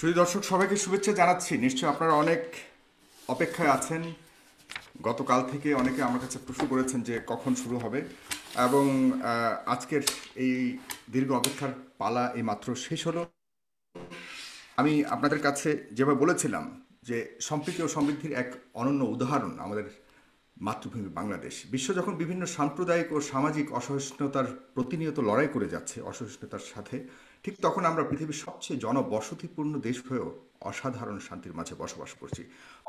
শুধু দর্শক সবাইকে শুভেচ্ছা জানাচ্ছি। নিশ্চয়ই আপনারা অনেক অপেক্ষায় আছেন। গতকাল থেকে অনেকে আমার কাছে প্রশ্ন করেছেন যে কখন শুরু হবে, এবং আজকের এই দীর্ঘ অপেক্ষার পালা এই মাত্র শেষ হলো। আমি আপনাদের কাছে যেভাবে বলেছিলাম যে সম্প্রীতি ও সমৃদ্ধির এক অনন্য উদাহরণ আমাদের মাতৃভূমি বাংলাদেশ। বিশ্ব যখন বিভিন্ন সাম্প্রদায়িক ও সামাজিক অসহিষ্ণুতার প্রতিনিয়ত লড়াই করে যাচ্ছে অসহিষ্ণুতার সাথে, ঠিক তখন আমরা পৃথিবীর সবচেয়ে জনবসতিপূর্ণ দেশ হয়েও অসাধারণ শান্তির মাঝে বসবাস করছি।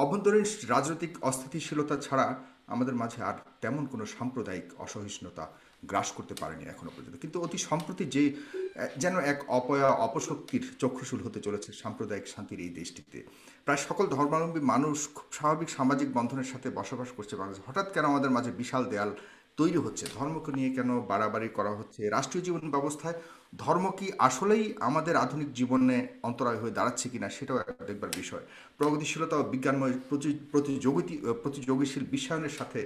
অভ্যন্তরীণ রাজনৈতিক অস্থিতিশীলতা ছাড়া আমাদের মাঝে আর তেমন কোনো সাম্প্রদায়িক অসহিষ্ণুতা গ্রাস করতে পারেনি এখনো পর্যন্ত। কিন্তু অতি সম্প্রতি যে যেন এক অপশক্তির চক্ষুশূল হতে চলেছে সাম্প্রদায়িক শান্তির এই দেশটিতে। প্রায় সকল ধর্মাবলম্বী মানুষ খুব স্বাভাবিক সামাজিক বন্ধনের সাথে বসবাস করছে বাংলাদেশ। হঠাৎ কেন আমাদের মাঝে বিশাল দেয়াল তৈরি হচ্ছে? ধর্মকে নিয়ে কেন বাড়াবাড়ি করা হচ্ছে? রাষ্ট্রীয় জীবন ব্যবস্থায় ধর্ম কি আসলেই আমাদের আধুনিক জীবনে অন্তরায় হয়ে দাঁড়াচ্ছে কিনা, সেটাও একটা দেখবার বিষয়। প্রগতিশীলতা ও বিজ্ঞানময় প্রতিযোগীশীল বিশ্বায়নের সাথে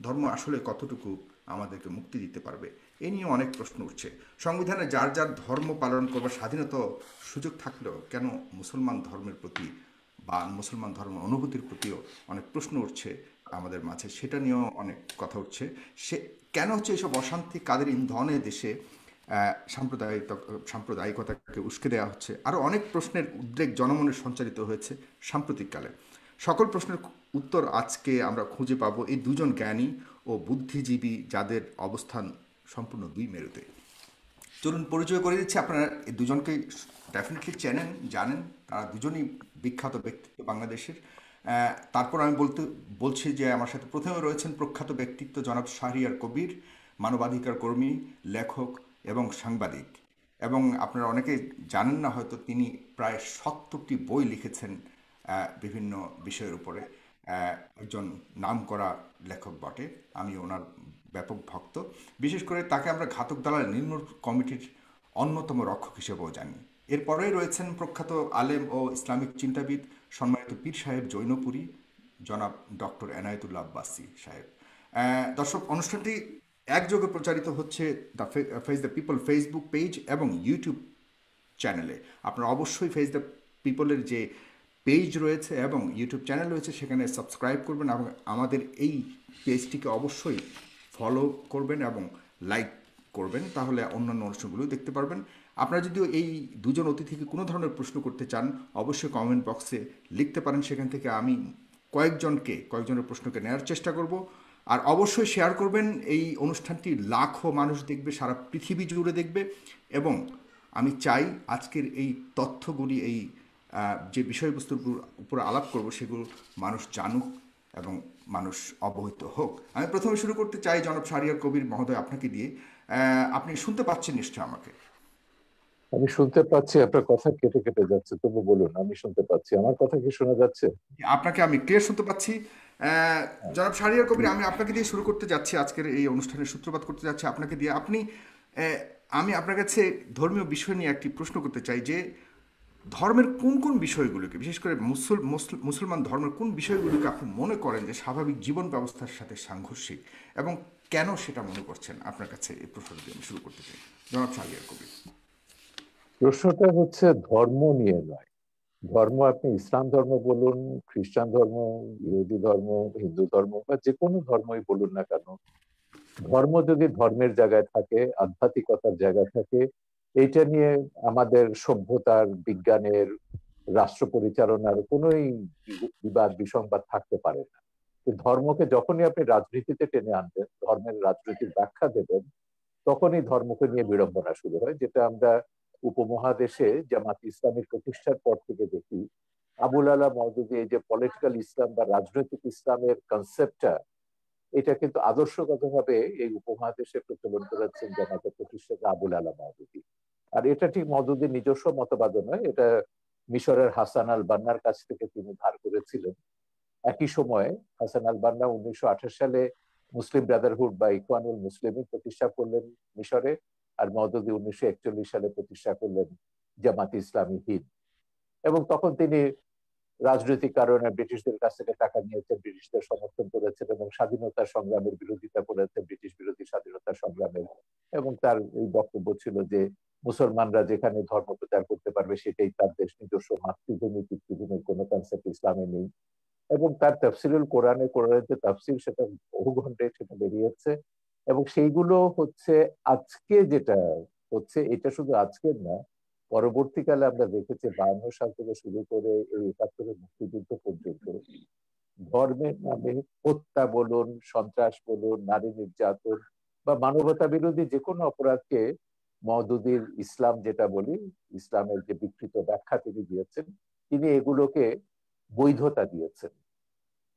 ধর্ম আসলে কতটুকু আমাদেরকে মুক্তি দিতে পারবে, এ নিয়ে অনেক প্রশ্ন উঠছে। সংবিধানে যার যার ধর্ম পালন করবার স্বাধীনতা সুযোগ থাকলেও কেন মুসলমান ধর্মের প্রতি বা মুসলমান ধর্ম অনুভূতির প্রতিও অনেক প্রশ্ন উঠছে আমাদের মাঝে, সেটা নিয়েও অনেক কথা উঠছে। সে কেন হচ্ছে এইসব অশান্তি, কাদের ইন্ধনে দেশে সাম্প্রদায়িকতাকে উস্কে দেওয়া হচ্ছে? আরও অনেক প্রশ্নের উদ্রেক জনমনে সঞ্চারিত হয়েছে সাম্প্রতিককালে। সকল প্রশ্নের উত্তর আজকে আমরা খুঁজে পাবো এই দুজন জ্ঞানী ও বুদ্ধিজীবী, যাদের অবস্থান সম্পূর্ণ দুই মেরুতে। চলুন পরিচয় করে দিচ্ছি। আপনারা এই দুজনকে ডেফিনেটলি চেনেন, জানেন। তারা দুজনই বিখ্যাত ব্যক্তিত্ব বাংলাদেশের। তারপর আমি বলছি যে আমার সাথে প্রথমে রয়েছেন প্রখ্যাত ব্যক্তিত্ব জনাব শাহরিয়ার কবির, মানবাধিকার কর্মী, লেখক এবং সাংবাদিক। এবং আপনারা অনেকে জানেন না হয়তো, তিনি প্রায় 70টি বই লিখেছেন বিভিন্ন বিষয়ের উপরে। একজন নামকরা লেখক বটে, আমি ওনার ব্যাপক ভক্ত। বিশেষ করে তাকে আমরা ঘাতক দালাল নির্মূল কমিটির অন্যতম রক্ষক হিসেবেও জানি। এরপরেই রয়েছেন প্রখ্যাত আলেম ও ইসলামিক চিন্তাবিদ, সম্মানিত পীর সাহেব জৈনপুরী, জনাব ডক্টর এনায়েতুল্লাহ আব্বাসী সাহেব। দর্শক, অনুষ্ঠানটি একযোগে প্রচারিত হচ্ছে দ্য পিপল ফেসবুক পেজ এবং ইউটিউব চ্যানেলে। আপনারা অবশ্যই ফেস দ্য পিপলের যে পেজ রয়েছে এবং ইউটিউব চ্যানেল রয়েছে, সেখানে সাবস্ক্রাইব করবেন এবং আমাদের এই পেজটিকে অবশ্যই ফলো করবেন এবং লাইক করবেন, তাহলে অন্যান্য অনুষ্ঠানগুলো দেখতে পারবেন। আপনারা যদি এই দুজন অতিথিকে কোনো ধরনের প্রশ্ন করতে চান, অবশ্যই কমেন্ট বক্সে লিখতে পারেন। সেখান থেকে আমি কয়েকজনের প্রশ্নকে নেওয়ার চেষ্টা করব। আর অবশ্যই শেয়ার করবেন। এই অনুষ্ঠানটি লাখো মানুষ দেখবে, সারা পৃথিবী জুড়ে দেখবে। এবং আমি চাই আজকের এই তথ্যগুলি, এই যে বিষয়বস্তুর উপর আলাপ করব, সেগুলো মানুষ জানুক এবং মানুষ অবহিত হোক। আমি প্রথমে শুরু করতে চাই জনাব শাহরিয়ার কবির মহোদয়, আপনাকে দিয়ে। আপনি শুনতে পাচ্ছেন নিশ্চয় আমাকে? আমি শুনতে পাচ্ছি, আপনার কথা কেটে কেটে যাচ্ছে, তবু বলুন। আমি শুনতে পাচ্ছি। আমার কথা কি শোনা যাচ্ছে? আপনাকে আমি ক্লিয়ার শুনতে পাচ্ছি। জনাব শাহরিয়ার কবির, আমি আপনাকে দিয়ে শুরু করতে যাচ্ছি, আজকের এই অনুষ্ঠানের সূত্রপাত করতে যাচ্ছি আপনাকে দিয়ে। আমি আপনার কাছে ধর্মীয় বিষয় নিয়ে একটি প্রশ্ন করতে চাই যে ধর্মের কোন কোন বিষয়গুলোকে, বিশেষ করে মুসলমান ধর্মের কোন বিষয়গুলোকে আপনি মনে করেন যে স্বাভাবিক জীবন ব্যবস্থার সাথে সাংঘর্ষিক, এবং কেন সেটা মনে করছেন? আপনার কাছে এই প্রশ্নটি আমি শুরু করতে চাই, জনাব শাহরিয়ার কবির। প্রশ্নটা হচ্ছে ধর্ম নিয়ে নয়। ধর্ম আপনি ইসলাম ধর্ম বলুন, খ্রিস্টান ধর্ম, ইহুদি ধর্ম, হিন্দু ধর্ম বা যে কোনো ধর্মই বলুন না কেন, ধর্ম যদি ধর্মের জায়গায় থাকে, আধ্যাত্মিকতার জায়গায় থাকে, এইটা নিয়ে আমাদের সভ্যতার, বিজ্ঞানের, রাষ্ট্র পরিচালনার কোনোই বিবাদ বিসংবাদ থাকতে পারে না। ধর্মকে যখনই আপনি রাজনীতিতে টেনে আনবেন, ধর্মের রাজনীতির ব্যাখ্যা দেবেন, তখনই ধর্মকে নিয়ে বিড়ম্বনা শুরু হয়, যেটা আমরা উপমহাদেশে জামাত ইসলামের প্রতিষ্ঠার পর থেকে দেখি। আবুল আলা মওদুদি এই যে পলিটিক্যাল ইসলাম বা রাজনৈতিক ইসলামের কনসেপ্টটা, এটা কিন্তু আদর্শগতভাবে এই উপমহাদেশে প্রচলন করেছেন জামাতের প্রতিষ্ঠাতা আবুল আলা মওদুদি। আর এটা ঠিক মওদুদির নিজস্ব মতবাদ নয়, এটা মিশরের হাসান আল বান্নার কাছ থেকে তিনি ধার করেছিলেন। একই সময়ে হাসান আল বান্না 1928 সালে মুসলিম ব্রাদারহুড বা ইখওয়ানুল মুসলিমিন প্রতিষ্ঠা করলেন মিশরে, আর মওদুদি 1941 সালে প্রতিষ্ঠা করলেন জামাত ইসলামী হিন্দ। এবং তখন তিনি রাজনৈতিক কারণে ব্রিটিশদের কাছ থেকে টাকা নিয়েছেন, ব্রিটিশদের সমর্থন করেছেন এবং স্বাধীনতা সংগ্রামের বিরোধিতা করেছেন, ব্রিটিশ বিরোধী স্বাধীনতা সংগ্রামের। এবং তার এই বক্তব্য ছিল যে মুসলমানরা যেখানে ধর্ম প্রচার করতে পারবে সেটাই তার দেশ, নিজস্ব মাতৃভূমি পিতৃভূমির কোনো কনসেপ্ট ইসলামে নেই। এবং তার তাফসিরুল কোরআনের যে তাফসির, সেটা বহু ঘন্টায় সেটা বেরিয়েছে। এবং সেইগুলো হচ্ছে আজকে যেটা হচ্ছে, এটা শুধু আজকের না, পরবর্তীকালে আমরা দেখেছি 52 সাল থেকে শুরু করে এই 71 মুক্তিযুদ্ধ পর্যন্ত ধর্মের নামে হত্যা বলুন, সন্ত্রাস বলুন, নারী নির্যাতন বা মানবতা বিরোধী যে কোনো অপরাধকে মওদুদির ইসলাম যেটা বলি, ইসলামের যে বিকৃত ব্যাখ্যা তিনি দিয়েছেন, তিনি এগুলোকে বৈধতা দিয়েছেন।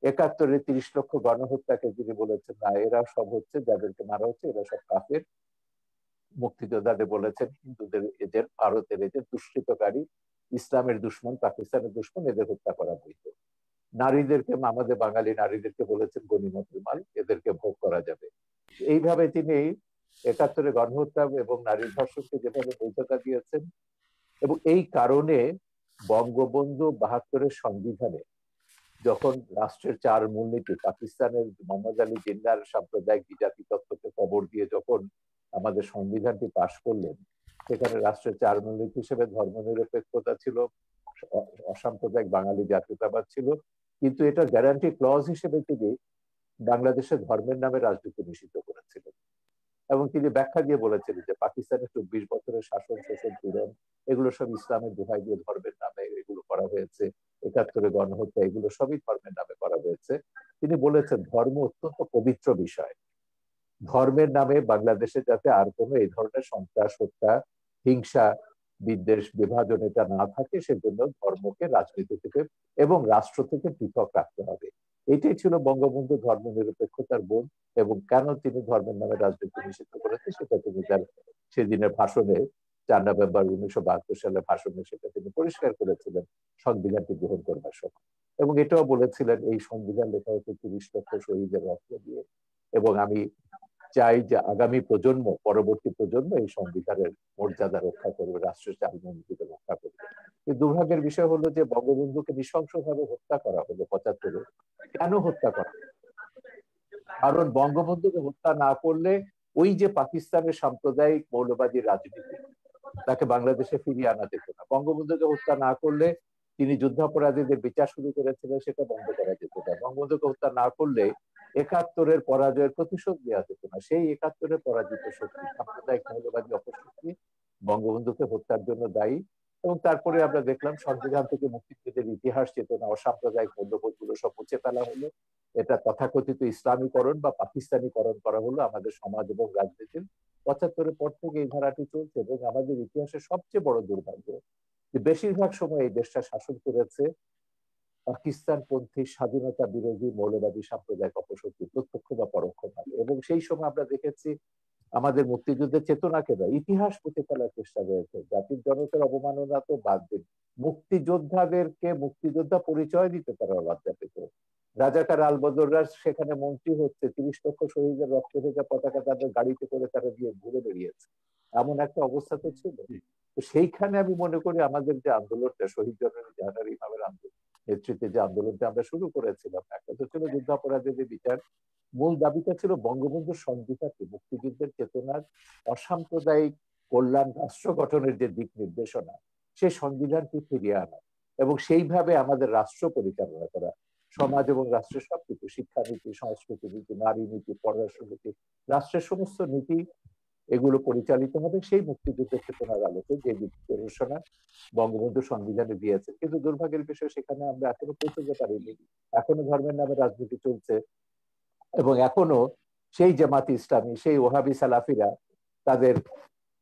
71-এ 30 লক্ষ গণহত্যাকে তিনি বলেছেন না, এরা সব হচ্ছে, যাদেরকে মারা হচ্ছে এরা সব কাফের। মুক্তিযোদ্ধাদের বলেছেন হিন্দুদের এজেন্ট, ভারতের এজেন্ট, দুষ্কৃতকারী, ইসলামের দুশ্মন, পাকিস্তানের দুশ্মন, এদের হত্যা করা বৈধ। নারীদেরকে, আমাদের বাঙালি নারীদেরকে বলেছেন গনিমতের মাল, এদেরকে ভোগ করা যাবে। এইভাবে তিনি 71-এ গণহত্যা এবং নারী ধর্ষণকে যেভাবে বৈধতা দিয়েছেন। এবং এই কারণে বঙ্গবন্ধু 72-এর সংবিধানে যখন রাষ্ট্রের 4 মূলনীতি, পাকিস্তানের মোহাম্মদ আলী জিন্নাহর সাম্প্রদায়িক বিজাতি তত্ত্বকে কবর দিয়ে যখন আমাদের সংবিধানটি পাশ করলেন, সেখানে রাষ্ট্রের 4 মূলনীতি হিসেবে ধর্মনিরপেক্ষতা ছিল, অসাম্প্রদায়িক বাঙালি জাতীয়তাবাদ ছিল, কিন্তু এটা গ্যারান্টি ক্লজ হিসেবে তিনি বাংলাদেশের ধর্মের নামে রাজনীতি নিষিদ্ধ করেছিলেন। এবং তিনি ব্যাখ্যা দিয়ে বলেছিলেন যে পাকিস্তানের 24 বছরের শাসন, শোষণ, পীড়ন, এগুলো সব ইসলামের দোহাই দিয়ে ধর্মের নামে এগুলো করা হয়েছে। 71-এ গণহত্যা, এগুলো সবই ধর্মের নামে করা হয়েছে। তিনি বলেছেন ধর্ম অত্যন্ত পবিত্র বিষয়, ধর্মের নামে বাংলাদেশে যাতে আর কোনো এই ধরনের সন্ত্রাস, হত্যা, হিংসা, বিদ্বেষ, বিভাজন এটা না থাকে, সেজন্য ধর্মকে রাজনীতি থেকে এবং রাষ্ট্র থেকে পৃথক রাখতে হবে। এটাই ছিল বঙ্গবন্ধু ধর্ম নিরপেক্ষতার বোধ। এবং কেন তিনি ধর্মের নামে রাজনীতি নিষিদ্ধ করেছেন সেটা তিনি তার সেদিনের ভাষণে, 4 নভেম্বর 1972 সালে ভাষণে সেটা তিনি পরিষ্কার করেছিলেন সংবিধানটি গ্রহণ করবার সময়। এবং এটাও বলেছিলেন এই সংবিধান লেখা হচ্ছে 30 লক্ষ শহীদের রক্ত দিয়ে, এবং আমি চাই যে আগামী প্রজন্ম, পরবর্তী প্রজন্ম এই সংবিধানের মর্যাদা রক্ষা করবে, রাষ্ট্রের চালনীতিকে রক্ষা করবে। কিন্তু দুর্ভাগ্যের বিষয় হলো যে বঙ্গবন্ধুকে নৃশংসভাবে হত্যা করা হলো 75-এ। কেন হত্যা করা? কারণ বঙ্গবন্ধুকে হত্যা না করলে ওই যে পাকিস্তানের সাম্প্রদায়িক মৌলবাদী রাজনীতি, তাকে বাংলাদেশে ফিরিয়ে আনা যেত না। বঙ্গবন্ধুকে হত্যা না করলে, তিনি যুদ্ধাপরাধীদের বিচার শুরু করেছিলেন, সেটা বন্ধ করা যেত না। বঙ্গবন্ধুকে হত্যা না করলে 71-এর পরাজয়ের প্রতিশোধ দেওয়া যেত না। সেই 71-এর পরাজিত শক্তি, সাম্প্রদায়িক মৌলবাদী অপশক্তি বঙ্গবন্ধুকে হত্যার জন্য দায়ী। এবং তারপরে আমরা দেখলাম সংবিধান থেকে মুক্তিযুদ্ধের ইতিহাস, চেতনা, অসাম্প্রদায়িক মূল্যবোধগুলো সব মুছে ফেলা হলো। এটা তথাকথিত ইসলামীকরণ বা পাকিস্তানিকরণ করা হলো আমাদের সমাজ এবং রাজনীতির। 75-এর পর থেকে এই ধারাটি চলছে। এবং আমাদের ইতিহাসের সবচেয়ে বড় দুর্ভাগ্য যে বেশিরভাগ সময় এই দেশটা শাসন করেছে পাকিস্তানপন্থী, স্বাধীনতা বিরোধী, মৌলবাদী সাম্প্রদায়িক অপশক্তি, প্রত্যক্ষ বা পরোক্ষভাবে। এবং সেই সময় আমরা দেখেছি আমাদের মুক্তিযুদ্ধের চেতনাকে বা ইতিহাস মুছে ফেলার চেষ্টা রয়েছে। জাতির জনকের অবমাননা তো বাদ দিন, মুক্তিযোদ্ধাদেরকে মুক্তিযোদ্ধা পরিচয় দিতে তারা লজ্জা পেত। রাজাকার আলবদররা সেখানে মন্ত্রী হচ্ছে, 30 লক্ষ শহীদের রক্ত ভেজা পতাকা তাদের গাড়িতে করে তারা দিয়ে ঘুরে বেরিয়েছে, এমন একটা অবস্থা তো ছিল। তো সেইখানে আমি মনে করি আমাদের যে আন্দোলনটা, শহীদ জননী জাহানারা ইমামের আন্দোলন নেতৃত্বে যে আন্দোলনটা আমরা শুরু করেছিলাম, একটা তো ছিল যুদ্ধাপরাধীদের বিচার, মূল দাবিটা ছিল বঙ্গবন্ধুর সংবিধানকে, মুক্তিযুদ্ধের চেতনার, অসাম্প্রদায়িক কল্যাণ রাষ্ট্র গঠনের যে দিক নির্দেশনা, সেই সংবিধানকে ফিরিয়ে আনা এবং সেইভাবে আমাদের রাষ্ট্র পরিচালনা করা। সমাজ এবং রাষ্ট্রের সবকিছু, শিক্ষানীতি, সংস্কৃতি নীতি, নারী নীতি, পররাষ্ট্র নীতি, রাষ্ট্রের সমস্ত নীতি এগুলো পরিচালিত হবে সেই মুক্তিযুদ্ধের চেতনার আলোকে, যে দিক নির্দেশনা বঙ্গবন্ধু সংবিধানে দিয়েছে। কিন্তু দুর্ভাগ্যের বিষয় সেখানে আমরা এখনো পৌঁছতে পারিনি। এখনো ধর্মের নামে রাজনীতি চলছে এবং এখনো সেই জামাত ইসলামী, সেই ওহাবি সালাফিরা তাদের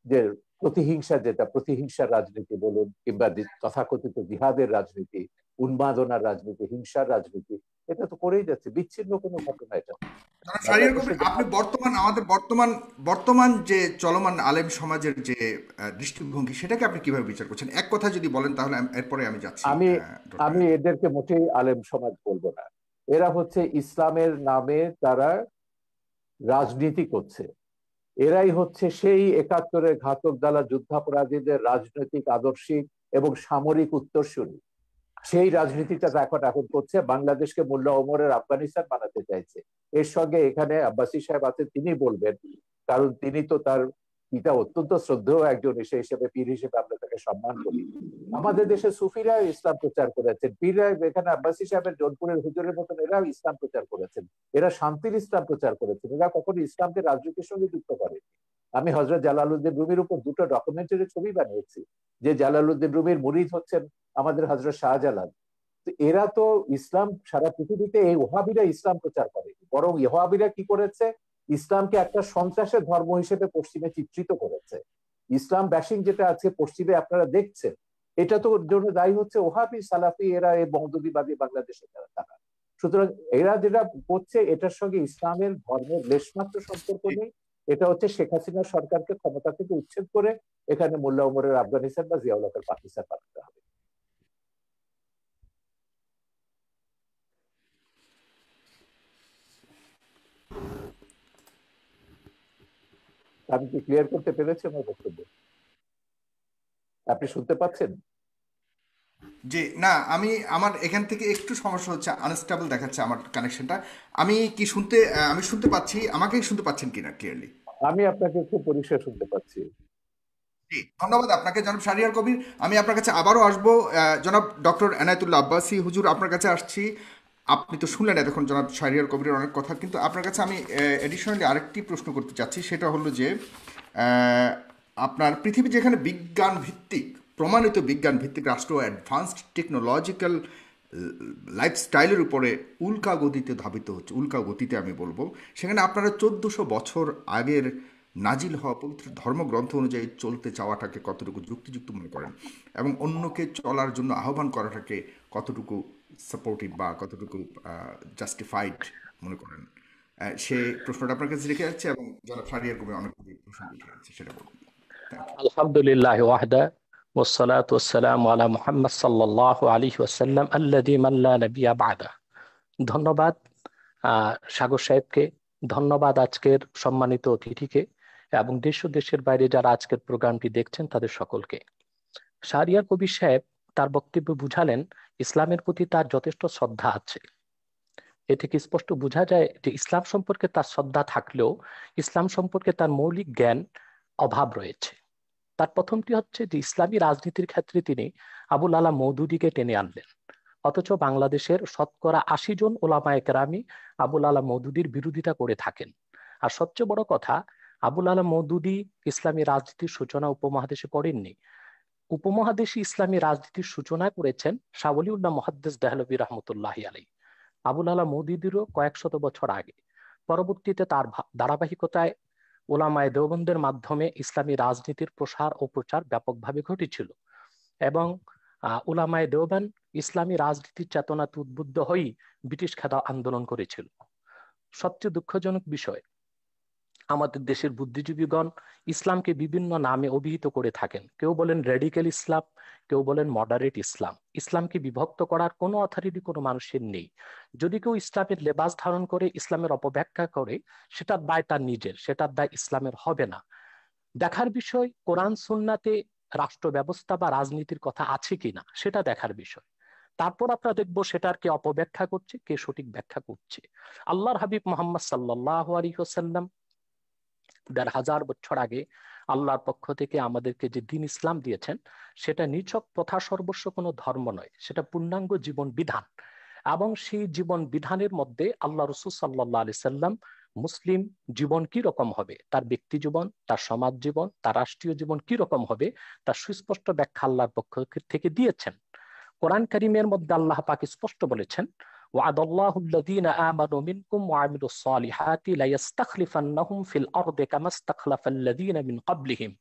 যে প্রতিহিংসা, যেটা প্রতিহিংসার রাজনীতি বলুন কিংবা তথাকথিত জিহাদের রাজনীতি, উন্মাদনার রাজনীতি, হিংসার রাজনীতি, এটা তো করেই যাচ্ছে। বিচ্ছিন্ন কোনো ঘটনা এটা। আপনি আমাদের বর্তমান যে চলমান আলেম সমাজের যে দৃষ্টিভঙ্গি, সেটাকে আপনি কিভাবে বিচার করছেন? এক কথা যদি বলেন তাহলে এরপরে আমি যাচ্ছি। আমি এদেরকে মোটেই আলেম সমাজ বলবো না। এরা হচ্ছে ইসলামের নামে তারা রাজনীতি করছে। এরাই হচ্ছে সেই 71-এর ঘাতক দালা যুদ্ধাপরাধীদের রাজনৈতিক, আদর্শিক এবং সামরিক উত্তরসূরি। সেই রাজনীতিটা এখন এখন করছে, বাংলাদেশকে মোল্লা ওমরের আফগানিস্তান বানাতে চাইছে। এর সঙ্গে এখানে আব্বাসী সাহেব আছেন, তিনি বলবেন, কারণ তিনি তো তার পিতা অত্যন্ত শ্রদ্ধেয় একজন, সেই হিসেবে পীর হিসেবে আমরা তাকে সম্মান করি। আমাদের দেশে সুফিরা ইসলাম প্রচার করেছেন, পীররা এখানে আব্বাসী সাহেবের জোনপুরের হুজুরের মতন এরাও ইসলাম প্রচার করেছেন, এরা শান্তির ইসলাম প্রচার করেছেন, এরা কখনো ইসলামকে রাজনীতির সঙ্গে যুক্ত করেনি। আমি হযরত জালালউদ্দিন রুমির উপর দুটো ডকুমেন্টারি ছবি বানিয়েছি, যে জালালউদ্দিন রুমির মুরিদ হচ্ছেন আমাদের হযরত শাহজালাল। তো এরা তো ইসলাম সারা পৃথিবীতে, এই ওহাবিরা ইসলাম প্রচার করে, বরং ওহাবিরা কি করেছে, ইসলামকে একটা সন্ত্রাসের ধর্ম হিসেবে পশ্চিমে চিত্রিত করেছে। ইসলাম ব্যাশিং যেটা আছে পশ্চিমে আপনারা দেখছেন, এটা তো জন্য দায়ী হচ্ছে ওহাবি, সালাফি, এরা এই মওদুদিবাদী বাংলাদেশে তারা। সুতরাং এরা যেটা করছে এটার সঙ্গে ইসলামের ধর্মের লেশমাত্র সম্পর্ক নেই। এটা হচ্ছে শেখ হাসিনা সরকারকে ক্ষমতা থেকে উচ্ছেদ করে এখানে মোল্লা ওমরের আফগানিস্তান বা জিয়াউল হকের পাকিস্তান বানাতে হবে। আমি কি ক্লিয়ার করতে পেরেছি আমার বক্তব্য? আপনি শুনতে পাচ্ছেন? যে না, আমার এখান থেকে একটু সমস্যা হচ্ছে, আনস্টেবল দেখাচ্ছে আমার কানেকশনটা। আমি শুনতে পাচ্ছি, আমাকে শুনতে পাচ্ছেন কিনা ক্লিয়ারলি? আমি আপনাকে খুব পরিষ্কার শুনতে পাচ্ছি। জি, ধন্যবাদ আপনাকে জনাব শাহরিয়ার কবির। আমি আপনার কাছে আবারও আসবো। জনাব ডক্টর এনায়েতুল্লাহ আব্বাসী হুজুর, আপনার কাছে আসছি। আপনি তো শুনলেন এতক্ষণ জনাব শাহরিয়ার কবিরের অনেক কথা, কিন্তু আপনার কাছে আমি এডিশনালি আরেকটি প্রশ্ন করতে চাচ্ছি। সেটা হলো যে আহ, আপনার পৃথিবী যেখানে বিজ্ঞান ভিত্তিক, প্রমাণিত বিজ্ঞান ভিত্তিক রাষ্ট্র, অ্যাডভান্সড টেকনোলজিক্যাল লাইফস্টাইলের উপরে উল্কা গতিতে ধাবিত হচ্ছে, উল্কা গতিতে আমি বলবো, সেখানে আপনারা 1400 বছর আগের নাজিল হওয়া পবিত্র ধর্মগ্রন্থ অনুযায়ী চলতে চাওয়াটাকে কতটুকু যুক্তিযুক্ত মনে করেন, এবং অন্যকে চলার জন্য আহ্বান করাটাকে কতটুকু সাপোর্টিভ বা কতটুকু জাস্টিফাইড মনে করেন? সে প্রশ্নটা আপনার কাছে রেখে যাচ্ছে, এবং জনাব সারিয়ার কবি অনেক প্রশ্ন উঠে যাচ্ছে, সেটা বলুন। Thank you. আলহামদুলিল্লাহ ওয়াহদা والصلاة والسلام على محمد صلى الله عليه وسلم الذي من لا نبي بعده। ধন্যবাদ সাগর সাহেবকে, ধন্যবাদ আজকের সম্মানিত অতিথিকে, এবং দেশ ও দেশের বাইরে যারা আজকের প্রোগ্রামটি দেখছেন তাদের সকলকে। শাহরিয়ার কবির সাহেব তার বক্তব্য বুঝালেন ইসলামের প্রতি তার যথেষ্ট শ্রদ্ধা আছে। এ থেকে স্পষ্ট বোঝা যায় যে ইসলাম সম্পর্কে তার শ্রদ্ধা থাকলেও ইসলাম সম্পর্কে তার মৌলিক জ্ঞান অভাব রয়েছে। তার প্রথমটি হচ্ছে যে ইসলামী রাজনীতির ক্ষেত্রে তিনি আবুল আলা মওদুদীকে টেনে আনলেন, অথচ বাংলাদেশের শতকরা ৮০ জন ওলামায়ে কেরামি আবুল আলা মওদুদীর বিরোধিতা করে থাকেন। আর সবচেয়ে বড় কথা, আবুল আলা মওদুদী ইসলামী রাজনীতির সূচনা উপমহাদেশে করেননি। উপমহাদেশে ইসলামী রাজনীতির সূচনা করেছেন শাহ ওলিউল্লাহ মুহাদ্দিস দেহলভী রহমতুল্লাহি আলাইহি, আবুল আলা মওদুদীরও কয়েক শত বছর আগে। পরবর্তীতে তার ধারাবাহিকতায় ওলামায়ে দেওবন্দের মাধ্যমে ইসলামী রাজনীতির প্রসার ও প্রচার ব্যাপকভাবে ঘটেছিল, এবং উলামায়ে দেওবন্দ ইসলামী রাজনীতির চেতনাতে উদ্বুদ্ধ হয়েই ব্রিটিশ খেদা আন্দোলন করেছিল। সবচেয়ে দুঃখজনক বিষয়, আমাদের দেশের বুদ্ধিজীবীগণ ইসলামকে বিভিন্ন নামে অভিহিত করে থাকেন। কেউ বলেন রেডিক্যাল ইসলাম, কেউ বলেন মডারেট ইসলাম। ইসলামকে বিভক্ত করার কোনো অথরিটি কোনো মানুষের নেই। যদি কেউ ইসলামের লেবাস ধারণ করে ইসলামের অপব্যাখ্যা করে, সেটার দায় তার নিজের, সেটার দায় ইসলামের হবে না। দেখার বিষয় কোরআন সুন্নাতে রাষ্ট্র ব্যবস্থা বা রাজনীতির কথা আছে কিনা, সেটা দেখার বিষয়। তারপর আমরা দেখবো সেটার কে অপব্যাখ্যা করছে, কে সঠিক ব্যাখ্যা করছে। আল্লাহর হাবিব মোহাম্মদ সাল্লাল্লাহু আলাইহি ওয়াসাল্লাম ১,৫০০ বছর আগে আল্লাহর পক্ষ থেকে আমাদেরকে যে দিন ইসলাম দিয়েছেন, সেটা নিছক প্রথা সর্বস্ব কোনো ধর্ম নয়, সেটা পূর্ণাঙ্গ জীবন বিধান। এবং সেই জীবন বিধানের মধ্যে আল্লাহ রসুল সাল্লাল্লাহু আলাইহি সাল্লাম মুসলিম জীবন কি রকম হবে, তার ব্যক্তি জীবন, তার সমাজ জীবন, তার রাষ্ট্রীয় জীবন কি রকম হবে, তার সুস্পষ্ট ব্যাখ্যা আল্লাহর পক্ষ থেকে দিয়েছেন। কোরআন কারীমের মধ্যে আল্লাহ পাক স্পষ্ট বলেছেন, وعد الله الذين آمنوا منكم وعملوا الصالحات ليستخلفنهم في الأرض كما استخلف الذين من قبلهم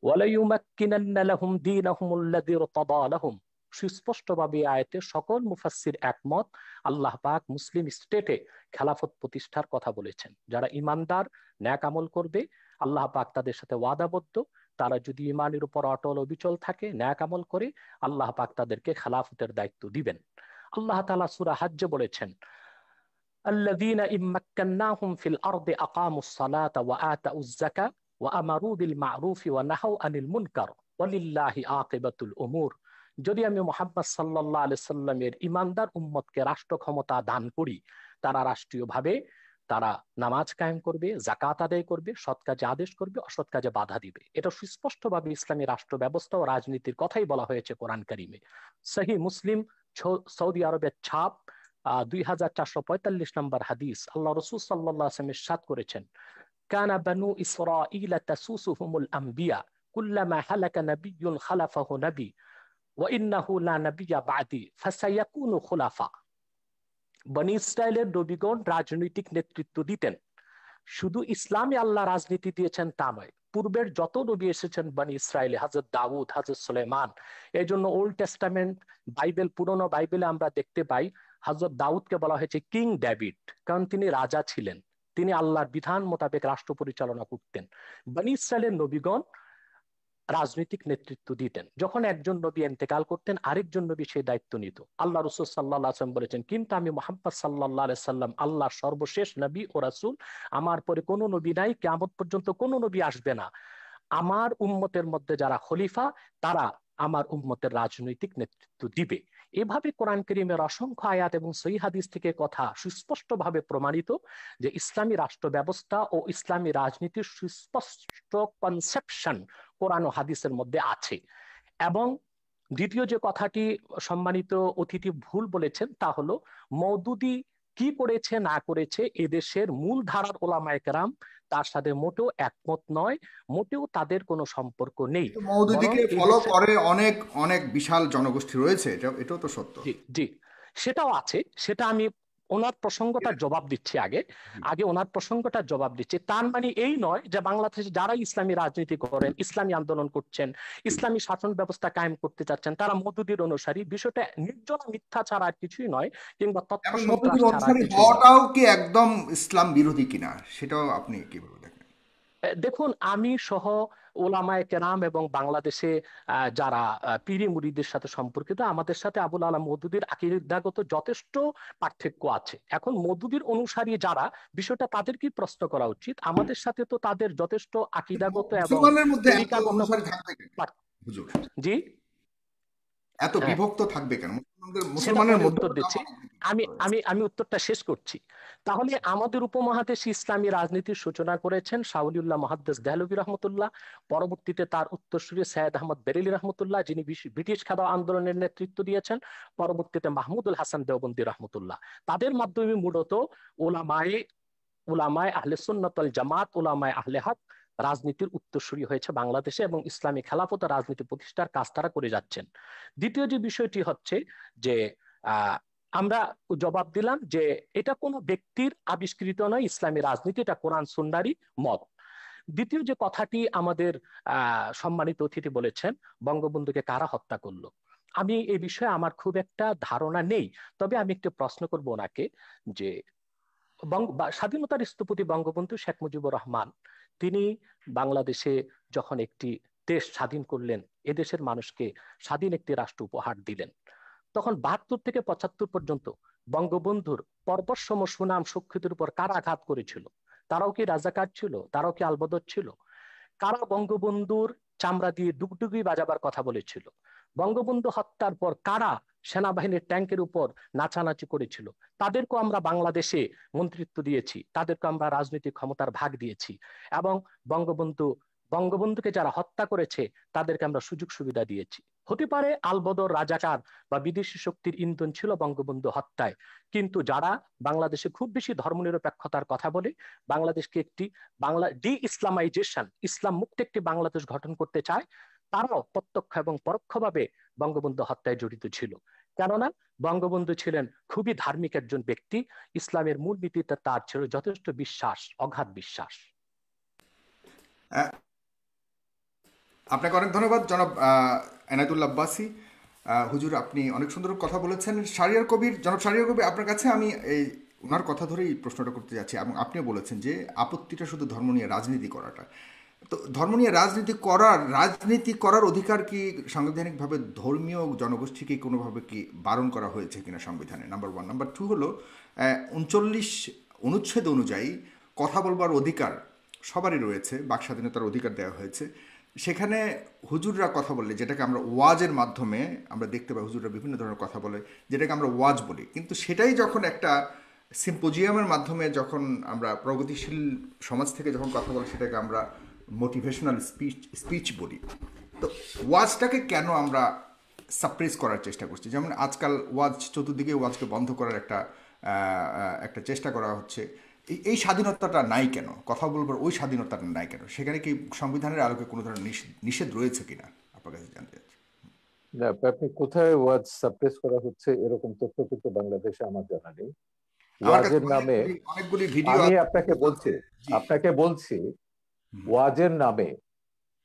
وليمكنن لهم دينهم الذي ارتضى لهم। সুস্পষ্টভাবে আয়াতে সকল মুফাসসির একমত, আল্লাহ পাক মুসলিম স্টেটে খেলাফত প্রতিষ্ঠার কথা বলেছেন। যারা ইমানদার, ন্যাক আমল করবে, আল্লাহ পাক তাদের সাথে ওয়াদাবদ্ধ, তারা যদি ইমানের উপর অটল অবিচল থাকে, ন্যাক আমল করে, আল্লাহ পাক তাদেরকে খেলাফতের দায়িত্ব দিবেন। আল্লাহ তাআলা সূরা হজ্জে বলেছেন, الذين إن مكناهم في الأرض أقاموا الصلاة وآتوا الزكاة وأمروا بالمعروف ونهوا عن المنكر ولله عاقبة الأمور। যদি আমি মুহাম্মদ সাল্লাল্লাহু আলাইহি সাল্লামের ইমানদার উম্মতকে রাষ্ট্র ক্ষমতা দান করি, তারা রাষ্ট্রীয়ভাবে তারা নামাজ কায়েম করবে, জাকাত আদায় করবে, সৎ কাজে আদেশ করবে, অসৎ কাজে বাধা দিবে। এটা সুস্পষ্টভাবে ইসলামী রাষ্ট্র ব্যবস্থা ও রাজনীতির কথাই বলা হয়েছে কোরআন কারিমে। সহি মুসলিম, সৌদি আরবের ছাপ, 2445 নম্বর হাদিস, আল্লাহ রসুল সাল্লাল্লাহু আলাইহি ওয়াসাল্লাম ইরশাদ করেছেন, কানা বানু ইসরাঈল তাসুসুহুমুল আম্বিয়া কুল্লামা হালাকা নাবিয়্যুন খালাফাহু নবী ওয়া ইন্নাহু লা নাবিয়্যা বা'দি ফাসায়াকুনু খুলাফা। বনি ইসরায়েলের নবীগণ রাজনৈতিক নেতৃত্ব দিতেন। শুধু ইসলামে আল্লাহ রাজনীতি দিয়েছেন তা নয়, পূর্বের যত নবী এসেছেন বনি ইসরায়েলে, হযরত দাউদ, হযরত সুলাইমান, এই জন্য ওল্ড টেস্টামেন্ট বাইবেল, পুরনো বাইবেলে আমরা দেখতে পাই হযরত দাউদকে বলা হয়েছে কিং ডেভিড, কারণ তিনি রাজা ছিলেন, তিনি আল্লাহর বিধান মোতাবেক রাষ্ট্র পরিচালনা করতেন। বনি ইসরায়েলের নবীগণ রাজনৈতিক নেতৃত্ব দিতেন। যখন একজন নবী ইন্তেকাল করতেন, আরেকজন নবী সেই দায়িত্ব নিত। আল্লাহ রাসূল সাল্লাল্লাহু আলাইহি ওয়াসাল্লাম বলেছেন, কিন্তু আমি মুহাম্মদ সাল্লাল্লাহু আলাইহি সাল্লাম আল্লাহর সর্বশেষ নবী ও রাসূল, আমার পরে কোনো নবী নাই, কিয়ামত পর্যন্ত কোনো নবী আসবে না। আমার উম্মতের মধ্যে যারা খলিফা, তারা আমার উম্মতের রাজনৈতিক নেতৃত্ব দিবে। এভাবে কোরআন কারীমের অসংখ্য আয়াত এবং সহিহ হাদিস থেকে কথা সুস্পষ্টভাবে প্রমাণিত যে ইসলামী রাষ্ট্র ব্যবস্থা ও ইসলামী রাজনীতির সুস্পষ্ট কনসেপশন কোরআন ও হাদিসের মধ্যে আছে। এবং দ্বিতীয় যে কথাটি সম্মানিত অতিথি ভুল বলেছেন, তা হলো মওদুদি কি করেছে না করেছে এদেশের মূল ধারার ওলামায়ে কেরাম তার সাথে মোটেও একমত নয়, মোটেও তাদের কোনো সম্পর্ক নেই। কিন্তু বরং মওদুদিকে ফলো এদেশে, করে অনেক অনেক বিশাল জনগোষ্ঠী রয়েছে, এটাও তো সত্য। জি জি, সেটাও আছে, সেটা আমি ওনার প্রসঙ্গটার জবাব দিচ্ছি আগে, জি। ওনার প্রসঙ্গটার জবাব দিচ্ছি। তার মানে এই নয় যে বাংলাদেশে যারা ইসলামী রাজনীতি করেন, ইসলামী আন্দোলন করছেন, ইসলামী শাসন ব্যবস্থা কায়েম করতে চাচ্ছেন, তারা মওদুদির অনুসারী। বিষয়টা নির্জলা মিথ্যা ছাড়া আর কিছুই নয়, কিংবা তথ্য এবং সন্ত্রাস মওদুদির ছাড়া আর অনুসারী কিছুই নয়। হওয়াটাও কি একদম ইসলাম বিরোধী কিনা, সেটাও আপনি কিভাবে দেখেন? দেখুন, আমি সহ ওলামায়ে কেরাম এবং বাংলাদেশে যারা পীরি মুরিদের সাথে সম্পর্কিত, আমাদের সাথে আবুল আলা মওদুদির আকীদাগত যথেষ্ট পার্থক্য আছে। এখন মওদুদির অনুসারী যারা, বিষয়টা তাদেরকে প্রশ্ন করা উচিত। আমাদের সাথে তো তাদের যথেষ্ট আকীদাগত এবং মুসলমানের মধ্যে এত তরিকাগত অনুসারী থাকবে কেন পার্থ- হুজুর? জি, এত হ্যাঁ, বিভক্ত থাকবে কেন সেটা মুসলমানের পরে মধ্যে? উত্তর দিচ্ছি। আমি আমি আমি উত্তরটা শেষ করছি। তাহলে আমাদের উপমহাদেশে ইসলামী রাজনীতির সূচনা করেছেন শাওলিউল্লাহ মুহাদ্দিস দেহলভী রহমতুল্লাহ, পরবর্তীতে তার উত্তরসূরি সৈয়দ আহমদ বেরেলী রহমতুল্লাহ, যিনি ব্রিটিশ খেদাও আন্দোলনের নেতৃত্ব দিয়েছেন, পরবর্তীতে মাহমুদুল হাসান দেওবন্দি রহমতুল্লাহ। তাদের মাধ্যমে মূলত ওলামায়ে উলামায়ে আহলে সুন্নাত ওয়াল জামাত, উলামায়ে আহলে হক রাজনীতির উত্তরসূরি হয়েছে বাংলাদেশে, এবং ইসলামী খেলাফত রাজনীতি প্রতিষ্ঠার কাজ তারা করে যাচ্ছেন। দ্বিতীয় যে বিষয়টি হচ্ছে যে আহ, আমরা জবাব দিলাম যে এটা কোনো ব্যক্তির আবিষ্কৃত নয়, ইসলামী রাজনীতি এটা কোরআন সুন্নাহরই মত। দ্বিতীয় যে কথাটি আমাদের সম্মানিত অতিথি বলেছেন, বঙ্গবন্ধুকে কারা হত্যা করলো, আমি এই বিষয়ে আমার খুব একটা ধারণা নেই। তবে আমি একটু প্রশ্ন করব ওনাকে যে স্বাধীনতার স্থপতি বঙ্গবন্ধু শেখ মুজিবুর রহমান, তিনি বাংলাদেশে যখন একটি দেশ স্বাধীন করলেন, এদেশের মানুষকে স্বাধীন একটি রাষ্ট্র উপহার দিলেন, তখন 72 থেকে 75 পর্যন্ত বঙ্গবন্ধুর পর্বতসম সুনাম সুখ্যাতির উপর কারা আঘাত করেছিল? তারাও কি রাজাকার ছিল? তারাও কি আলবদর ছিল? কারা বঙ্গবন্ধুর চামড়া দিয়ে ডুগডুগি বাজাবার কথা বলেছিল? বঙ্গবন্ধু হত্যার পর কারা সেনাবাহিনীর ট্যাঙ্কের উপর নাচানাচি করেছিল? তাদেরকেও আমরা বাংলাদেশে মন্ত্রিত্ব দিয়েছি, তাদেরকে আমরা রাজনৈতিক ক্ষমতার ভাগ দিয়েছি, এবং বঙ্গবন্ধুকে যারা হত্যা করেছে তাদেরকে আমরা সুযোগ সুবিধা দিয়েছি। হতে পারে আলবদর, রাজাকার বা বিদেশি শক্তির ইন্ধন ছিল বঙ্গবন্ধু হত্যায়, কিন্তু যারা বাংলাদেশে খুব বেশি ধর্মনিরপেক্ষতার কথা বলে, বাংলাদেশকে একটি ডি ইসলামাইজেশন, ইসলাম মুক্ত একটি বাংলাদেশ গঠন করতে চায়, তারাও প্রত্যক্ষ এবং পরোক্ষভাবে বঙ্গবন্ধু হত্যায় জড়িত ছিল। কেননা বঙ্গবন্ধু ছিলেন খুবই ধার্মিক একজন ব্যক্তি, ইসলামের মূলনীতিতে তার ছিল যথেষ্ট বিশ্বাস, অগাধ বিশ্বাস। আপনাকে অনেক ধন্যবাদ জনাব এনায়েতুল্লাহ আব্বাসী। হুজুর, আপনি অনেক সুন্দর কথা বলেছেন। জনাব শাহরিয়ার কবির, আপনার কাছে আমি এই ওনার কথা ধরেই প্রশ্নটা করতে যাচ্ছি, এবং আপনিও বলেছেন যে আপত্তিটা শুধু ধর্ম নিয়ে রাজনীতি করাটা। তো ধর্ম নিয়ে রাজনীতি করার অধিকার কি সাংবিধানিকভাবে ধর্মীয় জনগোষ্ঠীকে কোনোভাবে কি বারণ করা হয়েছে কিনা সংবিধানে? নাম্বার 1। নাম্বার 2 হলো 39 অনুচ্ছেদ অনুযায়ী কথা বলবার অধিকার সবারই রয়েছে, বাক স্বাধীনতার অধিকার দেওয়া হয়েছে। সেখানে হুজুররা কথা বললে, যেটাকে আমরা ওয়াজের মাধ্যমে আমরা দেখতে পাই, হুজুররা বিভিন্ন ধরনের কথা বলে, যেটাকে আমরা ওয়াজ বলি, কিন্তু সেটাই যখন একটা সিম্পোজিয়ামের মাধ্যমে যখন আমরা প্রগতিশীল সমাজ থেকে যখন কথা বলি, সেটাকে আমরা মোটিভেশনাল স্পিচ বলি। তো ওয়াজটাকে কেন আমরা সাপ্রেস করার চেষ্টা করছি? যেমন আজকাল ওয়াজ, চতুর্দিকে ওয়াজকে বন্ধ করার একটা চেষ্টা করা হচ্ছে। এই স্বাধীনতাটা নাই কেন? কথা বলবার ওই স্বাধীনতাটা নাই কেন? সেখানে কি সংবিধানের আলোকে কোনো ধরনের নিষেধ রয়েছে কিনা আপনার কাছে জানতে চাচ্ছি। না, আপনি কোথায় ওয়াজ সাপ্রেস করা হচ্ছে এরকম তথ্য কিন্তু বাংলাদেশে আমার জানা নেই। আমার কাছে ওয়াজের নামে অনেকগুলি ভিডিও আমি আছে। জি। বলছি ওয়াজের নামে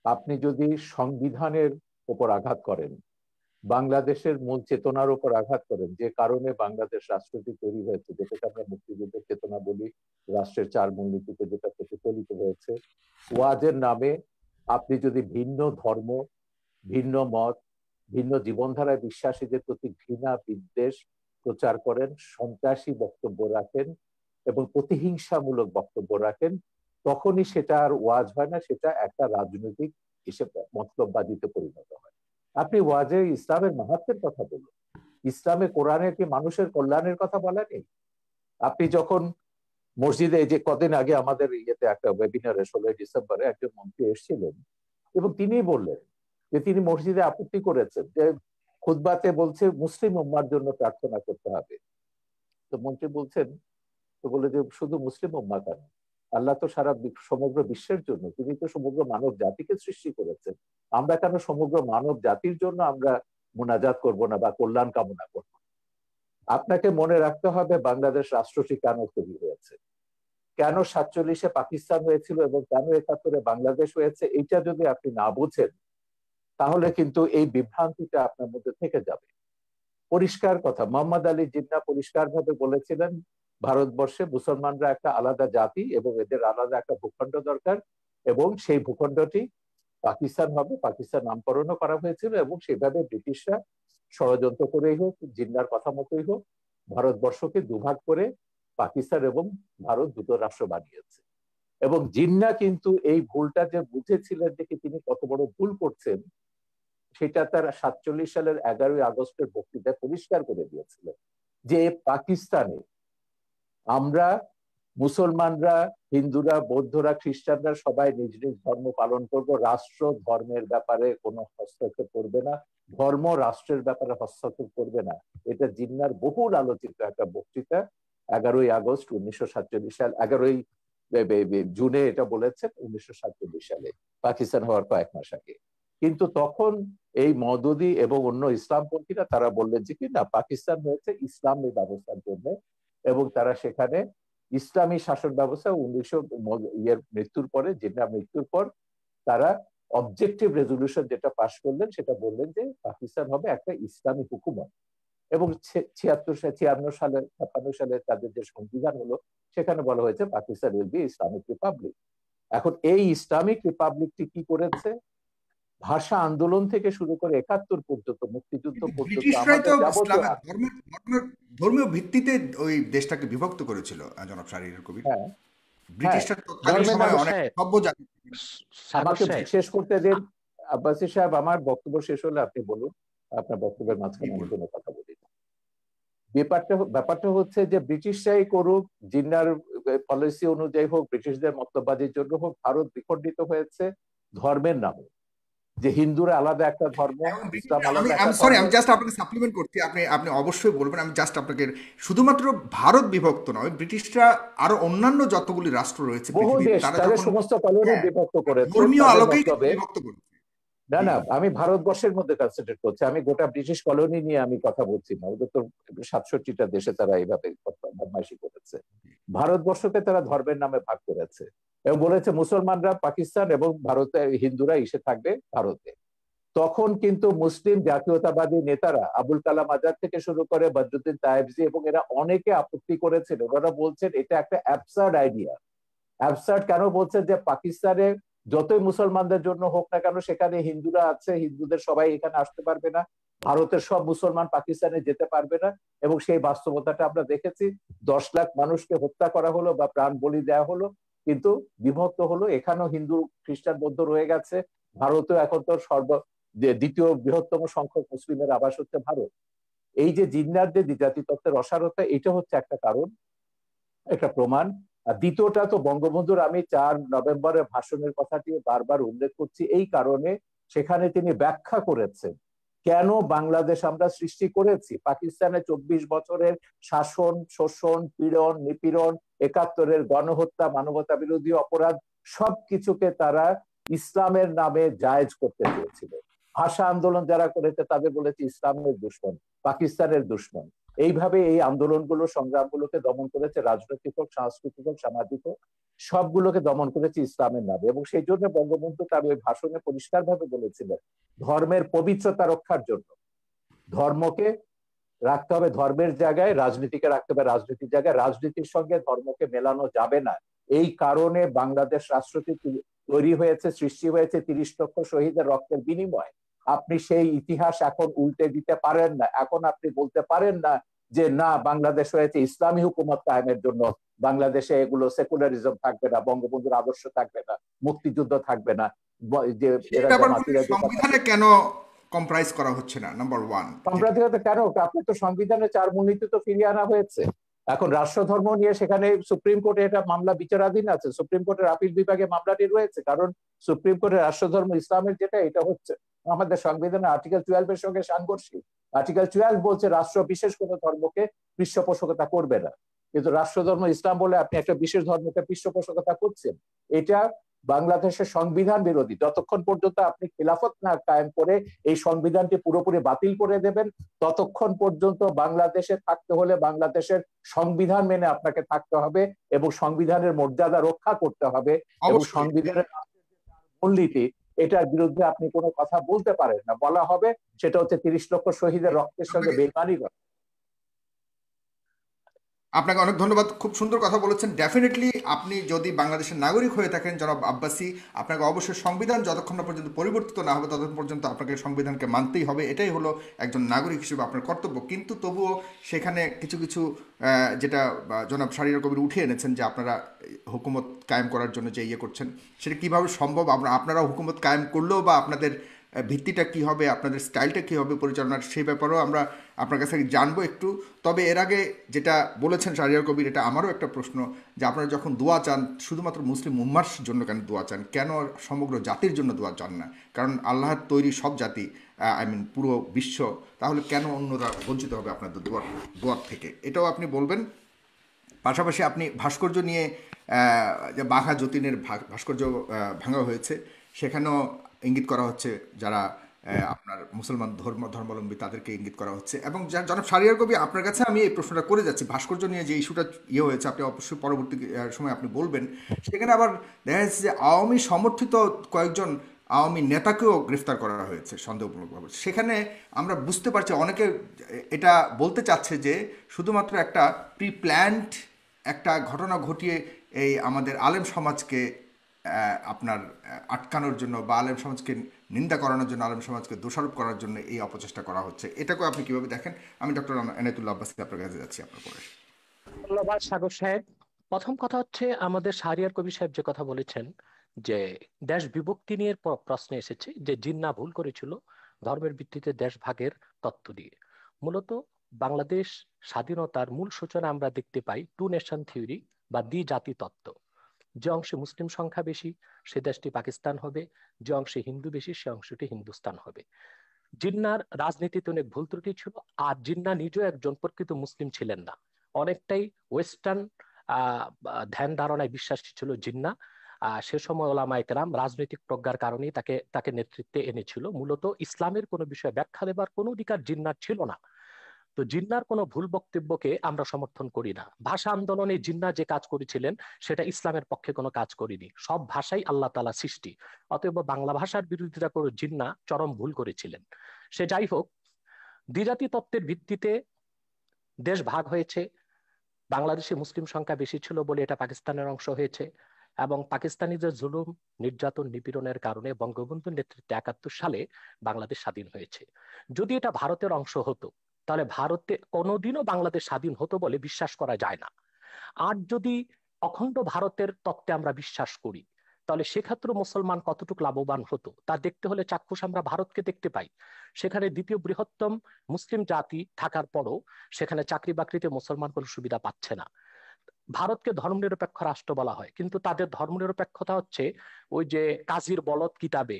আপনি যদি সংবিধানের উপর আঘাত করেন, বাংলাদেশের মূল চেতনার উপর আঘাত করেন, যে কারণে বাংলাদেশ রাষ্ট্রটি তৈরি হয়েছে, যেটাকে আমরা মুক্তিযুদ্ধের চেতনা বলি, রাষ্ট্রের 4 মূলনীতিতে যেটা প্রতিফলিত হয়েছে, ওয়াজের নামে আপনি যদি ভিন্ন ধর্ম, ভিন্ন মত, ভিন্ন জীবনধারায় বিশ্বাসীদের প্রতি ঘৃণা বিদ্বেষ প্রচার করেন, সন্ত্রাসী বক্তব্য রাখেন এবং প্রতিহিংসামূলক বক্তব্য রাখেন, তখনই সেটা আর ওয়াজ হয় না, সেটা একটা রাজনৈতিক হিসেবে মতলববাজিতে পরিণত হয়। আপনি ওয়াজে ইসলামের মাহাত্ম্যের কথা বলুন, ইসলামে কোরআনে কি মানুষের কল্যাণের কথা বলা নেই? আপনি যখন মসজিদে, যে কদিন আগে আমাদের ইয়েতে একটা ওয়েবিনারে 16 ডিসেম্বরে একজন মন্ত্রী এসেছিলেন এবং তিনি বললেন যে তিনি মসজিদে আপত্তি করেছেন যে খুতবাতে বলছে মুসলিম উম্মার জন্য প্রার্থনা করতে হবে। তো মন্ত্রী বলছেন, তো বলে যে শুধু মুসলিম উম্মা কেন, আল্লাহ তো সারা সমগ্র বিশ্বের জন্য, তিনি তো সমগ্র মানব জাতিকে সৃষ্টি করেছেন, আমরা কেন সমগ্র মানব জাতির জন্য আমরা মোনাজাত করব না বা কল্যাণ কামনা করব? আপনাকে মনে রাখতে হবে বাংলাদেশ রাষ্ট্রটি কেন তৈরি হয়েছে, কেন 47-এ পাকিস্তান হয়েছিল এবং কেন 71-এ বাংলাদেশ হয়েছে। এইটা যদি আপনি না বুঝেন তাহলে কিন্তু এই বিভ্রান্তিটা আপনার মধ্যে থেকে যাবে। পরিষ্কার কথা, মোহাম্মদ আলী জিন্নাহ পরিষ্কার ভাবে বলেছিলেন ভারতবর্ষে মুসলমানরা একটা আলাদা জাতি এবং এদের আলাদা একটা ভূখণ্ড দরকার, এবং সেই ভূখণ্ডটি পাকিস্তান হবে। পাকিস্তান নামকরণও করা হয়েছিল এবং সেভাবে ব্রিটিশরা ষড়যন্ত্র করেই হোক, জিন্নাহর কথা মতোই হোক, ভারতবর্ষকে দুভাগ করে পাকিস্তান এবং ভারত দুটো রাষ্ট্র বানিয়েছে। এবং জিন্নাহ কিন্তু এই ভুলটা যে বুঝেছিলেন দেখে তিনি কত বড় ভুল করছেন সেটা তার 47 সালের 11ই আগস্টের বক্তৃতায় পরিষ্কার করে দিয়েছিলেন যে পাকিস্তানে আমরা মুসলমানরা, হিন্দুরা, বৌদ্ধরা, খ্রিস্টানরা সবাই নিজ নিজ ধর্ম পালন করব, রাষ্ট্র ধর্মের ব্যাপারে কোনো হস্তক্ষেপ করবে না, ধর্ম রাষ্ট্রের ব্যাপারে হস্তক্ষেপ করবে না। এটা জিন্নাহর বহুল আলোচিত একটা বক্তৃতা, 11ই আগস্ট 1947 সাল, 11ই জুনে এটা বলেছেন 1947 সালে, পাকিস্তান হওয়ার কয়েক মাস আগে। কিন্তু তখন এই মওদুদি এবং অন্য ইসলামপন্থীরা তারা বললেন যে কি না, পাকিস্তান হয়েছে ইসলামী ব্যবস্থার জন্য, এবং তারা সেখানে ইসলামী শাসন ব্যবস্থা 1900 মৃত্যুর পরে, জিন্নাহ মৃত্যুর পর তারা অবজেক্টিভ রেজলিউশন যেটা পাশ করলেন সেটা বললেন যে পাকিস্তান হবে একটা ইসলামী হুকুমত। এবং 56 সালে 56 সালে তাদের যে সংবিধান হলো সেখানে বলা হয়েছে Pakistan will be Islamic Republic. এখন এই ইসলামিক রিপাবলিকটি কি করেছে, ভাষা আন্দোলন থেকে শুরু করে 71 পর্যন্ত, মুক্তিযুদ্ধ পর্যন্ত ব্রিটিশরাই তো আমাদের যাবতীয়, ধর্মীয় ভিত্তিতে ওই দেশটাকে বিভক্ত করেছিল জনাব শাহরিয়ার কবির। হ্যাঁ হ্যাঁ, ব্রিটিশরা তৎকালীন ধর্মের সময় নামে। অনেক সভ্য জাতি। সাগর আমাকে সাহেব, শেষ করতে দিন আব্বাসী সাহেব, আমার বক্তব্য শেষ হলে আপনি বলুন, আপনার বক্তব্যের মাঝখানে আমি কোনো কথা বলি না। ব্যাপারটা হচ্ছে যে ব্রিটিশরাই করুক, জিন্নাহর পলিসি অনুযায়ী হোক, ব্রিটিশদের মতবাদের জন্য হোক, ভারত বিখণ্ডিত হয়েছে ধর্মের নামে, যে হিন্দুরা আলাদা একটা ধর্ম, ইসলাম আমি আলাদা আমি একটা সরি, ধর্ম। আমি জাস্ট আপনাকে সাপ্লিমেন্ট করছি, আপনি অবশ্যই বলবেন। আমি জাস্ট আপনাকে, শুধুমাত্র ভারত বিভক্ত নয়, ব্রিটিশরা আরো অন্যান্য যতগুলি রাষ্ট্র রয়েছে বহু পৃথিবীর, দেশ তারা তাদের যখন সমস্ত কলোনি বিভক্ত করেছে ধর্মীয় তাদের আলোকেই মতলবে। বিভক্ত করেছে। না জি। না, আমি ভারতবর্ষের মধ্যে কনসেন্ট্রেট করছি, আমি গোটা ব্রিটিশ কলোনি নিয়ে আমি কথা বলছি না, ওদের তো 67টা দেশে তারা এইভাবে বদমাইশি করেছে। ভারতবর্ষকে তারা ধর্মের নামে ভাগ করেছে এবং বলেছে মুসলমানরা পাকিস্তান এবং ভারতে, হিন্দুরা এসে থাকবে ভারতে। তখন কিন্তু মুসলিম জাতীয়তাবাদী নেতারা আবুল কালাম আজাদ থেকে শুরু করে বদরুদ্দিন তায়েবজি এবং এরা অনেকে আপত্তি করেছেন। ওনারা বলছেন এটা একটা অ্যাবসার্ড আইডিয়া। অ্যাবসার্ড কেন বলছেন, যে পাকিস্তানে যতই মুসলমানদের জন্য হোক না কেন সেখানে হিন্দুরা আছে, হিন্দুদের সবাই এখানে আসতে পারবে না, ভারতের সব মুসলমান পাকিস্তানে যেতে পারবে না। এবং সেই বাস্তবতাটা আমরা দেখেছি, 10 লাখ মানুষকে হত্যা করা হলো বা প্রাণ বলি দেওয়া হলো, কিন্তু বিভক্ত হলো, এখানেও হিন্দু খ্রিস্টান বৌদ্ধ রয়ে গেছে, ভারতও এখন তো দ্বিতীয় বৃহত্তম সংখ্যক মুসলিমের আবাস হচ্ছে ভারত। এই যে জিন্নাহদের দ্বিজাতি তত্ত্বের অসারতা, এটা হচ্ছে একটা কারণ, একটা প্রমাণ। আর দ্বিতীয়টা তো বঙ্গবন্ধুর, আমি 4 নভেম্বরের ভাষণের কথাটি বারবার উল্লেখ করছি এই কারণে, সেখানে তিনি ব্যাখ্যা করেছেন কেন বাংলাদেশ আমরা সৃষ্টি করেছি। পাকিস্তানে 24 বছরের শাসন, শোষণ, পীড়ন, নিপীড়ন, 71-এর গণহত্যা, মানবতা বিরোধী অপরাধ, সবকিছুকে তারা ইসলামের নামে জায়েজ করতে চেয়েছিল। ভাষা আন্দোলন যারা করেছে তাদের বলেছে ইসলামের দুশ্মন, পাকিস্তানের দুশ্মন। এইভাবে এই আন্দোলনগুলো, সংগ্রামগুলোকে দমন করেছে, রাজনৈতিক হোক, সাংস্কৃতিক হোক, সামাজিক হোক, সবগুলোকে দমন করেছে ইসলামের নামে। এবং সেই জন্য বঙ্গবন্ধু তার ওই ভাষণে পরিষ্কারভাবে বলেছিলেন, ধর্মের পবিত্রতা রক্ষার জন্য ধর্মকে রাখতে হবে ধর্মের জায়গায়, রাজনীতিকে রাখতে হবে রাজনীতির জায়গায়, রাজনীতির সঙ্গে ধর্মকে মেলানো যাবে না। এই কারণে বাংলাদেশ রাষ্ট্রটি তৈরি হয়েছে, সৃষ্টি হয়েছে 30 লক্ষ শহীদের রক্তের বিনিময়। আপনি সেই ইতিহাস এখন উল্টে দিতে পারেন না। এখন আপনি বলতে পারেন না যে না, বাংলাদেশ হয়েছে ইসলামী হুকুমত কায়েমের জন্য, বাংলাদেশে এগুলো সেকুলারিজম থাকবে না, বঙ্গবন্ধুর আদর্শ থাকবে না, মুক্তিযুদ্ধ থাকবে না, যে সেই এরা ব্যাপারগুলো জামাতিরা যে কথা। সংবিধানে কেন কম্প্রাইজ করা হচ্ছে না, নাম্বার ওয়ান। সাম্প্রদায়িকতা কেন? আপনার তো সংবিধানে 4 মূলনীতি তো ফিরিয়ে আনা হয়েছে। এখন রাষ্ট্রধর্ম নিয়ে সেখানে সুপ্রিম কোর্টে এটা মামলা বিচারাধীন আছে, সুপ্রিম কোর্টের আপিল বিভাগে মামলাটি রয়েছে, কারণ সুপ্রিম কোর্টের রাষ্ট্রধর্ম ইসলামের যেটা, এটা হচ্ছে আমাদের সংবিধানের আর্টিকেল 12-এর সঙ্গে সাংঘর্ষিক। আর্টিকেল 12 বলছে রাষ্ট্র বিশেষ কোনো ধর্মকে পৃষ্ঠপোষকতা করবে না, কিন্তু রাষ্ট্রধর্ম ইসলাম বলে আপনি একটা বিশেষ ধর্মকে পৃষ্ঠপোষকতা করছেন। এটা বাংলাদেশের সংবিধান বিরোধী। যতক্ষণ পর্যন্ত আপনি খিলাফত না কায়েম করে এই সংবিধানটি পুরোপুরি বাতিল করে দেবেন, ততক্ষণ পর্যন্ত বাংলাদেশে থাকতে হলে বাংলাদেশের সংবিধান মেনে আপনাকে থাকতে হবে এবং সংবিধানের মর্যাদা রক্ষা করতে হবে। এবং সংবিধানের মূলনীতি, এটার বিরুদ্ধে আপনি কোনো কথা বলতে পারেন না। বলা হবে সেটা হচ্ছে 30 লক্ষ শহীদের রক্তের সঙ্গে বেইমানি করা। আপনাকে অনেক ধন্যবাদ, খুব সুন্দর কথা বলেছেন। ডেফিনেটলি আপনি যদি বাংলাদেশের নাগরিক হয়ে থাকেন জনাব আব্বাসী, আপনাকে অবশ্যই সংবিধান যতক্ষণ না পর্যন্ত পরিবর্তিত না হবে ততক্ষণ পর্যন্ত আপনাকে সংবিধানকে মানতেই হবে, এটাই হলো একজন নাগরিক হিসেবে আপনার কর্তব্য। কিন্তু তবুও সেখানে কিছু কিছু যেটা জনাব শাহরিয়ার কবির উঠে এনেছেন যে আপনারা হুকুমত কায়েম করার জন্য যে ইয়ে করছেন, সেটা কীভাবে সম্ভব? আপনারা হুকুমত কায়েম করলেও বা আপনাদের ভিত্তিটা কী হবে, আপনাদের স্টাইলটা কী হবে পরিচালনার, সেই ব্যাপারেও আমরা আপনার কাছ থেকে জানবো একটু। তবে এর আগে যেটা বলেছেন শাহরিয়ার কবির, এটা আমারও একটা প্রশ্ন, যে আপনারা যখন দোয়া চান শুধুমাত্র মুসলিম উম্মার জন্য কেন দোয়া চান, কেন সমগ্র জাতির জন্য দোয়া চান না? কারণ আল্লাহর তৈরি সব জাতি, পুরো বিশ্ব, তাহলে কেন অন্যরা বঞ্চিত হবে আপনাদের দোয়ার থেকে, এটাও আপনি বলবেন। পাশাপাশি আপনি ভাস্কর্য নিয়ে, যে বাঘা যতীনের ভাস্কর্য ভাঙা হয়েছে, সেখানেও ইঙ্গিত করা হচ্ছে যারা আপনার মুসলমান ধর্মাবলম্বী তাদেরকে ইঙ্গিত করা হচ্ছে। এবং জনাব শাহরিয়ার কবি, আপনার কাছে আমি এই প্রশ্নটা করে যাচ্ছি, ভাস্কর্য নিয়ে যে ইস্যুটা ইয়ে হয়েছে, আপনি অবশ্যই পরবর্তী সময় আপনি বলবেন। সেখানে আবার দেখা যাচ্ছে যে আওয়ামী সমর্থিত কয়েকজন আওয়ামী নেতাকেও গ্রেফতার করা হয়েছে সন্দেহমূলকভাবে। সেখানে আমরা বুঝতে পারছি অনেকে এটা বলতে চাচ্ছে যে শুধুমাত্র একটা প্রি প্ল্যান্ড একটা ঘটনা ঘটিয়ে এই আমাদের আলেম সমাজকে আপনার আটকানোর জন্য বা আলেম সমাজকে নিন্দা করানোর জন্য, আলেম সমাজকে দোষারোপ করার জন্য এই অপচেষ্টা করা হচ্ছে। এটাকেও আপনি কিভাবে দেখেন? আমি ডক্টর এনায়েতুল্লাহ আব্বাসী আপনার কাছে যাচ্ছি আপনার পরে। ধন্যবাদ সাগর সাহেব। প্রথম কথা হচ্ছে, আমাদের শাহরিয়ার কবির সাহেব যে কথা বলেছেন যে দেশ বিভক্তি নিয়ে প্রশ্ন এসেছে, যে জিন্নাহ ভুল করেছিল ধর্মের ভিত্তিতে দেশ ভাগের তত্ত্ব দিয়ে। মূলত বাংলাদেশ স্বাধীনতার মূল সূচনা আমরা দেখতে পাই 2 নেশন থিওরি বা দ্বিজাতি তত্ত্ব। যে অংশে মুসলিম সংখ্যা বেশি সে দেশটি পাকিস্তান হবে, যে অংশে হিন্দু বেশি সে অংশটি হিন্দুস্তান হবে। জিন্নাহর রাজনীতিতে অনেক ভুল ত্রুটি ছিল, আর জিন্নাহ নিজেও একজন প্রকৃত মুসলিম ছিলেন না, অনেকটাই ওয়েস্টার্ন ধ্যান ধারণায় বিশ্বাসী ছিল জিন্নাহ। সে সময় ওলামায়ে কেরাম রাজনৈতিক প্রজ্ঞার কারণেই তাকে নেতৃত্বে এনেছিল। মূলত ইসলামের কোনো বিষয়ে ব্যাখ্যা দেবার কোনো অধিকার জিন্নাহর ছিল না। তো জিন্নাহর কোনো ভুল বক্তব্যকে আমরা সমর্থন করি না। ভাষা আন্দোলনে জিন্নাহ যে কাজ করেছিলেন সেটা ইসলামের পক্ষে কোনো কাজ করেনি। সব ভাষাই আল্লাহ তাআলা সৃষ্টি, অতএব বাংলা ভাষার বিরোধিতা করে জিন্নাহ চরম ভুল করেছিলেন। সে যাই হোক, দ্বিজাতি তত্ত্বের ভিত্তিতে দেশ ভাগ হয়েছে। বাংলাদেশে মুসলিম সংখ্যা বেশি ছিল বলে এটা পাকিস্তানের অংশ হয়েছে, এবং পাকিস্তানিদের জুলুম, নির্যাতন, নিপীড়নের কারণে বঙ্গবন্ধুর নেতৃত্বে 71 সালে বাংলাদেশ স্বাধীন হয়েছে। যদি এটা ভারতের অংশ হতো তাহলে ভারতে কোনোদিনও বাংলাদেশ স্বাধীন হতো বলে বিশ্বাস করা যায় না। আর যদি অখণ্ড ভারতের তত্ত্বে আমরা বিশ্বাস করি, তাহলে সেক্ষেত্রে মুসলমান কতটুকু লাভবান হতো তা দেখতে হলে চাক্ষুষ আমরা ভারতকে দেখতে পাই। সেখানে দ্বিতীয় বৃহত্তম মুসলিম জাতি থাকার পরও সেখানে চাকরি বাকরিতে মুসলমান কোনো সুবিধা পাচ্ছে না। ভারতকে ধর্মনিরপেক্ষ রাষ্ট্র বলা হয়, কিন্তু তাদের ধর্মনিরপেক্ষতা হচ্ছে ওই যে কাজীর বলদ কিতাবে,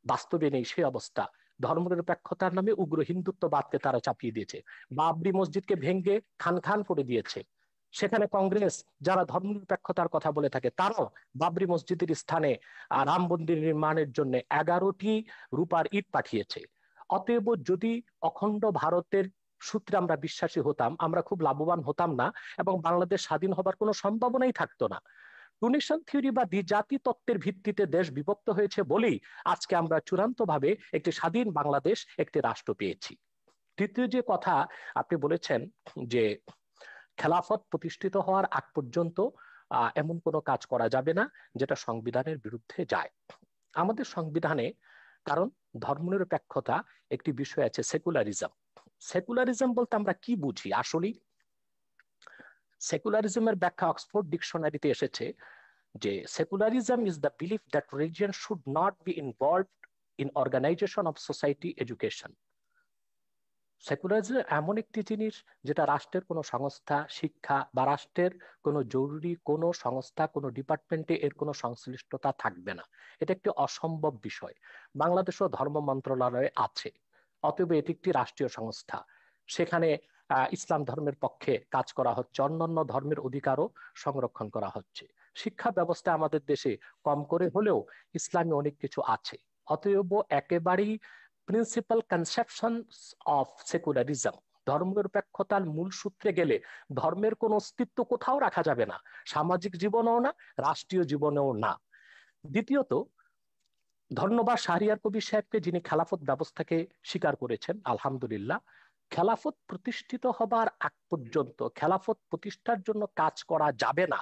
বাস্তবে নেই সেই অবস্থা। ধর্মনিরপেক্ষতার নামে উগ্র হিন্দুত্ববাদকে তারা চাপিয়ে দিয়েছে, বাবরি মসজিদকে ভেঙ্গে খান খান করে দিয়েছে। সেখানে কংগ্রেস যারা ধর্মনিরপেক্ষতার কথা বলে থাকে তারাও বাবরি মসজিদের স্থানে রাম মন্দির নির্মাণের জন্য 11টি রূপার ইট পাঠিয়েছে। অতএব যদি অখণ্ড ভারতের সূত্রে আমরা বিশ্বাসী হতাম, আমরা খুব লাভবান হতাম না এবং বাংলাদেশ স্বাধীন হবার কোনো সম্ভাবনাই থাকতো না। টুনিশন থিওরি বা দ্বিজাতি তত্ত্বের ভিত্তিতে দেশ বিভক্ত হয়েছে বলেই আজকে আমরা চূড়ান্তভাবে একটি স্বাধীন বাংলাদেশ, একটি রাষ্ট্র পেয়েছি। তৃতীয় যে কথা আপনি বলেছেন যে খেলাফত প্রতিষ্ঠিত হওয়ার আগ পর্যন্ত এমন কোনো কাজ করা যাবে না যেটা সংবিধানের বিরুদ্ধে যায়। আমাদের সংবিধানে, কারণ ধর্মনিরপেক্ষতা একটি বিষয় আছে, সেকুলারিজম। সেকুলারিজম বলতে আমরা কি বুঝি আসলে? সেকুলারিজমের ব্যাখ্যা অক্সফোর্ড ডিকশনারিতে এসেছে যে secularism is the belief that religion should not be involved in organisation of society education. Secularism এমন একটি জিনিস যেটা রাষ্ট্রের কোনো সংস্থা, শিক্ষা বা রাষ্ট্রের কোনো জরুরি কোনো সংস্থা, কোনো ডিপার্টমেন্টে এর কোনো সংশ্লিষ্টতা থাকবে না। এটা একটি অসম্ভব বিষয়। বাংলাদেশও ধর্ম মন্ত্রণালয়ে আছে, অতএব এটি একটি রাষ্ট্রীয় সংস্থা। সেখানে ইসলাম ধর্মের পক্ষে কাজ করা হচ্ছে, অন্যান্য ধর্মের অধিকারও সংরক্ষণ করা হচ্ছে। শিক্ষা ব্যবস্থা আমাদের দেশে কম করে হলেও ইসলামী অনেক কিছু আছে। অতএব একেবারেই প্রিন্সিপাল কনসেপশন অফ সেকুলারিজম, ধর্মনিরপেক্ষতার মূল সূত্রে গেলে ধর্মের কোনো অস্তিত্ব কোথাও রাখা যাবে না, সামাজিক জীবনেও না, রাষ্ট্রীয় জীবনেও না। দ্বিতীয়ত, ধন্যবাদ শাহরিয়ার কবির সাহেবকে যিনি খেলাফত ব্যবস্থাকে স্বীকার করেছেন। আলহামদুলিল্লাহ, খেলাফত প্রতিষ্ঠিত হবার আগ পর্যন্ত খেলাফত প্রতিষ্ঠার জন্য কাজ করা যাবে না,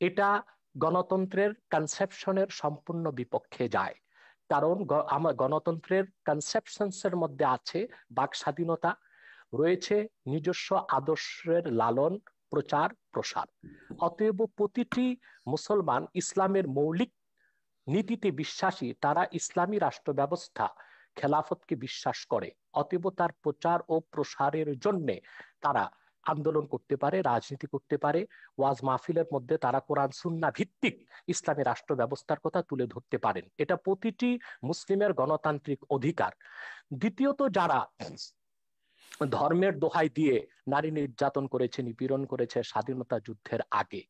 এটা গণতন্ত্রের কনসেপশনের সম্পূর্ণ বিপক্ষে যায়। কারণ আমার গণতন্ত্রের কনসেপশনস এর মধ্যে আছে বাক স্বাধীনতা, রয়েছে নিজস্ব আদর্শের লালন প্রচার প্রসার। অতএব প্রতিটি মুসলমান ইসলামের মৌলিক নীতিতে বিশ্বাসী, তারা ইসলামী রাষ্ট্র ব্যবস্থা খেলাফতকে বিশ্বাস করে। অতএব তার প্রচার ও প্রসারের জন্য তারা আন্দোলন করতে পারে, রাজনীতি করতে পারে, ওয়াজ মাহফিলের মধ্যে তারা কোরআন সুন্নাহ ভিত্তিক ইসলামী রাষ্ট্র ব্যবস্থার কথা তুলে ধরতে পারেন। এটা প্রতিটি মুসলিমের গণতান্ত্রিক অধিকার। দ্বিতীয়ত, যারা ধর্মের দোহাই দিয়ে নারী নির্যাতন করেছে, নিপীড়ন করেছে স্বাধীনতা যুদ্ধের আগে,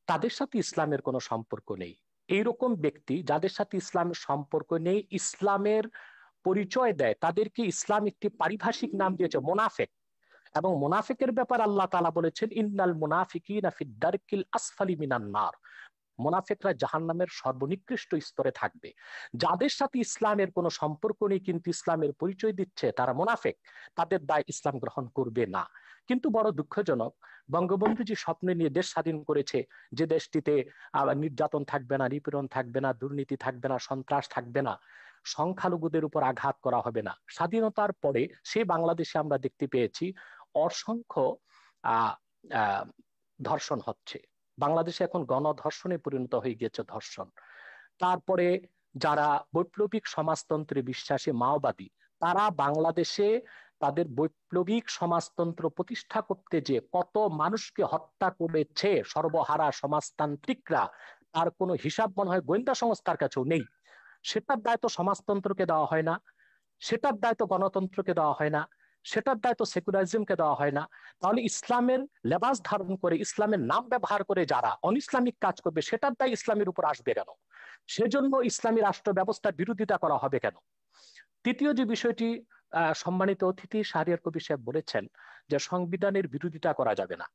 তাদের সাথে ইসলামের কোনো সম্পর্ক নেই। এইরকম ব্যক্তি যাদের সাথে ইসলামের সম্পর্ক নেই, ইসলামের পরিচয় দেয়, তাদেরকে ইসলাম একটি পারিভাষিক নাম দিয়েছে মোনাফেক। এবং মোনাফিকের ব্যাপার আল্লাহ তাআলা বলেছেন, ইন্নাল মুনাফিকিনা ফিদ দারকিল আসফালি মিনান নার। মোনাফিকরা জাহান্নামের সর্বনিকৃষ্ট স্তরে থাকবে। যাদের সাথে ইসলামের কোনো সম্পর্ক নেই কিন্তু ইসলামের পরিচয় দিচ্ছে, তারা মোনাফিক, তাদের দায় ইসলাম গ্রহণ করবে না। কিন্তু বড় দুঃখজনক, বঙ্গবন্ধু যে স্বপ্ন নিয়ে দেশ স্বাধীন করেছে, যে দেশটিতে নির্যাতন থাকবে না, নিপীড়ন থাকবে না, দুর্নীতি থাকবে না, সন্ত্রাস থাকবে না, সংখ্যালঘুদের উপর আঘাত করা হবে না, স্বাধীনতার পরে সেই বাংলাদেশে আমরা দেখতে পেয়েছি অসংখ্য আহ আহ ধর্ষণ হচ্ছে। বাংলাদেশে এখন গণধর্ষণে পরিণত হয়ে গিয়েছে ধর্ষণ। তারপরে যারা বৈপ্লবিক সমাজতন্ত্রে বিশ্বাসী মাওবাদী, তারা বাংলাদেশে তাদের বৈপ্লবিক সমাজতন্ত্র প্রতিষ্ঠা করতে যে কত মানুষকে হত্যা করেছে সর্বহারা সমাজতান্ত্রিকরা, তার কোনো হিসাব মনে হয় গোয়েন্দা সংস্থার কাছেও নেই। সেটার দায়িত্ব সমাজতন্ত্রকে দেওয়া হয় না, সেটার দায়িত্ব গণতন্ত্রকে দেওয়া হয় না, সেটার দায়িত্ব সেকুলারিজমকে দেওয়া হয় না। তাহলে ইসলামের লেবাস ধারণ করে, ইসলামের নাম ব্যবহার করে যারা অনইসলামিক কাজ করবে, সেটার দায় ইসলামের উপর আসবে কেন? সেজন্য ইসলামী রাষ্ট্র ব্যবস্থার বিরোধিতা করা হবে কেন? তৃতীয় যে বিষয়টি সম্মানিত অতিথি শাহরিয়ার কবির সাহেব বলেছেন, যে সংবিধানের বিরোধিতা করা যাবে না।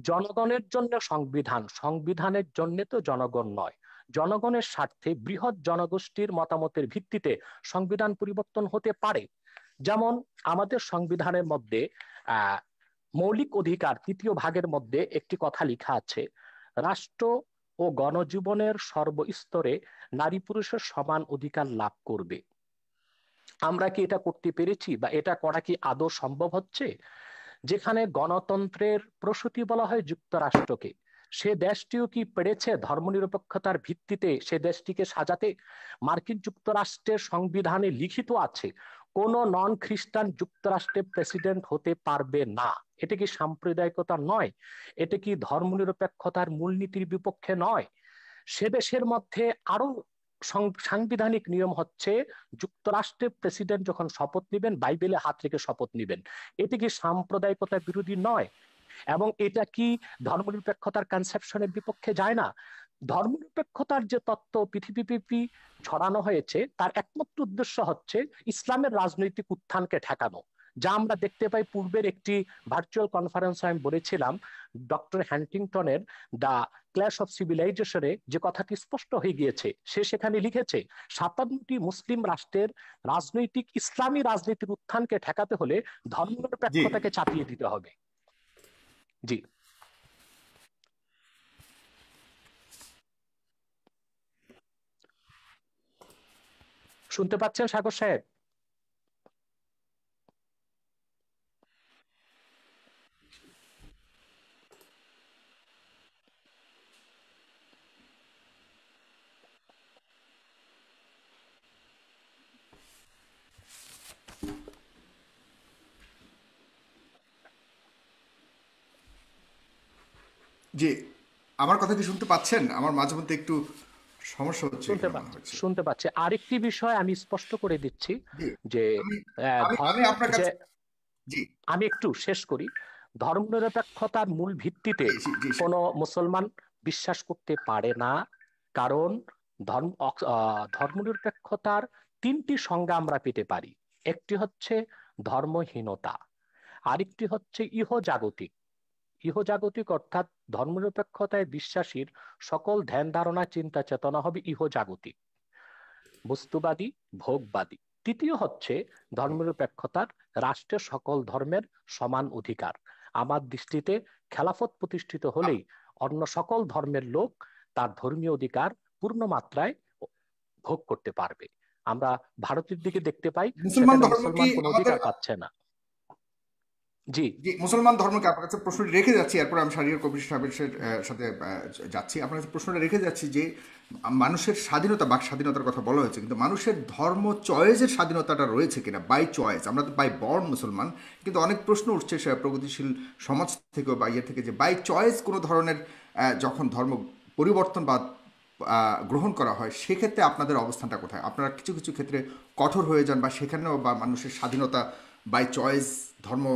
জনগণের জন্য সংবিধান, সংবিধানের জন্য তো জনগণ নয়। জনগণের স্বার্থে বৃহৎ জনগোষ্ঠীর মতামতের ভিত্তিতে সংবিধান পরিবর্তন হতে পারে। যেমন আমাদের সংবিধানের মধ্যে মৌলিক অধিকার 3য় ভাগের মধ্যে একটি কথা লেখা আছে, রাষ্ট্র ও গণজীবনের সর্বস্তরে নারী পুরুষের সমান অধিকার লাভ করবে। আমরা কি এটা করতে পেরেছি, বা এটা করা কি আদৌ সম্ভব হচ্ছে? যেখানে গণতন্ত্রের প্রসূতি বলা হয় যুক্তরাষ্ট্রকে, সে দেশটিও কি পেরেছে ধর্মনিরপেক্ষতার ভিত্তিতে সে দেশটিকে সাজাতে? মার্কিন যুক্তরাষ্ট্রের সংবিধানে লিখিত আছে কোন নন খ্রিস্টান যুক্তরাষ্ট্রের প্রেসিডেন্ট হতে পারবে না। এটা কি সাম্প্রদায়িকতা নয়? এটা কি ধর্মনিরপেক্ষতার মূলনীতির বিপক্ষে নয়? সে দেশের মধ্যে আরো সাংবিধানিক নিয়ম হচ্ছে, যুক্তরাষ্ট্রের প্রেসিডেন্ট যখন শপথ নেবেন বাইবেলে হাত রেখে শপথ নেবেন। এটি কি সাম্প্রদায়িকতা বিরোধী নয়? এবং এটা কি ধর্মনিরপেক্ষতার কনসেপশনের বিপক্ষে যায় না? ধর্মনিরপেক্ষতার যে তত্ত্ব পৃথিবীব্যাপী ছড়ানো হয়েছে তার একমাত্র উদ্দেশ্য হচ্ছে ইসলামের রাজনৈতিক উত্থানকে ঠেকানো, যা আমরা দেখতে পাই। পূর্বের একটি ভার্চুয়াল কনফারেন্সে আমি বলেছিলাম ডক্টর হ্যান্টিংটনের দ্য ক্ল্যাশ অফ সিভিলাইজেশনে যে কথাটি স্পষ্ট হয়ে গিয়েছে। সে সেখানে লিখেছে 57টি মুসলিম রাষ্ট্রের রাজনৈতিক ইসলামী রাজনীতির উত্থানকে ঠেকাতে হলে জি ধর্মনিরপেক্ষতাকে চাপিয়ে দিতে হবে। জি, শুনতে পাচ্ছেন সাগর সাহেব? জি, আমার কথা কি শুনতে পাচ্ছেন? আমার মাঝে মধ্যে একটু সমস্যা হচ্ছে শুনতে এখানে মনে পাচ্ছি, হচ্ছে। শুনতে পাচ্ছি। আরেকটি বিষয় আমি স্পষ্ট করে দিচ্ছি জি, যে আমি আহ, আমি ধ- আমি আপনার যে কাছে, জি আমি একটু শেষ করি। ধর্মনিরপেক্ষতার মূল ভিত্তিতে জি জি জি কোনো মুসলমান বিশ্বাস করতে পারে না, কারণ ধর্মনিরপেক্ষতার তিনটি সংজ্ঞা আমরা পেতে পারি। একটি হচ্ছে ধর্মহীনতা, আরেকটি হচ্ছে ইহজাগতিক। ইহজাগতিক অর্থাৎ ধর্মনিরপেক্ষতায় বিশ্বাসীর সকল ধ্যান ধারণা চিন্তা চেতনা হবে ইহজাগতিক, বস্তুবাদী, ভোগবাদী। তৃতীয় হচ্ছে ধর্মনিরপেক্ষতার রাষ্ট্রের সকল ধর্মের সমান অধিকার। আমার দৃষ্টিতে খেলাফত প্রতিষ্ঠিত হলেই অন্য সকল ধর্মের লোক তার ধর্মীয় অধিকার পূর্ণ মাত্রায় ভোগ করতে পারবে। আমরা ভারতের দিকে দেখতে পাই মুসলমান সেখানে ধর্ম কি মুসলমান কোনো আমাদের, অধিকার পাচ্ছে না। জি, জি মুসলমান ধর্মকে আপনার কাছে প্রশ্নটি রেখে যাচ্ছি, এরপর আমি শাহরিয়ার কবির সাহেবের সাথে যাচ্ছি। আপনার কাছে প্রশ্নটা রেখে যাচ্ছি যে মানুষের স্বাধীনতা, বাক স্বাধীনতার কথা বলা হয়েছে, কিন্তু মানুষের ধর্ম চয়েসের স্বাধীনতাটা রয়েছে কিনা? বাই চয়েস, আমরা তো বাই বর্ন মুসলমান, কিন্তু অনেক প্রশ্ন উঠছে প্রগতিশীল সমাজ থেকে বা ইয়ে থেকে যে বাই চয়েস কোনো ধরনের যখন ধর্ম পরিবর্তন বা গ্রহণ করা হয় সেক্ষেত্রে আপনাদের অবস্থানটা কোথায়? আপনারা কিছু কিছু ক্ষেত্রে কঠোর হয়ে যান, বা সেখানেও বা মানুষের স্বাধীনতা বাই চয়েস ধর্ম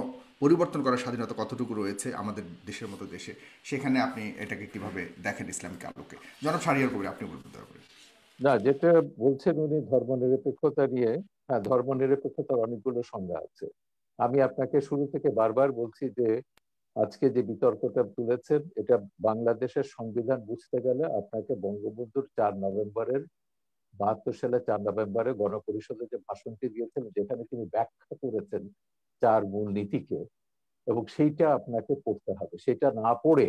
পরিবর্তন করার স্বাধীনতা কতটুকু রয়েছে আমাদের দেশের মতো দেশে? সেখানে আপনি এটাকে কিভাবে দেখেন ইসলামিক আলোকে? জনাব শাহরিয়ার কবির, আপনি বলবেন দয়া করে। না, যেটা বলছেন উনি ধর্মনিরপেক্ষতা নিয়ে, হ্যাঁ, ধর্মনিরপেক্ষতার অনেকগুলো সংজ্ঞা আছে। আমি আপনাকে শুরু থেকে বারবার বলছি যে আজকে যে বিতর্কটা তুলেছেন এটা বাংলাদেশের সংবিধান বুঝতে গেলে আপনাকে বঙ্গবন্ধুর 4 নভেম্বরের 72 সালে 4 নভেম্বরে গণপরিষদে যে ভাষণটি দিয়েছেন যেখানে তিনি ব্যাখ্যা করেছেন 4 মূলনীতিকে, এবং সেইটা আপনাকে পড়তে হবে। সেটা না পড়ে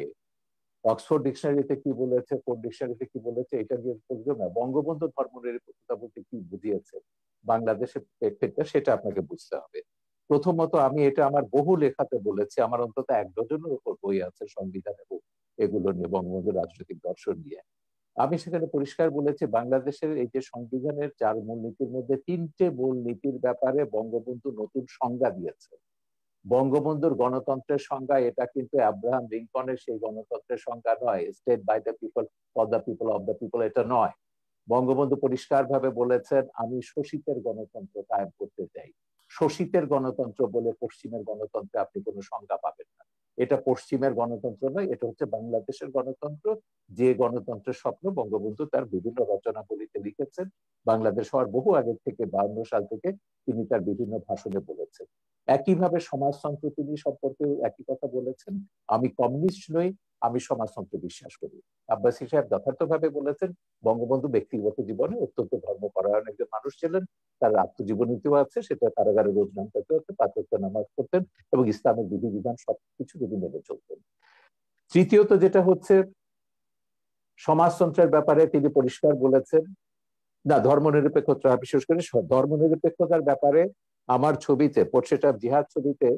অক্সফোর্ড ডিকশনারিতে কি বলেছে, কোন ডিকশনারিতে কি বলেছে এটা দিয়ে পড়বে না। বঙ্গবন্ধু ধর্মনিরপেক্ষতা বলতে কি বুঝিয়েছে বাংলাদেশের প্রেক্ষিতে সেটা আপনাকে বুঝতে হবে। প্রথমত আমি এটা আমার বহু লেখাতে বলেছি, আমার অন্তত 1 ডজনের উপর বই আছে সংবিধান এবং এগুলো নিয়ে, বঙ্গবন্ধুর রাজনৈতিক দর্শন নিয়ে। আমি সেখানে পরিষ্কার বলেছি বাংলাদেশের এই যে সংবিধানের 4 মূলনীতির মধ্যে 3টে মূলনীতির ব্যাপারে বঙ্গবন্ধু নতুন সংজ্ঞা দিয়েছে। বঙ্গবন্ধুর গণতন্ত্রের সংজ্ঞা এটা কিন্তু আব্রাহাম লিঙ্কনের সেই গণতন্ত্রের সংজ্ঞা নয়, state by the people, for the people, of the people, এটা নয়। বঙ্গবন্ধু পরিষ্কার ভাবে বলেছেন আমি শোষিতের গণতন্ত্র কায়েম করতে চাই। শোষিতের গণতন্ত্র বলে পশ্চিমের গণতন্ত্রে আপনি কোনো সংজ্ঞা পাবেন না। এটা পশ্চিমের গণতন্ত্র নয়, এটা হচ্ছে বাংলাদেশের গণতন্ত্র, যে গণতন্ত্রের স্বপ্ন বঙ্গবন্ধু তার বিভিন্ন রচনাবলিতে লিখেছেন। বাংলাদেশ হওয়ার বহু আগে থেকে 52 সাল থেকে তিনি তার বিভিন্ন ভাষণে বলেছেন। একইভাবে সমাজতন্ত্র তিনি সম্পর্কে একই কথা বলেছেন, আমি কমিউনিস্ট নই, আমি সমাজতন্ত্রে বিশ্বাস করি। আব্বাসী সাহেব যথার্থভাবে বলেছেন বঙ্গবন্ধু ব্যক্তিগত জীবনে অত্যন্ত ধর্মপরায়ণ একজন মানুষ ছিলেন। তার আত্মজীবনীতেও আছে, সেটা কারাগারে রোজ নাম করতে হতো, 5 ওয়াক্ত নামাজ পড়তেন এবং ইসলামের বিধিবিধান সবকিছু তিনি মেনে চলতেন। তৃতীয়ত যেটা হচ্ছে সমাজতন্ত্রের ব্যাপারে তিনি পরিষ্কার বলেছেন, না ধর্মনিরপেক্ষতা বিশেষ করে ধর্মনিরপেক্ষতার ব্যাপারে আমার ছবিতে পোর্ট্রেট অফ জিহাদ ছবিতে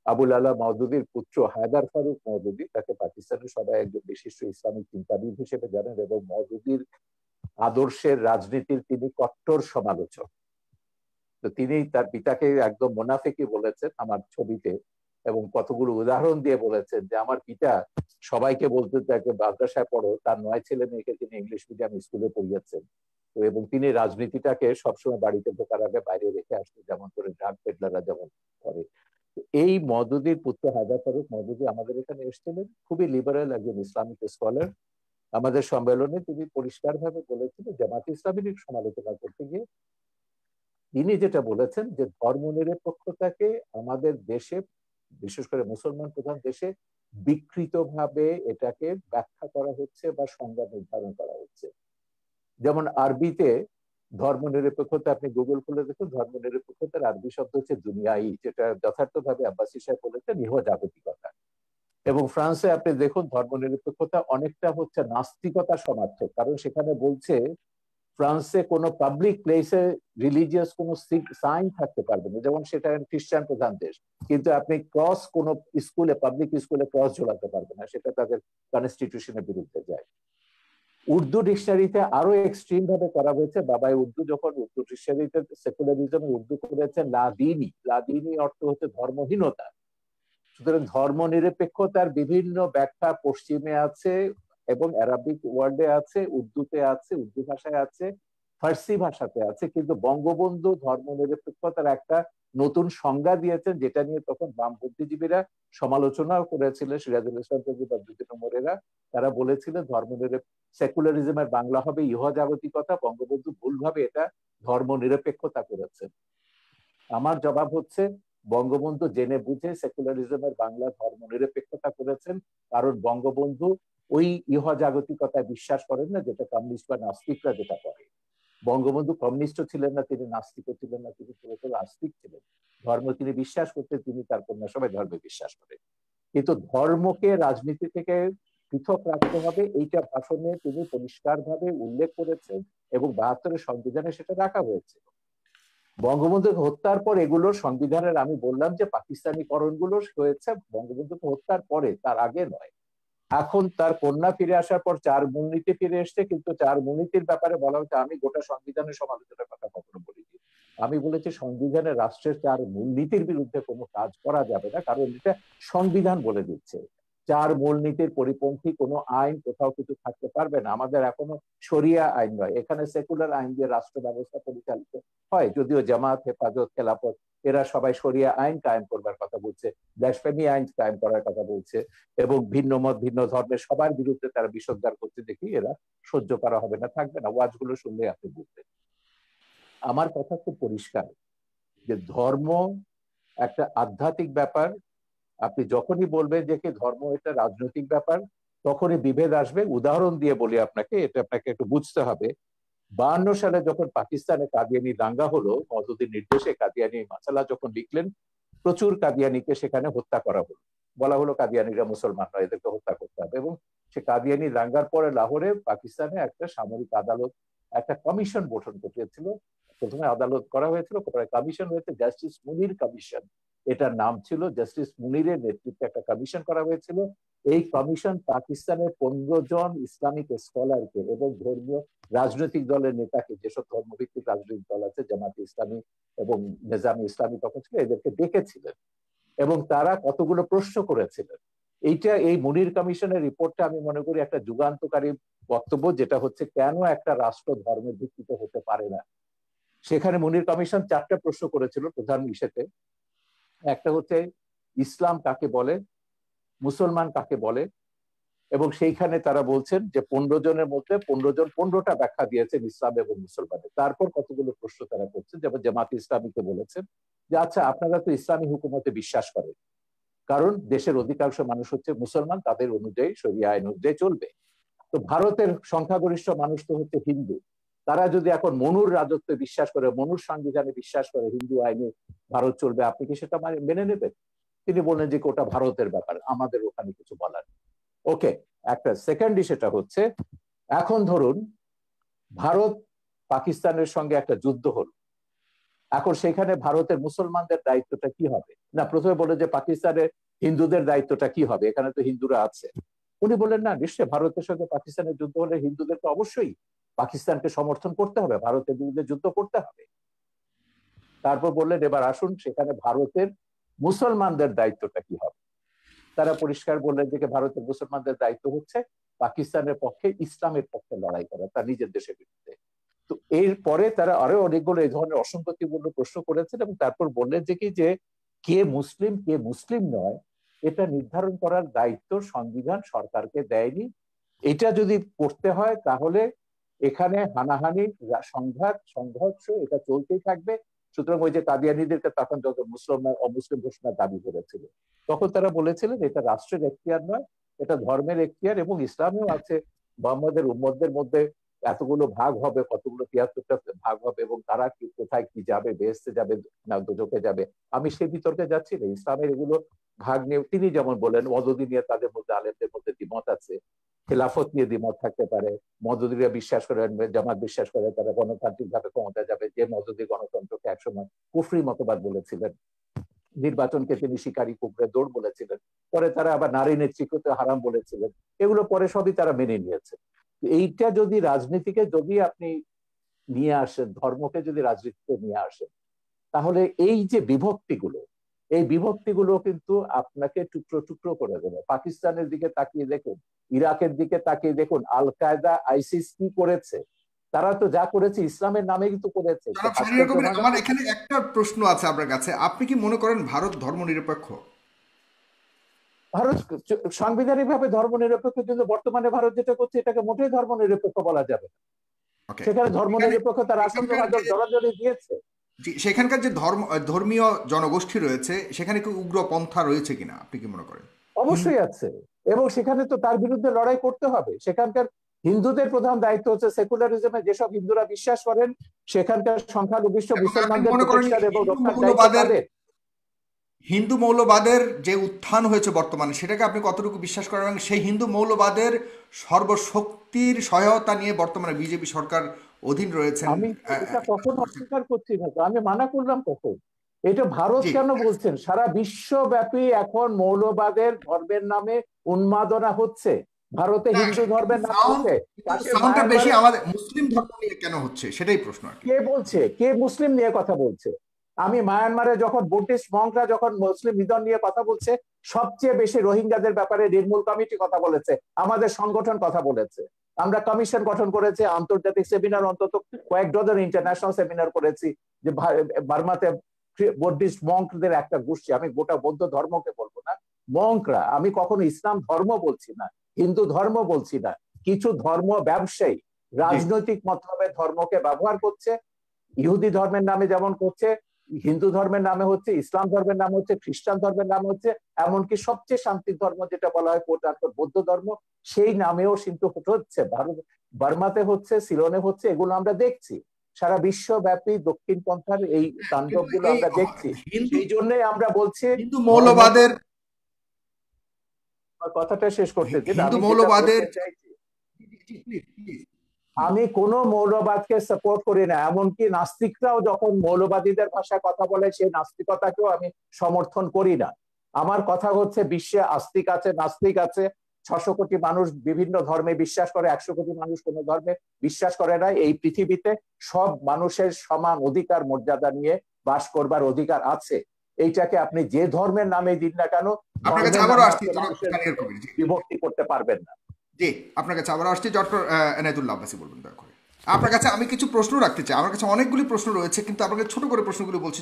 আবুল আলা মওদুদির পুত্র হায়দার ফারুক মওদুদি, তাকে পাকিস্তানের সবাই একজন বিশিষ্ট ইসলামিক চিন্তাবিদ হিসেবে জানেন, এবং মওদুদির আদর্শের রাজনীতির তিনি কট্টর সমালোচক। তো তিনি তার পিতাকে একদম মুনাফিকি বলেছেন আমার ছবিতে, এবং কতগুলো উদাহরণ দিয়ে বলেছেন যে আমার পিতা সবাইকে বলতে তাকে মাদ্রাসায় পড়ো, তার 9 ছেলে মেয়েকে তিনি ইংলিশ মিডিয়াম স্কুলে পড়িয়েছেন। তো এবং তিনি রাজনীতিটাকে সবসময় বাড়িতে ঢোকার আগে বাইরে রেখে আসতে, যেমন করে ড্রাগ পেডলাররা যেমন করে। এই মওদুদির পুত্র হায়দার ফারুক মওদুদি আমাদের এখানে এসেছিলেন, খুবই লিবারেল একজন ইসলামিক স্কলার। আমাদের সম্মেলনে তিনি পরিষ্কারভাবে বলেছিলেন, জামাত ইসলামীর সমালোচনা করতে গিয়ে তিনি যেটা বলেছেন যে ধর্মনিরপেক্ষতাকে আমাদের দেশে, বিশেষ করে মুসলমান প্রধান দেশে, বিকৃতভাবে এটাকে ব্যাখ্যা করা হচ্ছে বা সংজ্ঞা নির্ধারণ করা হচ্ছে। যেমন আরবিতে ধর্মনিরপেক্ষতা, আপনি গুগল খুলে দেখুন, ধর্মনিরপেক্ষতার আরবি শব্দ হচ্ছে দুনিয়াই, যেটা যথার্থভাবে আব্বাসী সাহেব বলেছেন ইহজাগতিকতা। এবং ফ্রান্সে আপনি দেখুন ধর্মনিরপেক্ষতা অনেকটা হচ্ছে নাস্তিকতা সমার্থক, কারণ সেখানে বলছে ফ্রান্সে কোনো পাবলিক প্লেসে রিলিজিয়াস কোনো সাইন থাকতে পারবে না, যেমন সেটা খ্রিস্টান প্রধান দেশ, কিন্তু আপনি ক্রস কোনো স্কুলে, পাবলিক স্কুলে ক্রস ঝোলাতে পারবে না, সেটা তাদের কনস্টিটিউশনের বিরুদ্ধে যায়। উর্দু ডিকশনারিতে আরো এক্সট্রিম ভাবে করা হয়েছে। বাবাই উর্দু যখন উর্দু ডিকশনারিতে সেকুলারিজম উর্দু করেছেন লাদিনী, লাদিনী অর্থ হচ্ছে ধর্মহীনতা। সুতরাং ধর্মনিরপেক্ষতার বিভিন্ন ব্যাখ্যা পশ্চিমে আছে, এবং অ্যারাবিক ওয়ার্ডে আছে, উর্দুতে আছে, উর্দু ভাষায় আছে, ফার্সি ভাষাতে আছে। কিন্তু বঙ্গবন্ধু ধর্মনিরপেক্ষতার একটা নতুন সংজ্ঞা দিয়েছেন, যেটা নিয়ে তখন বাম বুদ্ধিজীবীরা সমালোচনাও করেছিলেন। সিরাজুল ইসলাম বা দুদিন মোরেরা, তারা বলেছিলেন সেকুলারিজমের বাংলা হবে ইহজাগতিকতা, বঙ্গবন্ধু ভুলভাবে এটা ধর্মনিরপেক্ষতা করেছেন। আমার জবাব হচ্ছে বঙ্গবন্ধু জেনে বুঝে সেকুলারিজমের বাংলা ধর্মনিরপেক্ষতা করেছেন, কারণ বঙ্গবন্ধু ওই ইহজাগতিকতায় বিশ্বাস করেন না যেটা কমিউনিস্ট বা নাস্তিকরা যেটা করে। বঙ্গবন্ধু কমিউনিস্টও ছিলেন না, তিনি নাস্তিকও ছিলেন না, তিনি পুরোপুরি আস্তিক ছিলেন। ধর্ম তিনি বিশ্বাস করতেন, তিনি তার কন্যা সবাই ধর্মে বিশ্বাস করেন। কিন্তু ধর্মকে রাজনীতি থেকে পৃথক রাখতে হবে, এইটা ভাষণে তিনি পরিষ্কারভাবে উল্লেখ করেছেন, এবং 72-এর সংবিধানে সেটা রাখা হয়েছে। বঙ্গবন্ধুকে হত্যার পর এগুলোর সংবিধানের, আমি বললাম যে পাকিস্তানিকরণগুলো হয়েছে বঙ্গবন্ধুকে হত্যার পরে, তার আগে নয়। এখন তার কন্যা ফিরে আসার পর 4 মূলনীতি ফিরে এসছে, কিন্তু 4 মূলনীতির ব্যাপারে বলা হচ্ছে, আমি গোটা সংবিধানের সমালোচনার কথা কখনো বলিনি। আমি বলেছি সংবিধানে রাষ্ট্রের 4 মূলনীতির বিরুদ্ধে কোনো কাজ করা যাবে না, কারণ এটা সংবিধান বলে দিচ্ছে। 4 মূলনীতির পরিপন্থী কোনো আইন কোথাও কিছু থাকতে পারবে না। আমাদের এখনো শরিয়া আইন নয়, এখানে সেকুলার আইন দিয়ে রাষ্ট্র ব্যবস্থা পরিচালিত হয়, যদিও জামাত, হেফাজত, খেলাফত এরা সবাই শরিয়া আইন কায়েম করবার কথা বলছে, ব্লাসফেমি আইন কায়েম করার কথা বলছে, এবং ভিন্ন মত ভিন্ন ধর্মের সবার বিরুদ্ধে তারা বিষোদ্গার করতে দেখি এরা সহ্য করা হবে না, থাকবে না। ওয়াজগুলো শুনলে আপনি বুঝবেন। আমার কথা খুব পরিষ্কার যে ধর্ম একটা আধ্যাত্মিক ব্যাপার। আপনি যখনই বলবেন যে কি ধর্ম এটা রাজনৈতিক ব্যাপার, তখনই বিভেদ আসবে। উদাহরণ দিয়ে বলি আপনাকে, এটা আপনাকে একটু বুঝতে হবে। 52 সালে যখন পাকিস্তানে কাদিয়ানি দাঙ্গা হলো, মওদুদির নির্দেশে কাদিয়ানি মাসালা যখন লিখলেন, প্রচুর কাদিয়ানিকে সেখানে হত্যা করা হলো। বলা হলো কাদিয়ানিরা মুসলমান নয়, এদেরকে হত্যা করতে হবে। এবং সে কাদিয়ানি দাঙ্গার পরে লাহোরে পাকিস্তানে একটা সামরিক আদালত, একটা কমিশন গঠন করেছিল। প্রথমে আদালত করা হয়েছিল, পরে কমিশন হয়েছে, জাস্টিস মুনির কমিশন। এটার নাম ছিল জাস্টিস মুনিরের নেতৃত্বে একটা কমিশন করা হয়েছিল। এই কমিশন পাকিস্তানের 15 জন ইসলামিক স্কলারকে এবং ধর্মীয় রাজনৈতিক দলের নেতাকে, যেসব ধর্মভিত্তিক রাজনৈতিক দল আছে, জামাত ইসলামী এবং নিজামী ইসলামী তখন ছিল, এদেরকে ডেকেছিলেন এবং তারা কতগুলো প্রশ্ন করেছিলেন। এইটা, এই মুনির কমিশনের রিপোর্টটা আমি মনে করি একটা যুগান্তকারী বক্তব্য, যেটা হচ্ছে কেন একটা রাষ্ট্র ধর্মের ভিত্তিতে হতে পারে না। সেখানে মুনির কমিশন 4টা প্রশ্ন করেছিল প্রধান ইস্যুতে। একটা হচ্ছে ইসলাম কাকে বলে, মুসলমান কাকে বলে, এবং সেইখানে তারা বলছেন যে 15 জনের মধ্যে 15 জন 15টা ব্যাখ্যা দিয়েছেন ইসলাম এবং মুসলমানের। তারপর কতগুলো প্রশ্ন তারা করছেন, যেমন জামাত ইসলামীকে বলেছেন যে আচ্ছা আপনারা তো ইসলামী হুকুমতে বিশ্বাস করেন, কারণ দেশের অধিকাংশ মানুষ হচ্ছে মুসলমান, তাদের অনুযায়ী শরিয়া আইন অনুযায়ী চলবে। তো ভারতের সংখ্যাগরিষ্ঠ মানুষ তো হচ্ছে হিন্দু, তারা যদি এখন মনুর রাজত্বে বিশ্বাস করে, মনুর সংবিধানে বিশ্বাস করে, হিন্দু আইনে ভারত চলবে, আপনি কি সেটা মেনে নেবেন? তিনি বললেন যে ওটা ভারতের ব্যাপার, আমাদের ওখানে কিছু বলার। ওকে, একটা সেকেন্ড সেটা হচ্ছে, এখন ধরুন ভারত পাকিস্তানের সঙ্গে একটা যুদ্ধ হলো, এখন সেখানে ভারতের মুসলমানদের দায়িত্বটা কি হবে? না, প্রথমে বলে যে পাকিস্তানের হিন্দুদের দায়িত্বটা কি হবে, এখানে তো হিন্দুরা আছে। উনি বললেন না, নিশ্চয়ই ভারতের সঙ্গে পাকিস্তানের যুদ্ধ হলে হিন্দুদের তো অবশ্যই পাকিস্তানকে সমর্থন করতে হবে, ভারতের বিরুদ্ধে যুদ্ধ করতে হবে। তারপর বললেন এবার আসুন সেখানে ভারতের মুসলমানদের দায়িত্বটা কি হবে। তারা পরিষ্কার বললেন যে ভারতের মুসলমানদের দায়িত্ব হচ্ছে পাকিস্তানের পক্ষে, ইসলামের পক্ষে লড়াই করা, তার নিজের দেশের বিরুদ্ধে। তো এরপরে তারা আরো অনেকগুলো এই ধরনের অসঙ্গতিপূর্ণ প্রশ্ন করেছেন এবং তারপর বললেন যে কি যে কে মুসলিম কে মুসলিম নয় এটা নির্ধারণ করার দায়িত্ব সংবিধান সরকারকে দেয়নি। এটা যদি করতে হয় তাহলে এখানে হানাহানি, সংঘাত, সংঘর্ষ এটা চলতেই থাকবে। সুতরাং ওই যে কাদিয়ানীদেরকে তখন যত মুসলমান অমুসলিম ঘোষণার দাবি করেছিল, তখন তারা বলেছিলেন এটা রাষ্ট্রের এখতিয়ার নয়, এটা ধর্মের এখতিয়ার, এবং ইসলামেও আছে মোহাম্মদের উম্মতদের মধ্যে এতগুলো ভাগ হবে, কতগুলো ৭৩টা ভাগ হবে, এবং তারা কি কোথায় কি যাবে, বেহেশতে যাবে না দোজখে যাবে, আমি সেই বিতর্কে যাচ্ছি না। ইসলামের এগুলো ভাগ নিয়ে তিনি যেমন বলেন মদদি নিয়ে তাদের মধ্যে আলেমদের মধ্যে দ্বিমত আছে, খেলাফত নিয়ে দ্বিমত থাকতে পারে, মদদিরা বিশ্বাস করেন, জামাত বিশ্বাস করে তারা গণতান্ত্রিক ভাবে ক্ষমতা যাবে, যে মদদি গণতন্ত্রকে একসময় কুফরি মতবাদ বলেছিলেন, নির্বাচনকে তিনি শিকারী কুকুরের দৌড় বলেছিলেন, পরে তারা আবার নারী নেতৃত্বকে হারাম বলেছিলেন, এগুলো পরে সবই তারা মেনে নিয়েছে। এইটা যদি রাজনীতিকে যদি আপনি নিয়ে আসেন, ধর্মকে যদি রাজনীতিতে নিয়ে আসেন, তাহলে এই যে বিভক্তিগুলো, এই বিভক্তিগুলো কিন্তু আপনাকে টুকরো টুকরো করে দেবে। পাকিস্তানের দিকে তাকিয়ে দেখুন, ইরাকের দিকে তাকিয়ে দেখুন, আল কায়দা আইসিস কি করেছে, তারা তো যা করেছে ইসলামের নামে কিন্তু করেছে। আমার এখানে একটা প্রশ্ন আছে আপনার কাছে, আপনি কি মনে করেন ভারত ধর্মনিরপেক্ষ? ভারত সাংবিধানিক ভাবে ধর্মনিরপেক্ষ, কিন্তু বর্তমানে ভারত যেটা করছে এটাকে মোটেই ধর্মনিরপেক্ষ বলা যাবে না। সেখানে ধর্মনিরপেক্ষতা রাষ্ট্রভাগ জড়াজড়ি দিয়েছে। সেখানকার যে ধর্মীয় জনগোষ্ঠী রয়েছে সেখানে কি উগ্রপন্থা রয়েছে কিনা আপনি কি মনে করেন? অবশ্যই আছে, এবং সেখানে তো তার বিরুদ্ধে লড়াই করতে হবে। সেখানকার হিন্দুদের প্রধান দায়িত্ব হচ্ছে সেকুলারিজমে যেসব হিন্দুরা বিশ্বাস করেন সেখানকার সংখ্যালঘিষ্ঠ মুসলমানদের প্রতিষ্ঠার এবং রক্ষার দায়িত্ব তাদের। হিন্দু মৌলবাদের যে উত্থান হয়েছে বর্তমানে, সেটাকে আপনি কতটুকু বিশ্বাস করেন এবং সেই হিন্দু মৌলবাদের সর্বশক্তির সহায়তা নিয়ে বর্তমানে বিজেপি সরকার অধীন রয়েছেন? আমি এটা কখন অস্বীকার করছি না, আমি মানা করলাম কখন? এটা ভারত কেন বলছেন? সারা বিশ্বব্যাপী এখন মৌলবাদের ধর্মের নামে উন্মাদনা হচ্ছে, ভারতে হিন্দু ধর্মের নাম হচ্ছে, বেশি আমাদের মুসলিম ধর্ম নিয়ে কেন হচ্ছে সেটাই প্রশ্ন। কে বলছে? কে মুসলিম নিয়ে কথা বলছে? আমি মায়ানমারে যখন বুদ্ধিস্ট মঙ্করা যখন মুসলিম নিধন নিয়ে কথা বলছে, সবচেয়ে বেশি রোহিঙ্গাদের ব্যাপারে নির্মূল কমিটি কথা বলেছে, আমাদের সংগঠন কথা বলেছে, আমরা কমিশন গঠন করেছি, আন্তর্জাতিক সেমিনার অন্তত কয়েক ডজন ইন্টারন্যাশনাল সেমিনার করেছি যে বার্মাতে বুদ্ধিস্ট মঙ্কদের একটা গোষ্ঠী, আমি গোটা বৌদ্ধ ধর্মকে বলবো না, মঙ্করা, আমি কখনো ইসলাম ধর্ম বলছি না, হিন্দু ধর্ম বলছি না, কিছু ধর্ম ব্যবসায়ী রাজনৈতিক মতলবে ধর্মকে ব্যবহার করছে, ইহুদি ধর্মের নামে যেমন করছে, হিন্দু ধর্মের নামে হচ্ছে, ইসলাম ধর্মের নাম হচ্ছে, খ্রিস্টান ধর্মের নাম হচ্ছে, এমনকি সবচেয়ে শান্তির ধর্ম যেটা বলা হয় বৌদ্ধ ধর্ম, সেই নামেও কিন্তু হচ্ছে, ভারত বার্মাতে হচ্ছে, সিলনে হচ্ছে, এগুলো আমরা দেখছি। সারা বিশ্বব্যাপী দক্ষিণ পন্থার এই তাণ্ডব গুলো আমরা দেখছি। এই জন্যই আমরা বলছি হিন্দু মৌলবাদের কথাটা শেষ করতে দিন। হিন্দু মৌলবাদের আমি কোন মৌলবাদকে সাপোর্ট করি না, এমনকি নাস্তিকরাও যখন মৌলবাদীদের ভাষায় কথা বলে সেই নাস্তিকতাকেও আমি সমর্থন করি না। আমার কথা হচ্ছে বিশ্বে আস্তিক আছে, নাস্তিক আছে, ৬০০ কোটি মানুষ বিভিন্ন ধর্মে বিশ্বাস করে, ১০০ কোটি মানুষ কোন ধর্মে বিশ্বাস করে না। এই পৃথিবীতে সব মানুষের সমান অধিকার মর্যাদা নিয়ে বাস করবার অধিকার আছে। এইটাকে আপনি যে ধর্মের নামে দিন না কেন বিভক্তি করতে পারবেন না। জি, আপনার কাছে আবার আসছি ডক্টর এনায়েতুল্লাহ আব্বাসী, বলবেন দয়া করে। আপনার কাছে আমি কিছু প্রশ্ন রাখতে চাই, আমার কাছে অনেকগুলি প্রশ্ন রয়েছে, কিন্তু আপনাকে ছোট করে প্রশ্নগুলো বলছি।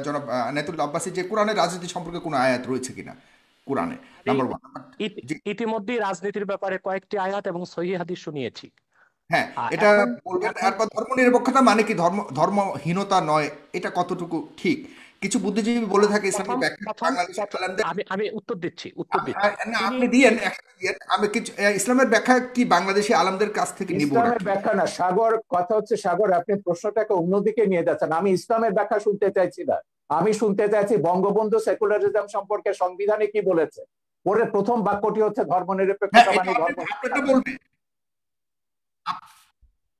জনাব এনায়েতুল্লাহ আব্বাসী, যে কোরআনের রাজনীতি সম্পর্কে কোনো আয়াত রয়েছে কিনা কোরআনে? নাম্বার 1। ইতিমধ্যে রাজনীতির ব্যাপারে কয়েকটি আয়াত এবং সহিহ হাদিস শুনিয়েছি। হ্যাঁ, এটা বলবেন। তারপর ধর্মনিরপেক্ষতা মানে কি? ধর্মহীনতা নয়, এটা কতটুকু ঠিক? কিছু বুদ্ধিজীবী বলে থাকে ইসলামের ব্যাখ্যা আমি উত্তর দিচ্ছি না, আপনি দিয়েন, আমি কিছু ইসলামের ব্যাখ্যা কি বাংলাদেশি আলেমদের কাছ থেকে নিব? ইসলামের ব্যাখ্যা না সাগর, কথা হচ্ছে সাগর আপনি প্রশ্নটাকে অন্যদিকে নিয়ে যাচ্ছেন। আমি ইসলামের ব্যাখ্যা শুনতে চাইছি না, আমি শুনতে চাইছি বঙ্গবন্ধু সেকুলারিজম সম্পর্কে সংবিধানে কি বলেছে। পরে প্রথম বাক্যটি হচ্ছে ধর্মনিরপেক্ষতা মানে ধর্ম।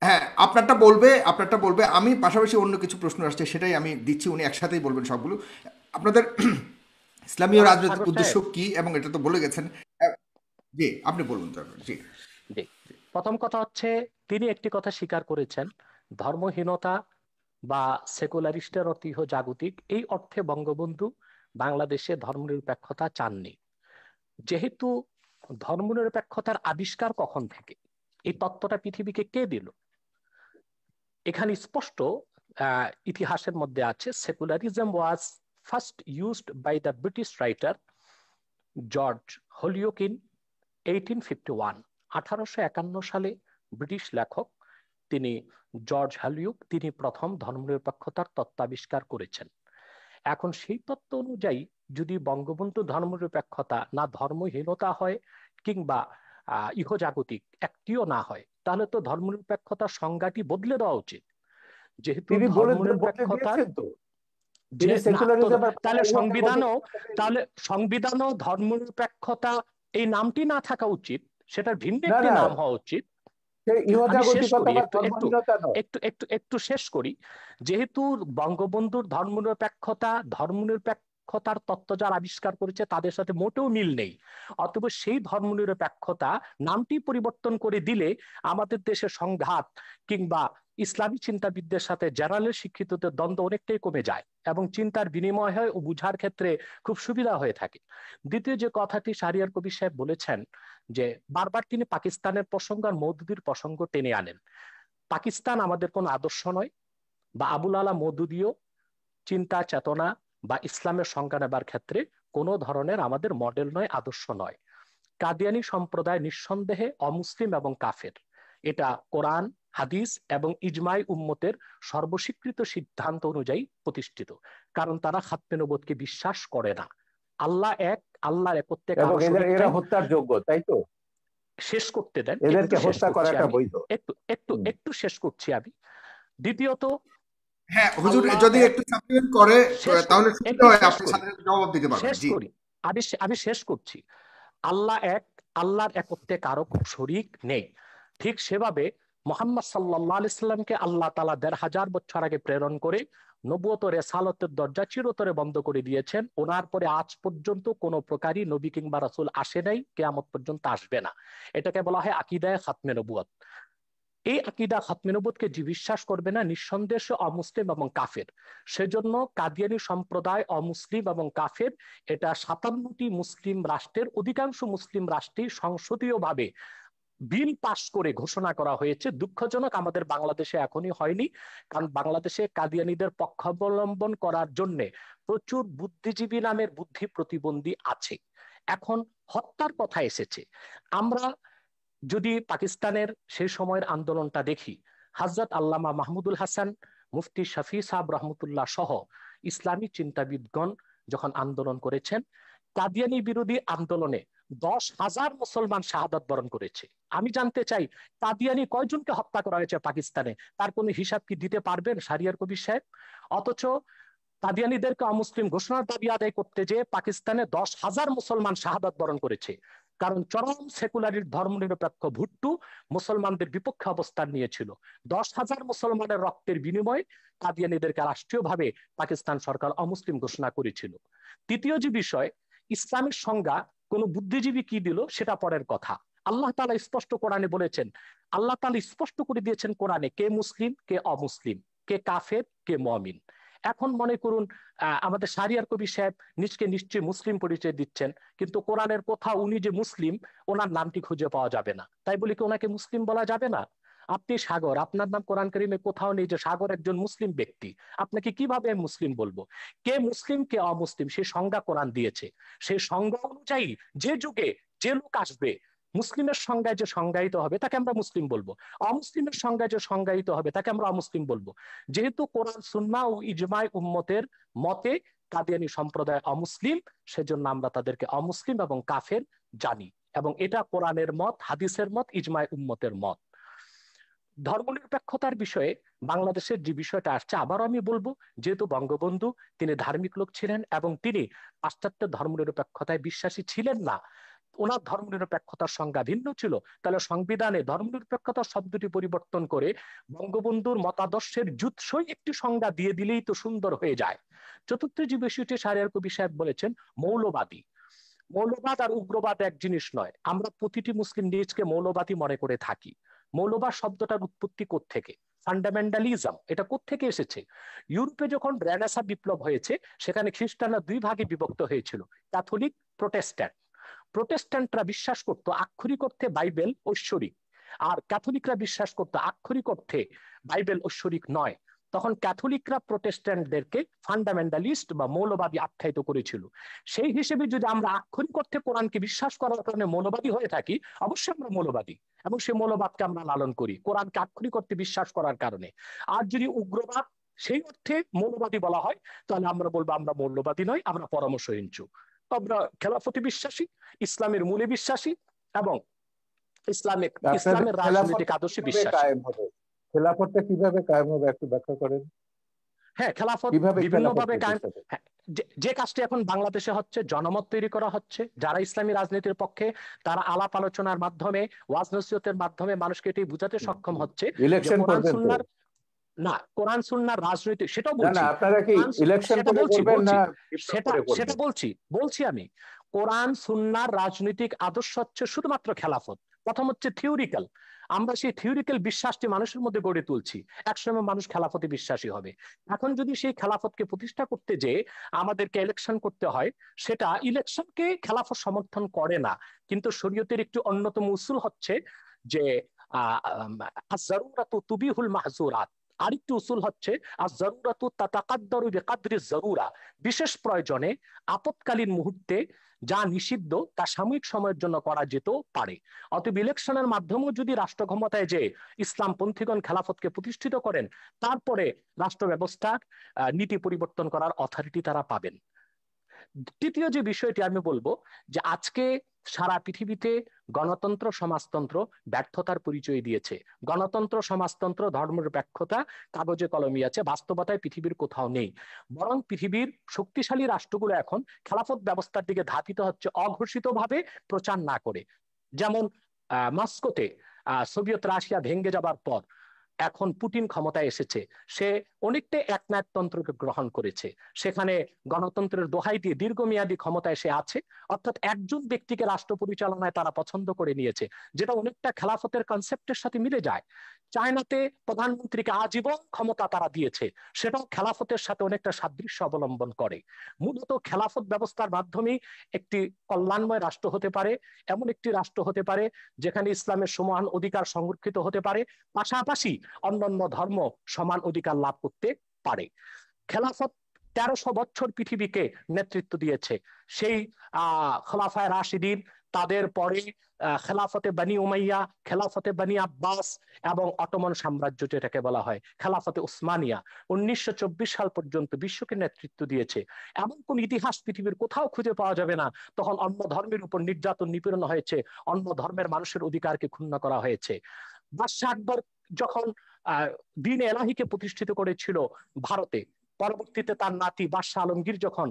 হ্যাঁ, আপনারটা বলবে, আমি পাশাপাশি অন্য কিছু প্রশ্ন আসছে সেটাই আমি দিচ্ছি, উনি একসাথেই বলবেন সবগুলো। আপনাদের ইসলামীয় রাজনৈতিক সাগর উদ্দেশ্য সাহেব, কি, এবং এটা তো বলে গেছেন। জি, আপনি বলুন তারপর। জি। জি, প্রথম কথা হচ্ছে তিনি একটি কথা স্বীকার করেছেন, ধর্মহীনতা বা সেকুলারিস্টের অর্থ জাগতিক, এই অর্থে বঙ্গবন্ধু বাংলাদেশে ধর্মনিরপেক্ষতা চাননি। যেহেতু ধর্মনিরপেক্ষতার আবিষ্কার কখন থেকে, এই তত্ত্বটা পৃথিবীকে কে দিল, এখানে স্পষ্ট ইতিহাসের মধ্যে আছে, secularism was first used by the British writer George Holyoake in 1851। 1851 সালে ব্রিটিশ লেখক তিনি জর্জ হলিওক তিনি প্রথম ধর্মনিরপেক্ষতার তত্ত্বাবিষ্কার করেছেন। এখন সেই তত্ত্ব অনুযায়ী যদি বঙ্গবন্ধু ধর্মনিরপেক্ষতা না ধর্মহীনতা হয় কিংবা ইহজাগতিক একটিও না হয়, তাহলে তো ধর্মনিরপেক্ষতার সংজ্ঞাটি বদলে দেওয়া উচিত। যেহেতু তিনি বদলে ধর্মনিরপেক্ষতার দিয়েছেন তো, যে তিনি না তো, সেকুলারিজম আর তাহলে ইহজাগতিক সংবিধানও তাহলে সংবিধানও ধর্মনিরপেক্ষতা এই নামটি না থাকা উচিত, সেটার ভিন্ন না একটি না, নাম হওয়া উচিত। সে আমি শেষ ইহজাগতিকতা করি, বা একটু একটু ধর্মহীনতা নয়। একটু একটু একটু শেষ করি। যেহেতু বঙ্গবন্ধুর ধর্মনিরপেক্ষতার তত্ত্ব যারা আবিষ্কার করেছে তাদের সাথে মোটেও মিল নেই, অতএব সেই ধর্মনিরপেক্ষতা নামটি পরিবর্তন করে দিলে আমাদের দেশে সংঘাত কিংবা ইসলামী চিন্তাবিদদের সাথে জেনারেল শিক্ষিতদের দ্বন্দ্ব অনেকটাই কমে যায় এবং চিন্তার বিনিময় হয় ও বুঝার ক্ষেত্রে খুব সুবিধা হয়ে থাকে। দ্বিতীয় যে কথাটি শাহরিয়ার কবির সাহেব বলেছেন, যে বারবার তিনি পাকিস্তানের প্রসঙ্গ আর মওদুদির প্রসঙ্গ টেনে আনেন। পাকিস্তান আমাদের কোনো আদর্শ নয়, বা আবুল আলা মওদুদিও চিন্তা চেতনা বা ইসলামের সংজ্ঞা নেবার ক্ষেত্রে কোনো ধরনের আমাদের মডেল নয়, আদর্শ নয়। কাদিয়ানি সম্প্রদায় নিঃসন্দেহে অমুসলিম এবং কাফের, এটা কোরআন হাদিস এবং ইজমাই উম্মতের সর্বস্বীকৃত সিদ্ধান্ত অনুযায়ী প্রতিষ্ঠিত, কারণ তারা খাতমে নবুয়তকে বিশ্বাস করে না। আল্লাহ এক, আল্লাহর একত্বে এবং কারো শরীক এরা নাই। হত্যার যোগ্য, তাই তো? শেষ করতে দেন, একটু এদেরকে শেষ হত্যা করছি করাটা আমি, বৈধ? একটু একটু হুম। একটু শেষ করছি আমি। দ্বিতীয়ত, হ্যাঁ হুজুর, আল্লাহ যদি এক। একটু সাপ্লিমেন্ট করে শেষ করি, তাহলে সুবিধা একটু হয়, শেষ আপনি করি, সাথে সাথে জবাব দিতে পারবেন। শেষ জি। করি। আমি শেষ করছি। আল্লাহ এক, আল্লাহর একত্বে কারো শরীক নেই। ঠিক সেভাবে মোহাম্মদ সাল্লাল্লাহু আলাইহি সাল্লামকে আল্লাহ তাআলা ১৫০০ বছর আগে প্রেরণ করে নবুয়ত ও রিসালাতের দরজা চিরতরে বন্ধ করে দিয়েছেন। ওনার পরে আজ পর্যন্ত কোনো প্রকারই নবী কিংবা রাসূল আসে নাই, কিয়ামত পর্যন্ত আসবে না। এটাকে বলা হয় আকীদায়ে খাতমে নবুয়ত। এই আকীদা খাতমে নবুয়তকে যে বিশ্বাস করবে না, নিঃসন্দেহে সে অমুসলিম এবং কাফের। সেজন্য কাদিয়ানী সম্প্রদায় অমুসলিম এবং কাফের, এটা ৫৭টি মুসলিম রাষ্ট্রের অধিকাংশ মুসলিম রাষ্ট্রেই সংসদীয়ভাবে বিল পাশ করে ঘোষণা করা হয়েছে। দুঃখজনক আমাদের বাংলাদেশে এখনই হয়নি, কারণ বাংলাদেশে কাদিয়ানীদের পক্ষাবলম্বন করার জন্য প্রচুর বুদ্ধিজীবী নামের বুদ্ধি প্রতিবন্ধী আছে। এখন হত্যার কথা এসেছে, আমরা যদি পাকিস্তানের সেই সময়ের আন্দোলনটা দেখি, হযরত আল্লামা মাহমুদুল হাসান, মুফতি শফি সাহেব রহমতুল্লাহ সহ ইসলামী চিন্তাবিদগণ যখন আন্দোলন করেছেন, কাদিয়ানি বিরোধী আন্দোলনে ১০,০০০ মুসলমান শাহাদাত বরণ করেছে। আমি জানতে চাই, কাদিয়ানি কয়জনকে হত্যা করা হয়েছে পাকিস্তানে, তার কোনো হিসাব কি দিতে পারবেন শাহরিয়ার কবির সাহেব? অথচ কাদিয়ানীদেরকে অমুসলিম ঘোষণার দাবি আদায় করতে যে পাকিস্তানে ১০,০০০ মুসলমান শাহাদাত বরণ করেছে, কারণ চরম সেকুলারির ধর্মনিরপেক্ষ ভুট্টো মুসলমানদের বিপক্ষে অবস্থান নিয়েছিল। ১০,০০০ মুসলমানের রক্তের বিনিময়ে কাদিয়ানীদেরকে রাষ্ট্রীয়ভাবে পাকিস্তান সরকার অমুসলিম ঘোষণা করেছিল। তৃতীয় যে বিষয়, ইসলামের সংজ্ঞা কোন বুদ্ধিজীবী কি দিল সেটা পরের কথা। আল্লাহ তাআলা স্পষ্ট কোরআনে বলেছেন, আল্লাহ তাআলা স্পষ্ট করে দিয়েছেন কোরআনে, কে মুসলিম কে অমুসলিম, কে কাফের কে মুমিন। এখন মনে করুন আমাদের শাহরিয়ার কবির সাহেব নিজকে নিশ্চয়ই মুসলিম পরিচয় দিচ্ছেন, কিন্তু কোরআনের কোথাও উনি যে মুসলিম ওনার নামটি খুঁজে পাওয়া যাবে না। তাই বলি কি ওনাকে মুসলিম বলা যাবে না? আপনি সাগর, আপনার নাম কোরআন কারীমে কোথাও নেই যে সাগর একজন মুসলিম ব্যক্তি। আপনাকে কিভাবে আমি মুসলিম বলবো? কে মুসলিম কে অমুসলিম সেই সংজ্ঞা কোরআন দিয়েছে। সেই সংজ্ঞা অনুযায়ী যে যুগে যে লোক আসবে, মুসলিমের সংজ্ঞায় যে সংজ্ঞায়িত হবে তাকে আমরা মুসলিম বলবো, অমুসলিমের সংজ্ঞায় যে সংজ্ঞায়িত হবে তাকে আমরা অমুসলিম বলবো। যেহেতু কোরআন সুন্নাহ ও ইজমাই উম্মতের মতে কাদিয়ানী সম্প্রদায় অমুসলিম, সেজন্য আমরা তাদেরকে অমুসলিম এবং কাফের জানি, এবং এটা কোরআনের মত, হাদিসের মত, ইজমাই উম্মতের মত। ধর্মনিরপেক্ষতার বিষয়ে বাংলাদেশের যে বিষয়টা আসছে, আবারও আমি বলবো, যেহেতু বঙ্গবন্ধু তিনি ধার্মিক লোক ছিলেন এবং তিনি পাশ্চাত্য ধর্মনিরপেক্ষতায় বিশ্বাসী ছিলেন না, ওনার ধর্মনিরপেক্ষতার সংজ্ঞা ভিন্ন ছিল, তাহলে সংবিধানে ধর্মনিরপেক্ষতা শব্দটি পরিবর্তন করে বঙ্গবন্ধুর মতাদর্শের জুৎসই একটি সংজ্ঞা দিয়ে দিলেই তো সুন্দর হয়ে যায়। চতুর্থ যে বিষয়টি শাহরিয়ার কবির সাহেব বলেছেন, মৌলবাদী। মৌলবাদ আর উগ্রবাদ এক জিনিস নয়। আমরা প্রতিটি মুসলিম নিজকে মৌলবাদী মনে করে থাকি। মৌলবাদ শব্দটার উৎপত্তি কোত্থেকে? ফান্ডামেন্টালিজম, এটা কোত্থেকে এসেছে? ইউরোপে যখন রেনেসাঁ বিপ্লব হয়েছে, সেখানে খ্রিস্টানরা দুই ভাগে বিভক্ত হয়েছিল, ক্যাথলিক, প্রোটেস্ট্যান্ট। প্রোটেস্ট্যান্টরা বিশ্বাস করত আক্ষরিক অর্থে বাইবেল ঐশ্বরিক, আর ক্যাথলিকরা বিশ্বাস করত আক্ষরিক অর্থে বাইবেল ঐশ্বরিক নয়। তখন ক্যাথলিকরা প্রোটেস্ট্যান্টদেরকে ফান্ডামেন্টালিস্ট বা মৌলবাদী আখ্যায়িত করেছিল। সেই হিসেবে যদি আমরা আক্ষরিক অর্থে কোরআনকে বিশ্বাস করার কারণে মৌলবাদী হয়ে থাকি, অবশ্যই আমরা মৌলবাদী, এবং সেই মৌলবাদকে আমরা লালন করি কোরআনকে আক্ষরিক অর্থে বিশ্বাস করার কারণে। আর যদি উগ্রবাদ সেই অর্থে মৌলবাদী বলা হয়, তাহলে আমরা বলবো আমরা মৌলবাদী নয়, আমরা পরামর্শহীনচু। আমরা খেলাফতে বিশ্বাসী, ইসলামের মূলে বিশ্বাসী, এবং ইসলামের রাজনৈতিক আদর্শে বিশ্বাসী। খেলাফতটা কিভাবে কায়েম হবে একটু ব্যাখ্যা করেন। হ্যাঁ, খেলাফত বিভিন্নভাবে কায়েম। যে কাজটি এখন বাংলাদেশে হচ্ছে, জনমত তৈরি করা হচ্ছে। যারা ইসলামী রাজনীতির পক্ষে, তারা আলাপ আলোচনার মাধ্যমে, ওয়াজ নসিহতের মাধ্যমে মানুষকে এটি বুঝাতে সক্ষম হচ্ছে ইলেকশন করবেন তো না, কোরআন সুন্নাহর রাজনীতি, সেটাও বলছি। না, আপনারা কি ইলেকশন করবেন না? সেটা বলছি আমি। কোরআন সুন্নাহর রাজনৈতিক আদর্শ হচ্ছে শুধুমাত্র খেলাফত। প্রথম হচ্ছে থিওরিক্যাল, আমরা সেই থিওরিক্যাল বিশ্বাসটি মানুষের মধ্যে গড়ে তুলছি। একসময় মানুষ খেলাফতে বিশ্বাসী হবে। এখন যদি সেই খেলাফতকে প্রতিষ্ঠা করতে যে আমাদেরকে ইলেকশন করতে হয়, সেটা ইলেকশনকে খেলাফত সমর্থন করে না। কিন্তু শরীয়তের একটি অন্যতম উসুল হচ্ছে যে আয-যারুরাতু তুবিহুল মাহযুরাত। আরেকটি উসুল হচ্ছে আয-যারুরাতু তাতাকাদ্দারু বিকাদরি যারুরা। বিশেষ প্রয়োজনে, আপৎকালীন মুহূর্তে যা নিষিদ্ধ তা সাময়িক সময়ের জন্য করা যেত পারে। অতএব ইলেকশনের মাধ্যমেও যদি রাষ্ট্র ক্ষমতায় যে ইসলামপন্থীগণ খেলাফতকে প্রতিষ্ঠিত করেন, তারপরে রাষ্ট্র ব্যবস্থার নীতি পরিবর্তন করার অথরিটি তারা পাবেন। তৃতীয় যে বিষয়টি আমি বলবো, যে আজকে সারা পৃথিবীতে গণতন্ত্র সমাজতন্ত্র ব্যর্থতার পরিচয় দিয়েছে। গণতন্ত্র সমাজতন্ত্র ধর্মনিরপেক্ষতা কাগজে কলমে আছে, বাস্তবতায় পৃথিবীর কোথাও নেই। বরং পৃথিবীর শক্তিশালী রাষ্ট্রগুলো এখন খেলাফত ব্যবস্থার দিকে ধাবিত হচ্ছে, অঘোষিতভাবে, প্রচার না করে। যেমন মস্কোতে সোভিয়েত রাশিয়া ভেঙে যাবার পর এখন পুতিন ক্ষমতায় এসেছে, সে অনেকটা একনায়কতন্ত্রকে গ্রহণ করেছে। সেখানে গণতন্ত্রের দোহাই দিয়ে দীর্ঘমেয়াদী ক্ষমতায় সে আছে, অর্থাৎ একজন ব্যক্তিকে রাষ্ট্র পরিচালনায় তারা পছন্দ করে নিয়েছে, যেটা অনেকটা খেলাফতের কনসেপ্টের সাথে মিলে যায়। চায়নাতে প্রধানমন্ত্রীকে আজীবন ক্ষমতা তারা দিয়েছে, সেটাও খেলাফতের সাথে অনেকটা সাদৃশ্য অবলম্বন করে। মূলত খেলাফত ব্যবস্থার মাধ্যমে একটি কল্যাণময় রাষ্ট্র হতে পারে, এমন একটি রাষ্ট্র হতে পারে যেখানে ইসলামের সমান অধিকার সংরক্ষিত হতে পারে, পাশাপাশি অন্যান্য ধর্ম সমান অধিকার লাভ করতে পারে। খেলাফত 1300 বছর পৃথিবীকে নেতৃত্ব দিয়েছে। সেই খোলাফায়ে রাশিদিন, তাদের পরে খেলাফতে বনি উমাইয়া, খেলাফতে বনি আব্বাস, এবং অটোমান সাম্রাজ্য যেটাকে বলা হয় খেলাফতে উসমানিয়া, 1924 সাল পর্যন্ত বিশ্বকে নেতৃত্ব দিয়েছে। এমন কোন ইতিহাস পৃথিবীর কোথাও খুঁজে পাওয়া যাবে না তখন অন্য ধর্মের উপর নির্যাতন নিপীড়ন হয়েছে, অন্য ধর্মের মানুষের অধিকারকে ক্ষুণ্ণ করা হয়েছে। বাদশাহ আকবর যখন দ্বীন এলাহিকে প্রতিষ্ঠিত করেছিল ভারতে, পরবর্তীতে তার নাতি বাদশাহ আলমগীর যখন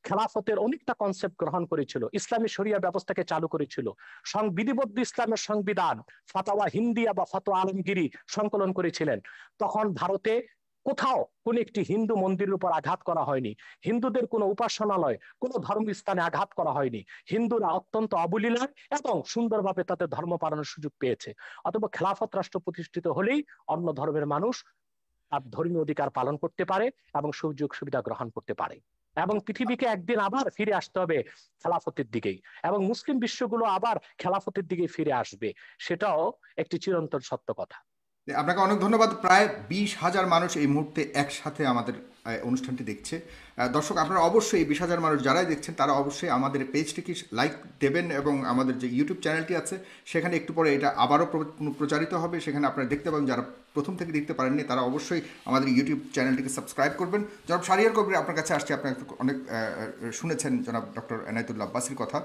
খেলাফতের অনেকটা কনসেপ্ট গ্রহণ করেছিল, ইসলামী শরিয়া ব্যবস্থাকে চালু করেছিল, বিধিবদ্ধ ইসলামের সংবিধান ফাতাওয়া হিন্দিয়া বা ফাতোয়া আলমগীরি সংকলন করেছিলেন, তখন ভারতে কোথাও কোন একটি হিন্দু মন্দিরের উপর আঘাত করা হয়নি, হিন্দুদের কোনো উপাসনালয়, কোনো ধর্মস্থানে আঘাত করা হয়নি। হিন্দুরা অত্যন্ত অবলীলায় এবং সুন্দরভাবে তাদের ধর্ম পালনের সুযোগ পেয়েছে। অথবা খেলাফত রাষ্ট্র প্রতিষ্ঠিত হলেই অন্য ধর্মের মানুষ তার ধর্মীয় অধিকার পালন করতে পারে এবং সুযোগ সুবিধা গ্রহণ করতে পারে, এবং পৃথিবীকে একদিন আবার ফিরে আসতে হবে খেলাফতের দিকেই, এবং মুসলিম বিশ্বগুলো আবার খেলাফতের দিকে ফিরে আসবে। সেটাও একটি চিরন্তন সত্য কথা। আপনাকে অনেক ধন্যবাদ। প্রায় 20,000 মানুষ এই মুহূর্তে একসাথে আমাদের অনুষ্ঠানটি দেখছে। দর্শক, আপনারা অবশ্যই 20,000 মানুষ যারাই দেখছেন তারা অবশ্যই আমাদের পেজটিকে লাইক দেবেন, এবং আমাদের যে ইউটিউব চ্যানেলটি আছে সেখানে একটু পরে এটা আবারও প্রচারিত হবে, সেখানে আপনারা দেখতে পাবেন। যারা প্রথম থেকে দেখতে পারেননি তারা অবশ্যই আমাদের ইউটিউব চ্যানেলটিকে সাবস্ক্রাইব করবেন। জনাব শাহরিয়ার কবির, আপনার কাছে আসছে, আপনার অনেক শুনেছেন জনাব ডক্টর এনায়েতুল্লাহ আব্বাসীর কথা।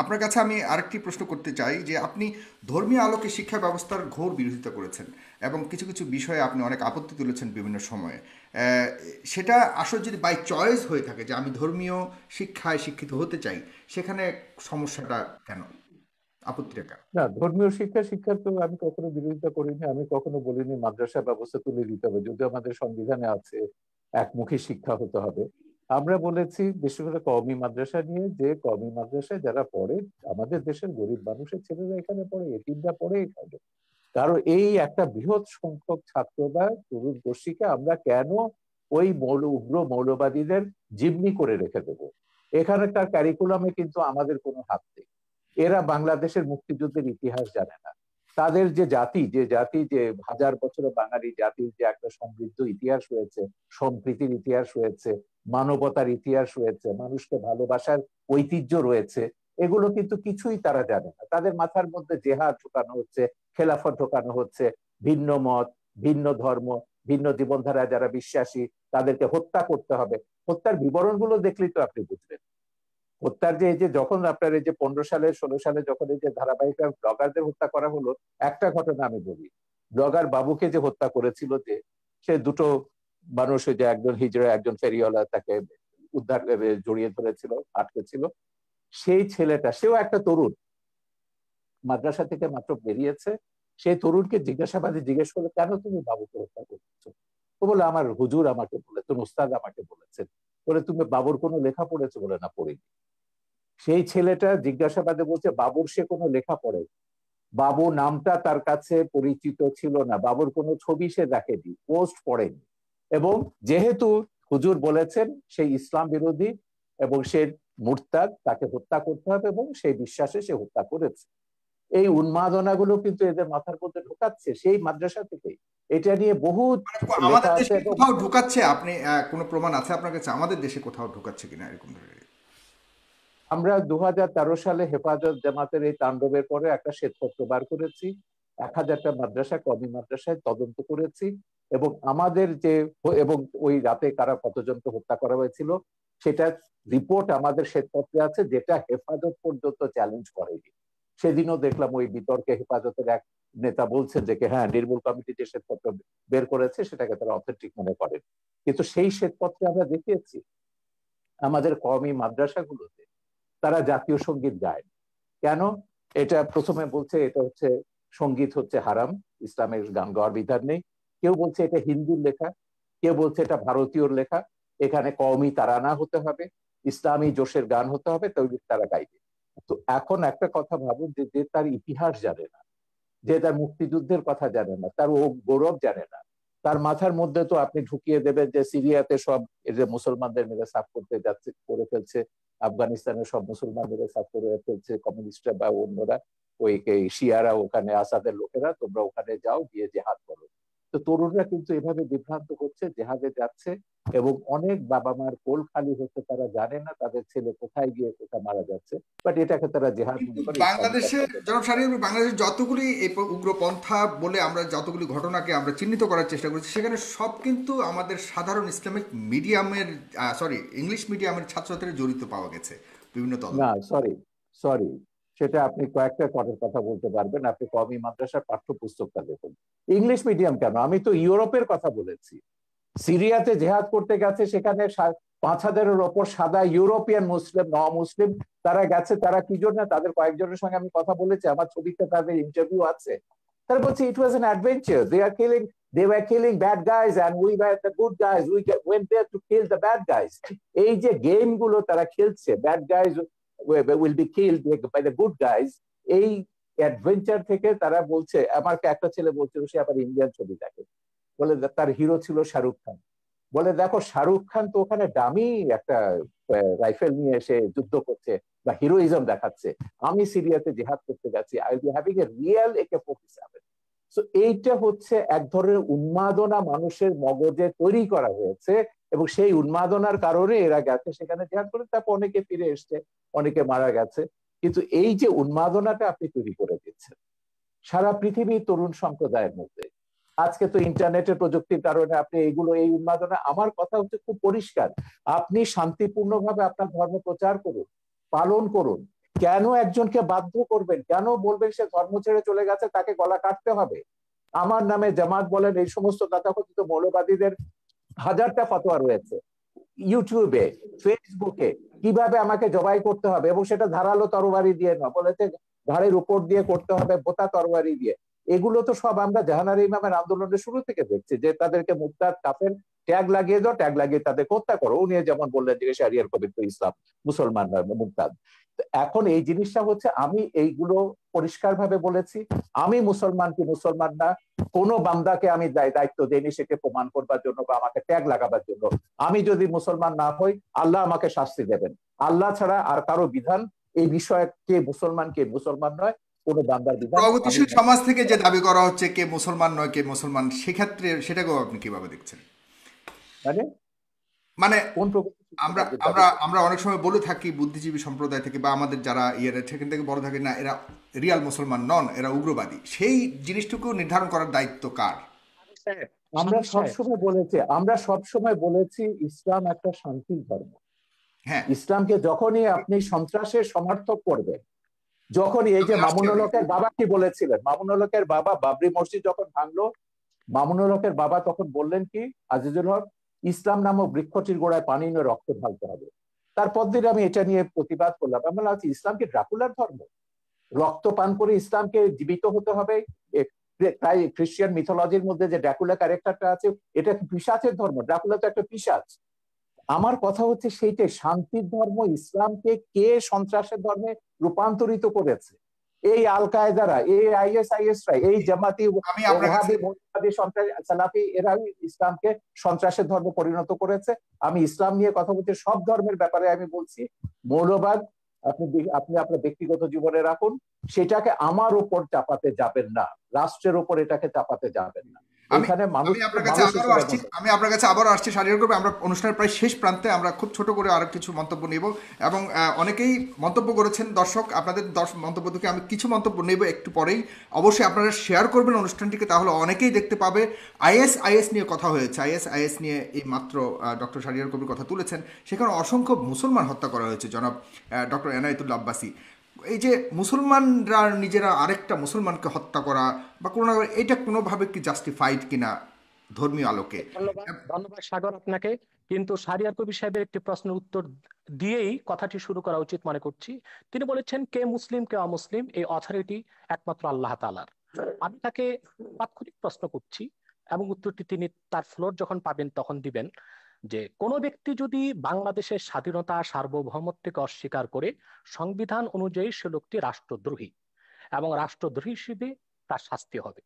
আপনার কাছে আমি আরেকটি প্রশ্ন করতে চাই যে আপনি ধর্মীয় আলোকে শিক্ষা ব্যবস্থার ঘোর বিরোধিতা করেছেন এবং কিছু কিছু বিষয়ে আপনি অনেক আপত্তি তুলেছেন বিভিন্ন সময়ে। সেটা আসলে যদি বাই চয়েস হয়ে থাকে যে আমি ধর্মীয় শিক্ষায় শিক্ষিত হতে চাই, সেখানে সমস্যাটা কেন, আপত্তিটা কেন? না, ধর্মীয় শিক্ষার তো আমি কখনো বিরোধিতা করিনি। আমি কখনো বলিনি মাদ্রাসা ব্যবস্থা তুলে দিতে হবে, যদিও আমাদের সংবিধানে আছে একমুখী শিক্ষা হতে হবে। আমরা বলেছি বিশেষ করে কওমি মাদ্রাসা নিয়ে, যে কওমি মাদ্রাসায় যারা পড়ে, আমাদের দেশের গরিব মানুষের ছেলেরা এখানে পড়ে, এতিমরা পড়ে এখানে। কারণ এই একটা বৃহৎ সংখ্যক ছাত্র বা তরুণ গোষ্ঠীকে আমরা কেন ওই উগ্র মৌলবাদীদের জিম্মি করে রেখে দেবো? এখানকার ক্যারিকুলামে কিন্তু আমাদের কোনো হাত নেই। এরা বাংলাদেশের মুক্তিযুদ্ধের ইতিহাস জানে না। তাদের যে জাতি যে হাজার বছরের বাঙালি জাতির যে একটা সমৃদ্ধ ইতিহাস রয়েছে, সম্প্রীতির ইতিহাস রয়েছে, মানবতার ইতিহাস রয়েছে, মানুষকে ভালোবাসার ঐতিহ্য রয়েছে, এগুলো কিন্তু কিছুই তারা জানে না। তাদের মাথার মধ্যে জেহাদ ঢোকানো হচ্ছে, খেলাফত ঢোকানো হচ্ছে, ভিন্ন মত, ভিন্ন ধর্ম, ভিন্ন জীবনধারা যারা বিশ্বাসী তাদেরকে হত্যা করতে হবে। হত্যার বিবরণগুলো দেখলেই তো আপনি বুঝবেন। হত্যার যে এই যে যখন আপনার এই যে 15 সালে 16 সালে যখন এই যে ধারাবাহিক ব্লগারদের হত্যা করা হলো, একটা ঘটনা আমি বলি। ব্লগার বাবুকে যে হত্যা করেছিল, যে সে দুটো মানুষ, যে একজন হিজড়া একজন ফেরিওয়ালা তাকে উদ্ধার জড়িয়ে ধরেছিল, আটকে ছিল, সেই ছেলেটা, সেও একটা তরুণ, মাদ্রাসা থেকে মাত্র বেরিয়েছে। সেই তরুণকে জিজ্ঞাসাবাদে জিজ্ঞেস করলো, কেন তুমি বাবুকে হত্যা করছো? ও বলে, আমার হুজুর আমাকে বলেছেন, উস্তাদ আমাকে বলেছেন। বলে, তুমি বাবুর কোনো লেখা পড়েছো? বলে, না, পড়িনি। সেই ছেলেটা জিজ্ঞাসাবাদে বলছে বাবুর সে কোনো লেখা পড়ে, বাবু নামটা তার কাছে পরিচিত ছিল না, বাবুর কোনো ছবি সে দেখেনি, পোস্ট পড়েনি। এবং যেহেতু হুজুর বলেছেন সেই ইসলাম বিরোধী এবং সে মুরতাদ, তাকে হত্যা করতে হবে, এবং সেই বিশ্বাসে সে হত্যা করেছে। এই উন্মাদনাগুলো কিন্তু এদের মাথার মধ্যে ঢোকাচ্ছে সেই মাদ্রাসা থেকেই। এটা নিয়ে বহুত মানে লেখা আমাদের আছে দেশে এবং কোথাও ঢুকাচ্ছে? আপনি কোনো প্রমাণ আছে আপনার কাছে আমাদের দেশে কোথাও ঢুকাচ্ছে কিনা এরকম ধরনের? আমরা 2013 সালে হেফাজত জামাতের এই তাণ্ডবের পরে একটা শ্বেতপত্র বার করেছি, 1000টা মাদ্রাসা, কওমি মাদ্রাসায় তদন্ত করেছি, এবং আমাদের যে এবং ওই রাতে কারা কতজনকে হত্যা করা হয়েছিল সেটা রিপোর্ট আমাদের শ্বেতপত্রে আছে, যেটা হেফাজত পর্যন্ত চ্যালেঞ্জ করেনি। সেদিনও দেখলাম ওই বিতর্কে হেফাজতের এক নেতা বলছেন যে হ্যাঁ, নির্মূল কমিটি যে শ্বেতপত্র বের করেছে সেটাকে তারা অথেন্টিক মনে করেন। কিন্তু সেই শ্বেতপত্রে আমরা দেখিয়েছি আমাদের কওমি মাদ্রাসাগুলোতে তারা জাতীয় সঙ্গীত গায়। কেন? এটা প্রথমে বলছে এটা হচ্ছে সঙ্গীত হচ্ছে হারাম, ইসলামের গান গাওয়ার বিধান নেই। কেউ বলছে এটা হিন্দুর লেখা, কেউ বলছে এটা ভারতীয়র লেখা, এখানে কওমি তারানা হতে হবে, ইসলামী জোশের গান হতে হবে, তৈরি তারা গাইবে। তো এখন একটা কথা ভাবুন, যে যে তার ইতিহাস জানে না, যে তার মুক্তিযুদ্ধের কথা জানে না, তার ও গৌরব জানে না, তার মাথার মধ্যে তো আপনি ঢুকিয়ে দেবেন যে সিরিয়াতে সব এই যে মুসলমানদের মেরে সাফ করতে যাচ্ছে, করে ফেলছে, আফগানিস্তানের সব মুসলমানদের সাফ করে ফেলছে কমিউনিস্টরা বা অন্যরা, ওই শিয়ারা, ওখানে আসাদের লোকেরা, তোমরা ওখানে যাও, গিয়ে জেহাদ করো। তো তরুণরা কিন্তু এভাবে বিভ্রান্ত হচ্ছে, জেহাদে যাচ্ছে, এবং অনেক বাবা মার কোল খালি হচ্ছে, তারা জানে না তাদের ছেলে কোথায় গিয়ে কোথায় মারা যাচ্ছে, বাট এটাকে তারা জেহাদ কিন্তু মনে করে, ইসলামিক বাংলাদেশের রাষ্ট্র। জনাব শাহরিয়ার, বাংলাদেশের যতগুলি এই উগ্রপন্থা বলে আমরা যতগুলি ঘটনাকে আমরা চিহ্নিত করার চেষ্টা করছি, সেখানে সব কিন্তু আমাদের সাধারণ ইসলামিক মিডিয়ামের, সরি, ইংলিশ মিডিয়ামের ছাত্রছাত্রীরা জড়িত পাওয়া গেছে বিভিন্ন না, তদন্তে। সরি, সরি, সেটা আপনি কয়েকটা কটার কথা বলতে পারবেন। আপনি কওমি মাদ্রাসার পাঠ্যপুস্তকটা দেখুন। ইংলিশ মিডিয়াম কেন, আমি তো ইউরোপের কথা বলেছি। সিরিয়াতে জেহাদ করতে গেছে, সেখানে 5000-এর ওপর সাদা ইউরোপিয়ান মুসলিম, ন মুসলিম, তারা গেছে। তারা কি জন্য, তাদের কয়েকজনের সঙ্গে আমি কথা বলেছি, আমার ছবিতে তাদের ইন্টারভিউ আছে। তারা বলছে it was an adventure, they were killing bad guys and we were the good guys, we went there to kill the bad guys। এই যে গেম গুলো তারা খেলছে, bad guys will be killed by the good guys, এই adventure থেকে তারা বলছে। আমাকে একটা ছেলে বলছিল সে আবার ইন্ডিয়ান ছবি দেখে, বলে তার হিরো ছিল শাহরুখ খান। বলে দেখো, শাহরুখ খান তো ওখানে দামি একটা রাইফেল নিয়ে এসে যুদ্ধ করছে বা হিরোইজম দেখাচ্ছে, আমি সিরিয়াতে জেহাদ করতে গেছি, I will be having a real AK-47। So এইটা হচ্ছে এক ধরনের উন্মাদনা মানুষের মগজে তৈরি করা হয়েছে, এবং সেই উন্মাদনার কারণে এরা গেছে সেখানে জেহাদ করে, তারপর অনেকে ফিরে এসছে, অনেকে মারা গেছে। কিন্তু এই যে উন্মাদনাটা আপনি তৈরি করে দিচ্ছেন সারা পৃথিবীর তরুণ সম্প্রদায়ের মধ্যে, আজকে তো ইন্টারনেটের প্রযুক্তির কারণে আপনি এইগুলো, এই উন্মাদনা, আমার কথা হচ্ছে খুব পরিষ্কার, আপনি শান্তিপূর্ণভাবে আপনার ধর্ম প্রচার করুন, পালন করুন। কেন একজনকে বাধ্য করবেন? কেন বলবেন সে ধর্ম ছেড়ে চলে গেছে তাকে গলা কাটতে হবে? আমার নামে জামাত বলেন, এই সমস্ত তথাকথিত মৌলবাদীদের হাজারটা ফতোয়া রয়েছে। ইউটিউবে, ফেসবুকে কিভাবে আমাকে জবাই করতে হবে, এবং সেটা ধারালো তরবারি দিয়ে না, বলেছে ঘাড়ের উপর দিয়ে করতে হবে বোতা তরবারি দিয়ে। এগুলো তো সব আমরা জাহানারা ইমামের আন্দোলনের শুরু থেকে দেখছি, যে তাদেরকে মুরতাদ কাফের ট্যাগ লাগিয়ে দাও, ট্যাগ লাগিয়ে তাদের হত্যা করো। উনি যেমন বললেন যে শাহরিয়ার কবির তো ইসলাম, মুসলমান নয়, মুরতাদ। এখন এই জিনিসটা হচ্ছে, আমি এইগুলো পরিষ্কার ভাবে বলেছি, আমি মুসলমান কি মুসলমান না কোনো বান্দাকে আমি দায়িত্ব দেইনি সেকে প্রমাণ করবার জন্য বা আমাকে ট্যাগ লাগাবার জন্য। আমি যদি মুসলমান না হই, আল্লাহ আমাকে শাস্তি দেবেন। আল্লাহ ছাড়া আর কারো বিধান এই বিষয়ে, কে মুসলমান কে মুসলমান নয়, কোন বান্দার বিধান প্রগতিশীল সমাজ থেকে যে দাবি করা হচ্ছে কে মুসলমান নয় কে মুসলমান, সেক্ষেত্রে সেটাকেও আপনি কিভাবে দেখছেন? মানে মানে কোন আমরা আমরা আমরা অনেক সময় বলে থাকি বুদ্ধিজীবী সম্প্রদায় থেকে বা আমাদের যারা ইয়েরা সেখান থেকে বড় থাকে, না এরা রিয়াল মুসলমান নন, এরা উগ্রবাদী। সেই জিনিসটুকু নির্ধারণ করার দায়িত্ব কার? আমরা সবসময় বলেছি ইসলাম একটা শান্তির ধর্ম। হ্যাঁ, ইসলামকে যখনই আপনি সন্ত্রাসের সমর্থক করবেন, যখনই এই যে মামুনুল হকের বাবা কি বলেছিলেন, মামুনুল হকের বাবা বাবরি মসজিদ যখন ভাঙলো, মামুনুল হকের বাবা তখন বললেন কি, আজিজুল হক, ইসলাম নামক বৃক্ষটির গোড়ায় পানি নিয়ে রক্ত ঢালতে হবে। তারপর দিন আমি এটা নিয়ে প্রতিবাদ করলাম। আমি বললাম ইসলাম কি ড্রাকুলার ধর্ম? রক্ত পান করে ইসলামকে জীবিত হতে হবে? তাই খ্রিস্টান মিথোলজির মধ্যে যে ড্রাকুলা ক্যারেক্টারটা আছে, এটা কি পিশাচের ধর্ম? ড্রাকুলা তো একটা পিশাচ। আমার কথা হচ্ছে সেইটাই, শান্তির ধর্ম ইসলামকে কে সন্ত্রাসের ধর্মে রূপান্তরিত করেছে? এই আল কায়দারা, এই আইএসআইএসরা, এই জামাতি ওহাবি মৌলবাদী সালাফি, এরাই ইসলামকে সন্ত্রাসের ধর্মে পরিণত করেছে। আমি ইসলাম নিয়ে কথা বলছি, সব ধর্মের ব্যাপারে আমি বলছি, মৌলবাদ আপনি আপনি আপনার ব্যক্তিগত জীবনে রাখুন, সেটাকে আমার উপর চাপাতে যাবেন না, রাষ্ট্রের উপর এটাকে চাপাতে যাবেন না। আমি আপনার কাছে আবারও আসছি শারীরিক করবে। আমরা অনুষ্ঠানের প্রায় শেষ প্রান্তে, আমরা খুব ছোট করে আরো কিছু মন্তব্য নেব, এবং অনেকেই মন্তব্য করেছেন দর্শক, আপনাদের মন্তব্য থেকে আমি কিছু মন্তব্য নেব একটু পরেই। অবশ্যই আপনারা শেয়ার করবেন অনুষ্ঠানটিকে, তাহলে অনেকেই দেখতে পাবে। আইএস নিয়ে কথা হয়েছে, আইএস নিয়ে এই মাত্র ডক্টর শাহরিয়ার কবির কথা তুলেছেন, সেখানে অসংখ্য মুসলমান হত্যা করা হয়েছে জনাব ডক্টর এনায়েতুল্লাহ আব্বাসী। এই যে মুসলমানরা নিজেরা আরেকটা মুসলমানকে হত্যা করা বা কোনো, এটা কোনোভাবে কি জাস্টিফাইড কিনা ধর্মীয় আলোকে? ধন্যবাদ সাগর আপনাকে। কিন্তু শাহরিয়ার কবির সাহেবের একটি প্রশ্নের উত্তর দিয়েই কথাটি শুরু করা উচিত মনে করছি। তিনি বলেছেন কে মুসলিম কে অমুসলিম এই অথরিটি একমাত্র আল্লাহ তাআলার। আমি তাকে তাৎক্ষণিক প্রশ্ন করছি, এবং উত্তরটি তিনি তার ফ্লোর যখন পাবেন তখন দিবেন, যে কোনো ব্যক্তি যদি বাংলাদেশের স্বাধীনতা সার্বভৌমত্বকে অস্বীকার করে, সংবিধান অনুযায়ী সে লোকটি রাষ্ট্রদ্রোহী, এবং রাষ্ট্রদ্রোহী হিসেবে তার শাস্তি হবে।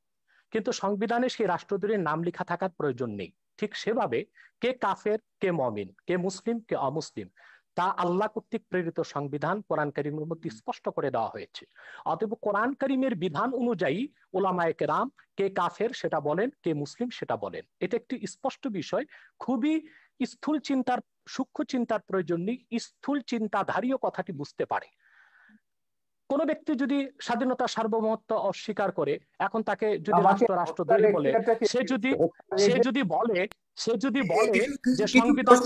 কিন্তু সংবিধানে সেই রাষ্ট্রদ্রোহীর নাম লেখা থাকার প্রয়োজন নেই। ঠিক সেভাবে কে কাফের কে মুমিন, কে মুসলিম কে অমুসলিম, তা আল্লাহ কর্তৃক প্রেরিত সংবিধান কোরআন কারীমের মধ্যে স্পষ্ট করে দেওয়া হয়েছে। অতএব কোরআন কারীমের বিধান অনুযায়ী উলামায়ে কেরাম কে কাফের সেটা বলেন, কে মুসলিম সেটা বলেন। এটা একটি স্পষ্ট বিষয়। খুবই স্থূল চিন্তার, সূক্ষ্ম চিন্তার প্রয়োজন নেই, স্থূল চিন্তাধারীও কথাটি বুঝতে পারে। কোন ব্যক্তি যদি স্বাধীনতা সার্বভৌমত্ব অস্বীকার করে, এখন তাকে যদি রাষ্ট্রদ্রোহী বলে, সে যদি বলে যে সংবিধান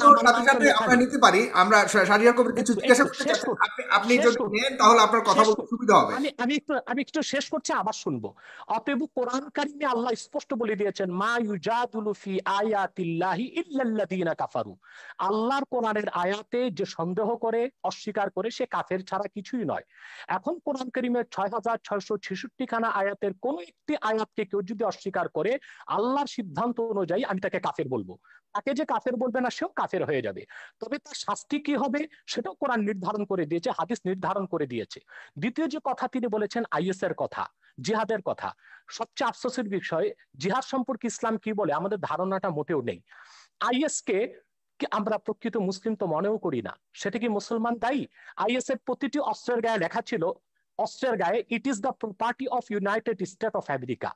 আমরা নিতে পারি, আমরা শাহরিয়ার কবির কিছু জিজ্ঞাসা করতে চাচ্ছি, আপনি যদি নেন তাহলে আপনার কথা বলতে সুবিধা হবে। আমি একটু শেষ করছি, আবার শুনবো। অতএব কোরআন কারীমে আল্লাহ স্পষ্ট বলে দিয়েছেন মা ইউজাদুলু ফি আয়াতিল্লাহি ইল্লাল্লাযিনা কাফারু। আল্লাহর কোরআনের আয়াতে যে সন্দেহ করে, অস্বীকার করে, সে কাফের ছাড়া কিছুই নয়। এখন কোরআন কারীমের 6666 খানা আয়াতের কোন একটি আয়াতকে কেউ যদি অস্বীকার করে, আল্লাহর সিদ্ধান্ত অনুযায়ী আমি তাকে কাফের বলবো। তাকে যে কাফের বলবে না সেও কাফের হয়ে যাবে। তবে তার শাস্তি কি হবে সেটাও কোরআন নির্ধারণ করে দিয়েছে, হাদিস নির্ধারণ করে দিয়েছে। দ্বিতীয় যে কথা তিনি বলেছেন আইএস এর কথা, জিহাদের কথা, সবচেয়ে আফসোসের বিষয়, জিহাদ সম্পর্কে ইসলাম কি বলে আমাদের ধারণাটা মোটেও নেই। আইএস কে আমরা প্রকৃত মুসলিম তো মনেও করি না। সেটা কি মুসলমান দায়ী? আইএস এর প্রতিটি অস্ত্রের গায়ে লেখা ছিল, অস্ত্রের গায়ে it is the property of United state of America.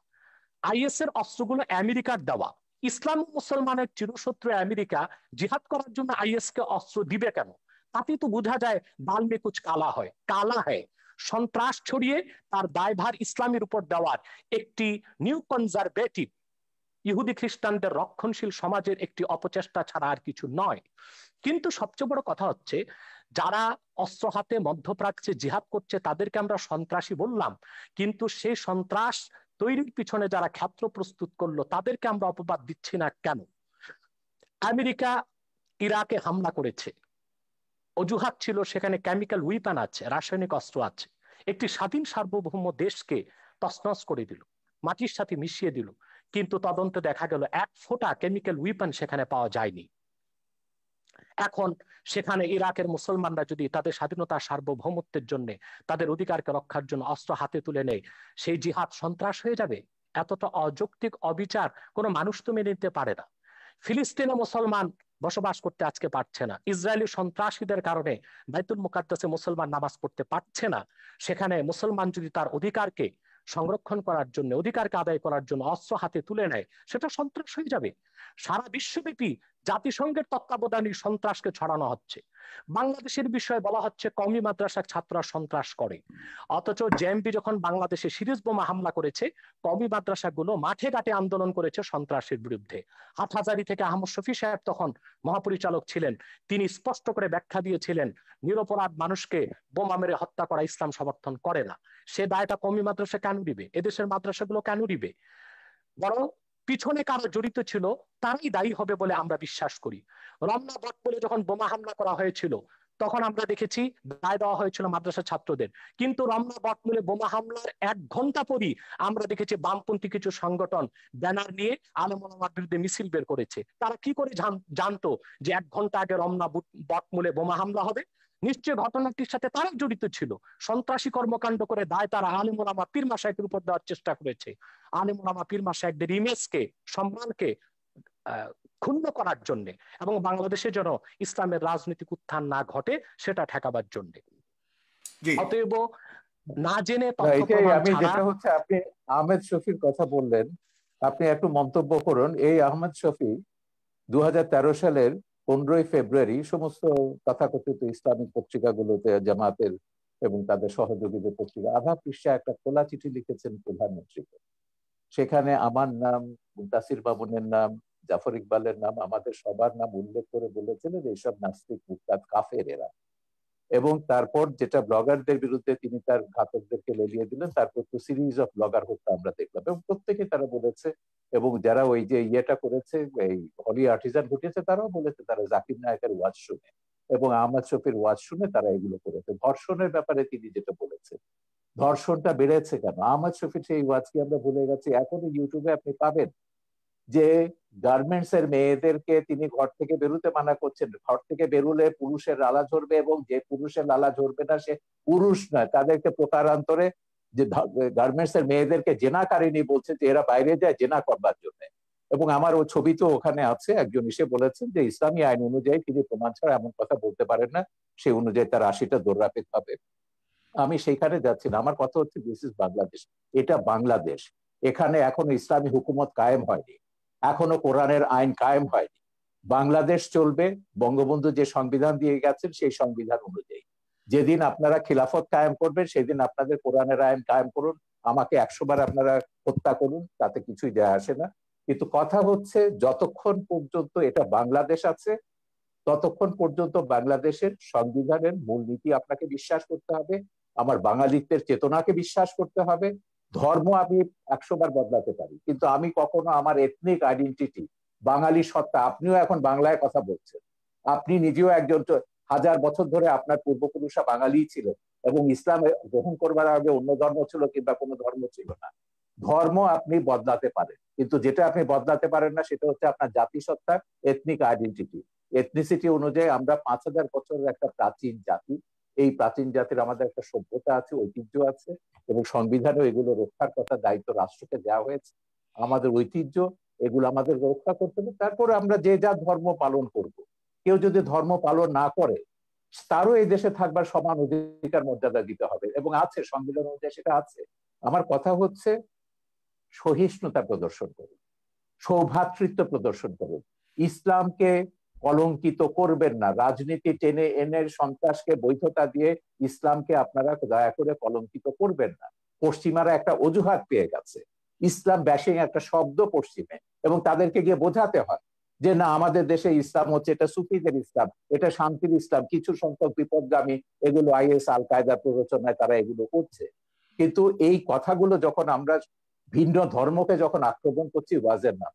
Is এর অস্ত্রগুলো আমেরিকার দেওয়া। ইসলাম ও মুসলমানের চিরশত্রু আমেরিকা জিহাদ করার জন্য আইএস কে অস্ত্র দিবে কেন? তাতে তো বোঝা যায় দাল মে কুছ কালা হয়, কালা হয়। সন্ত্রাস ছড়িয়ে তার দায়ভার ইসলামের উপর দেওয়ার একটি নিউ কনজারভেটিভ ইহুদি খ্রিস্টানদের রক্ষণশীল সমাজের একটি অপচেষ্টা ছাড়া আর কিছু নয়। কিন্তু সবচেয়ে বড় কথা হচ্ছে, যারা অস্ত্র হাতে মধ্যপ্রাচ্যে জিহাদ করছে তাদেরকে আমরা সন্ত্রাসী বললাম, কিন্তু সেই সন্ত্রাস তৈরির পিছনে যারা ক্ষেত্র প্রস্তুত করলো তাদেরকে আমরা অপবাদ দিচ্ছি না কেন? আমেরিকা ইরাকে হামলা করেছে, অজুহাত ছিল সেখানে কেমিক্যাল উইপন আছে, রাসায়নিক অস্ত্র আছে, একটি স্বাধীন সার্বভৌম দেশকে তছনছ করে দিল, মাটির সাথে মিশিয়ে দিল। কিন্তু তদন্তে দেখা গেল এক ফোঁটা কেমিক্যাল উইপন সেখানে পাওয়া যায়নি। এখন সেখানে ইরাকের মুসলমানরা যদি তাদের স্বাধীনতা সার্বভৌমত্বের জন্য, তাদের অধিকারকে রক্ষার জন্য অস্ত্র হাতে তুলে নেয়, সেই জিহাদ সন্ত্রাস হয়ে যাবে? এতটা অযৌক্তিক অবিচার কোনো মানুষ তো মেনে নিতে পারে না। ফিলিস্তিনে মুসলমান বসবাস করতে আজকে পারছে না, ইসরায়েলি সন্ত্রাসীদের কারণে বাইতুল মুকাদ্দাসে মুসলমান নামাজ পড়তে পারছে না। সেখানে মুসলমান যদি তার অধিকারকে সংরক্ষণ করার জন্য, অধিকারকে আদায় করার জন্য অস্ত্র হাতে তুলে নেয়, সেটা সন্ত্রাস হয়ে যাবে। সারা বিশ্বব্যাপী জাতিসংঘের তত্ত্বাবধানে সন্ত্রাসকে ছড়ানো হচ্ছে। বাংলাদেশের বিষয়ে বলা হচ্ছে কওমি মাদ্রাসার ছাত্ররা সন্ত্রাস করে, অথচ জেএমবি যখন বাংলাদেশে সিরিজ বোমা হামলা করেছে, কওমি মাদ্রাসাগুলো মাঠে ঘাটে আন্দোলন করেছে সন্ত্রাসের বিরুদ্ধে। হাটহাজারী থেকে আহমদ শফি সাহেব তখন মহাপরিচালক ছিলেন, তিনি স্পষ্ট করে ব্যাখ্যা দিয়েছিলেন নিরপরাধ মানুষকে বোমা মেরে হত্যা করা ইসলাম সমর্থন করে না। সে দায়টা কওমি মাদ্রাসা কেন দিবে? এদেশের মাদ্রাসাগুলো কেন দিবে? বরং পিছনে কারা জড়িত ছিল তারাই দায়ী হবে বলে আমরা বিশ্বাস করি। রমনা বটমূলে যখন বোমা হামলা করা হয়েছিল, তখন আমরা দেখেছি দায় দেওয়া হয়েছিল মাদ্রাসা ছাত্রদের, কিন্তু রমনা বটমূলে বোমা হামলার 1 ঘন্টা পরই আমরা দেখেছি বামপন্থী কিছু সংগঠন ব্যানার নিয়ে আলেম ওলামার বিরুদ্ধে মিছিল বের করেছে। তারা কি করে জানতো যে 1 ঘন্টা আগে রমনা বটমূলে বোমা হামলা হবে? নিশ্চয় ঘটনাটির সাথে তারা জড়িত ছিল। সন্ত্রাসী কর্মকাণ্ড করে দায় তারা আলেম ওলামা পীর মাশায়েখের উপর দেওয়ার চেষ্টা করেছে। আলেম ওলামা পীর মাশায়েখদের ইমেজকে, সম্মানকে ক্ষুণ্ণ করার জন্য, এবং বাংলাদেশে যেন ইসলামের রাজনৈতিক উত্থান না ঘটে সেটা ঠেকাবার জন্য। অতএব না জেনে আমি যেটা হচ্ছে, আপনি আহমেদ শফির কথা বললেন, আপনি একটু মন্তব্য করুন। এই আহমেদ শফি 2013 সালের 15ই ফেব্রুয়ারি সমস্ত তথাকথিত ইসলামিক পত্রিকাগুলোতে, জামাতের এবং তাদের সহযোগীদের পত্রিকা, আধা পৃষ্ঠা একটা খোলা চিঠি লিখেছেন প্রধানমন্ত্রীকে। সেখানে আমার নাম, মুনতাসির মামুনের নাম, জাফর ইকবালের নাম, আমাদের সবার নাম উল্লেখ করে বলেছিলেন এইসব নাস্তিক, মুরতাদ, কাফের এরা। এবং তারপর যেটা ব্লগারদের বিরুদ্ধে তিনি তার ঘাতকদেরকে লেলিয়ে দিলেন, তারপর তো সিরিজ অফ ব্লগার হত্যা আমরা দেখলাম, এবং প্রত্যেকে তারা বলেছে, এবং যারা ওই যে ইয়েটা করেছে, এই হলি আর্টিজান ঘটিয়েছে, তারাও বলেছে তারা জাকির নায়কের ওয়াজ শুনে এবং আহমদ শফির ওয়াজ শুনে তারা এগুলো করেছে। ধর্ষণের ব্যাপারে তিনি যেটা বলেছেন, ধর্ষণটা বেড়েছে কেন? আহমদ শফির সেই ওয়াজ কি আমরা ভুলে গেছি? এখনো ইউটিউবে আপনি পাবেন যে গার্মেন্টস এর মেয়েদেরকে তিনি ঘর থেকে বেরোতে মানা করছেন, ঘর থেকে বেরোলে পুরুষের লালা ঝরবে, এবং যে পুরুষের লালা ঝরবে না সে পুরুষ নয়, তাদেরকে প্রকারান্তরে যে গার্মেন্টস এর মেয়েদেরকে জেনাকারিনী বলছে, যে এরা বাইরে যায় জেনা করবার জন্য। এবং আমার ওই ছবি তো ওখানে আছে, একজন এসে বলেছেন যে ইসলামী আইন অনুযায়ী তিনি প্রমাণ ছাড়া এমন কথা বলতে পারেন না, সেই অনুযায়ী তার 80টা দৌড়া পেতে হবে। আমি সেইখানে যাচ্ছি না, আমার কথা হচ্ছে দিস ইজ বাংলাদেশ, এটা বাংলাদেশ। এখানে এখনো ইসলামী হুকুমত কায়েম হয়নি, এখনো কোরআনের আইন কায়েম হয়নি। বাংলাদেশ চলবে বঙ্গবন্ধু যে সংবিধান দিয়ে গেছেন সেই সংবিধান অনুযায়ী। যেদিন আপনারা খিলাফত কায়েম করবেন সেদিন আপনাদের কোরআনের আইন কায়েম করুন, আমাকে 100 বার আপনারা হত্যা করুন, তাতে কিছুই যায় আসে না। কিন্তু কথা হচ্ছে যতক্ষণ পর্যন্ত এটা বাংলাদেশ আছে, ততক্ষণ পর্যন্ত বাংলাদেশের সংবিধানের মূলনীতি আপনাকে বিশ্বাস করতে হবে, আমার বাঙালিত্বের চেতনাকে বিশ্বাস করতে হবে। ধর্ম আমি 100 বার বদলাতে পারি, কিন্তু আমি কখনো আমার এথনিক আইডেন্টিটি, বাঙালি সত্তা, আপনিও এখন বাংলায় কথা বলছেন, আপনি নিজেও একজন, 1000 বছর ধরে আপনার পূর্বপুরুষরা বাঙালি ছিলেন, এবং ইসলাম গ্রহণ করবার আগে অন্য ধর্ম ছিল কিংবা কোনো ধর্ম ছিল না। ধর্ম আপনি বদলাতে পারেন, কিন্তু যেটা আপনি বদলাতে পারেন না সেটা হচ্ছে আপনার জাতিসত্তা, এথনিক আইডেন্টিটি। এথনিসিটি অনুযায়ী আমরা 5000 বছরের একটা প্রাচীন জাতি। এই প্রাচীন জাতির আমাদের একটা সভ্যতা আছে, ঐতিহ্য আছে, এবং সংবিধানে এগুলো রক্ষার কথা দায়িত্ব রাষ্ট্রকে দেওয়া হয়েছে। আমাদের ঐতিহ্য এগুলো আমাদের রক্ষা করতে হবে। তারপরে আমরা যে যা ধর্ম পালন করব। কেউ যদি ধর্ম পালন না করে, তারও এই দেশে থাকবার সমান অধিকার মর্যাদা দিতে হবে, এবং আছে, সংবিধান অনুযায়ী সেটা আছে। আমার কথা হচ্ছে সহিষ্ণুতা প্রদর্শন করুন, সৌভ্রাতৃত্ব প্রদর্শন করুন, ইসলামকে কলঙ্কিত করবেন না। রাজনীতি টেনে এনে সন্ত্রাসকে বৈধতা দিয়ে ইসলামকে আপনারা দয়া করে কলঙ্কিত করবেন না। পশ্চিমারা একটা অজুহাত পেয়ে গেছে, ইসলাম ব্যাশিং একটা শব্দ পশ্চিমে, এবং তাদেরকে গিয়ে বোঝাতে হয় যে না, আমাদের দেশে ইসলাম হচ্ছে, এটা সুফিদের ইসলাম, এটা শান্তির ইসলাম, কিছু সংখ্যক বিপদগামী, এগুলো আইএস আল কায়দার প্ররোচনায় তারা এগুলো করছে। কিন্তু এই কথাগুলো যখন আমরা ভিন্ন ধর্মকে যখন আক্রমণ করছি ওয়াজের নাম,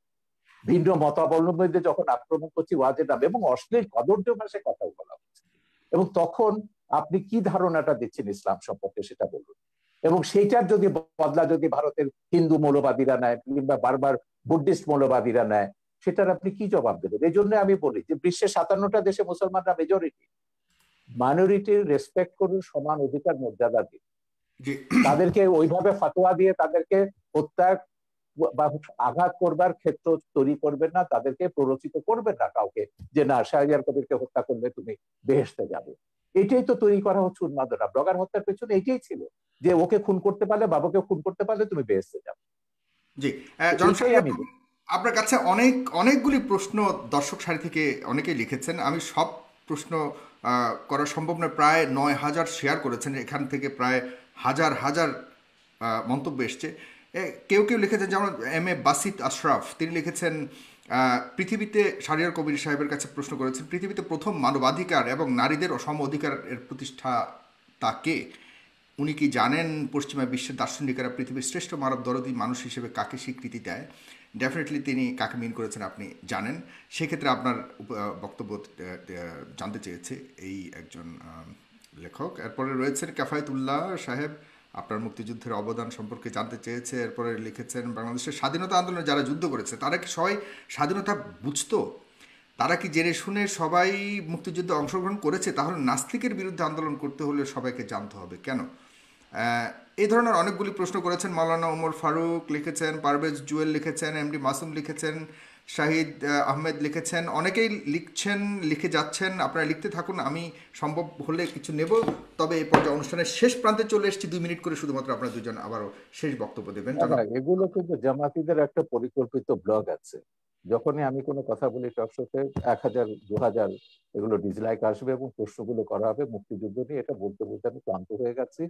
ভিন্ন মতাবলম্বীদের যখন আক্রমণ করছি ওয়াজের নামে, এবং অশ্লীল কদর্য ভাষায় কথা বলা হচ্ছে, এবং তখন আপনি কি ধারণাটা দিচ্ছেন ইসলাম সম্পর্কে সেটা বলুন। এবং সেইটার যদি বদলা যদি ভারতের হিন্দু মৌলবাদীরা নেয় কিংবা বারবার বুদ্ধিস্ট মৌলবাদীরা নেয়, সেটার আপনি কি জবাব দেবেন? এই জন্য আমি বলি যে বিশ্বের 57টা দেশে মুসলমানরা মেজরিটি, মাইনরিটির রেসপেক্ট করুন, সমান অধিকার মর্যাদা দিন। জি তাদেরকে ওইভাবে ফাতোয়া দিয়ে তাদেরকে হত্যা বা আঘাত করবার ক্ষেত্র তৈরি করবেন না, তাদেরকে প্ররোচিত করবেন না কাউকে যে না শাহরিয়ার কবিরকে হত্যা করলে তুমি বেহেশতে যাবে। এটাই তো তৈরি করা হচ্ছে উন্মাদনা। ব্লগার হত্যার পেছনে এটাই ছিল যে ওকে খুন করতে পারলে, বাবাকে খুন করতে পারলে তুমি বেহেশতে যাবে। জি জনাব এটাই শাহরিয়ার আমি কবির, আপনার কাছে অনেকগুলি প্রশ্ন দর্শক সারি থেকে অনেকেই লিখেছেন। আমি সব প্রশ্ন করা সম্ভব নয়। প্রায় 9,000 শেয়ার করেছেন, এখান থেকে প্রায় হাজার হাজার মন্তব্য এসছে। কেউ কেউ লিখেছেন, যেমন এম এ বাসিত আশরাফ, তিনি লিখেছেন পৃথিবীতে, শাহরিয়ার কবির সাহেবের কাছে প্রশ্ন করেছেন, পৃথিবীতে প্রথম মানবাধিকার এবং নারীদের সম অধিকারের প্রতিষ্ঠাতা কে? উনি কি জানেন পশ্চিমা বিশ্বের দার্শনিকেরা পৃথিবীর শ্রেষ্ঠ মানব দরদী মানুষ হিসেবে কাকে স্বীকৃতি দেয়? ডেফিনেটলি তিনি কাকে মিন করেছেন আপনি জানেন। সেক্ষেত্রে আপনার বক্তব্য জানতে চেয়েছে এই একজন লেখক। এরপরে রয়েছেন কাফায়েতুল্লাহ সাহেব, আপনার মুক্তিযুদ্ধের অবদান সম্পর্কে জানতে চেয়েছে। এরপরে লিখেছেন বাংলাদেশের স্বাধীনতা আন্দোলনে যারা যুদ্ধ করেছে তারা কি সবাই স্বাধীনতা বুঝতো? তারা কি জেনে শুনে সবাই মুক্তিযুদ্ধে অংশগ্রহণ করেছে? তাহলে নাস্তিকের বিরুদ্ধে আন্দোলন করতে হলে সবাইকে জানতে হবে কেন? এই ধরনের অনেকগুলি প্রশ্ন করেছেন। মাওলানা ওমর ফারুক লিখেছেন, পারভেজ জুয়েল লিখেছেন, এমডি মাসুম লিখেছেন, শাহিদ আহমেদ লিখেছেন, অনেকেই লিখছেন, লিখে যাচ্ছেন। আপনারা লিখতে থাকুন, আমি সম্ভব হলে কিছু নেব। তবে এই পর্যায়ে অনুষ্ঠানের শেষ প্রান্তে চলে এসেছি, 2 মিনিট করে শুধুমাত্র আপনারা দুজন আবারও শেষ বক্তব্য দেবেন। এগুলো কিন্তু জামাতিদের একটা পরিকল্পিত ব্লগ আছে। যখনই আমি কোনো কথা বলি টক শোতে 1000 2000 এগুলো ডিসলাইক আসবে এবং প্রশ্নগুলো করা হবে মুক্তিযুদ্ধ নিয়ে। এটা বলতে বলতে আমি ক্লান্ত হয়ে গেছি।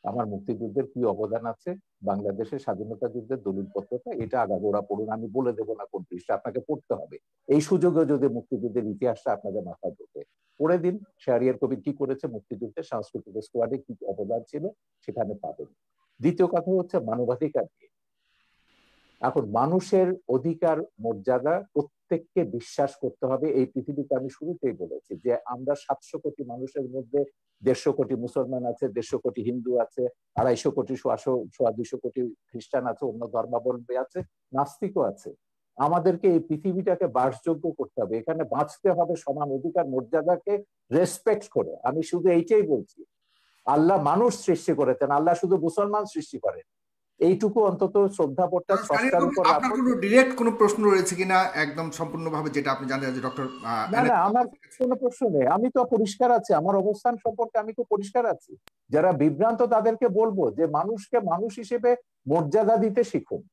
আমার মুক্তিযুদ্ধের কি অবদান আছে, বাংলাদেশের স্বাধীনতা যুদ্ধের দলিলপত্রটা এটা আগাগোড়া পড়ুন। আমি বলে দেবো না কোন পৃষ্ঠা, আপনাকে পড়তে হবে। এই সুযোগে যদি মুক্তিযুদ্ধের ইতিহাসটা আপনাদের মাথায় ঢোকে, পড়ে দিন শাহরিয়ার কবির কি করেছে মুক্তিযুদ্ধে, সাংস্কৃতিক স্কোয়াডে কি অবদান ছিল, সেখানে পাবেন। দ্বিতীয় কথা হচ্ছে মানবাধিকার নিয়ে। এখন মানুষের অধিকার মর্যাদা প্রত্যেককে বিশ্বাস করতে হবে। এই পৃথিবীতে আমি শুরুতেই বলেছি যে আমরা 700 কোটি মানুষের মধ্যে 150 কোটি মুসলমান আছে, 150 কোটি হিন্দু আছে, 250 কোটি 200 কোটি খ্রিস্টান আছে, অন্য ধর্মাবলম্বী আছে, নাস্তিকও আছে। আমাদেরকে এই পৃথিবীটাকে বাসযোগ্য করতে হবে, এখানে বাঁচতে হবে সমান অধিকার মর্যাদাকে রেসপেক্ট করে। আমি শুধু এইটাই বলছি, আল্লাহ মানুষ সৃষ্টি করেছেন, আল্লাহ শুধু মুসলমান সৃষ্টি করেন। এইটুকু অন্তত শ্রদ্ধাবোধটা স্রষ্টার উপর আপনার কোনো ডিরেক্ট কোনো প্রশ্ন রয়েছে কিনা একদম সম্পূর্ণভাবে, যেটা আপনি জানতে চান ডক্টর? না না, আমার কোনো প্রশ্ন নেই। আমি তো পরিষ্কার আছি, আমার অবস্থান সম্পর্কে আমি তো পরিষ্কার আছি। যারা বিভ্রান্ত তাদেরকে বলবো যে মানুষকে মানুষ হিসেবে মর্যাদা দিতে শিখুন।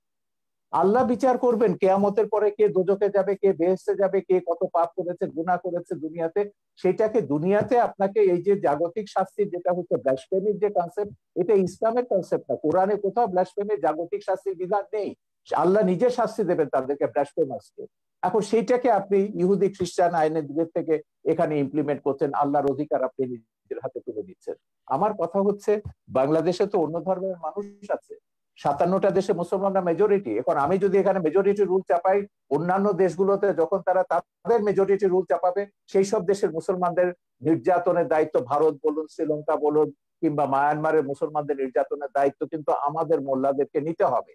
আল্লাহ বিচার করবেন কিয়ামতের পরে, কে দোজখে যাবে, কে বেহেশতে যাবে, কে কত পাপ করেছে, গুনাহ করেছে দুনিয়াতে। সেটাকে দুনিয়াতে আপনাকে এই যে জাগতিক শাস্তি, যেটা হচ্ছে ব্লাসফেমির যে কনসেপ্ট, এটা ইসলামের কনসেপ্ট না। কোরআনে কোথাও ব্লাসফেমির জাগতিক শাস্তির বিধান নেই। আল্লাহ নিজে শাস্তি দেবেন তাদেরকে, ব্লাসফেমার্সকে। এখন সেইটাকে আপনি ইহুদি খ্রিস্টান আইনের দিকের থেকে এখানে ইমপ্লিমেন্ট করছেন, আল্লাহর অধিকার আপনি নিজের হাতে তুলে নিচ্ছেন। আমার কথা হচ্ছে বাংলাদেশে তো অন্য ধর্মের মানুষ আছে, 57টা দেশে মুসলমানরা মেজরিটি। এখন আমি যদি এখানে মেজরিটি রুল চাপাই, অন্যান্য দেশগুলোতে যখন তারা তাদের মেজরিটি রুল চাপাবে, সেই সব দেশের মুসলমানদের নির্যাতনের দায়িত্ব, ভারত বলুন, শ্রীলঙ্কা বলুন, কিংবা মায়ানমারের মুসলমানদের নির্যাতনের দায়িত্ব কিন্তু আমাদের মোল্লাদেরকে নিতে হবে।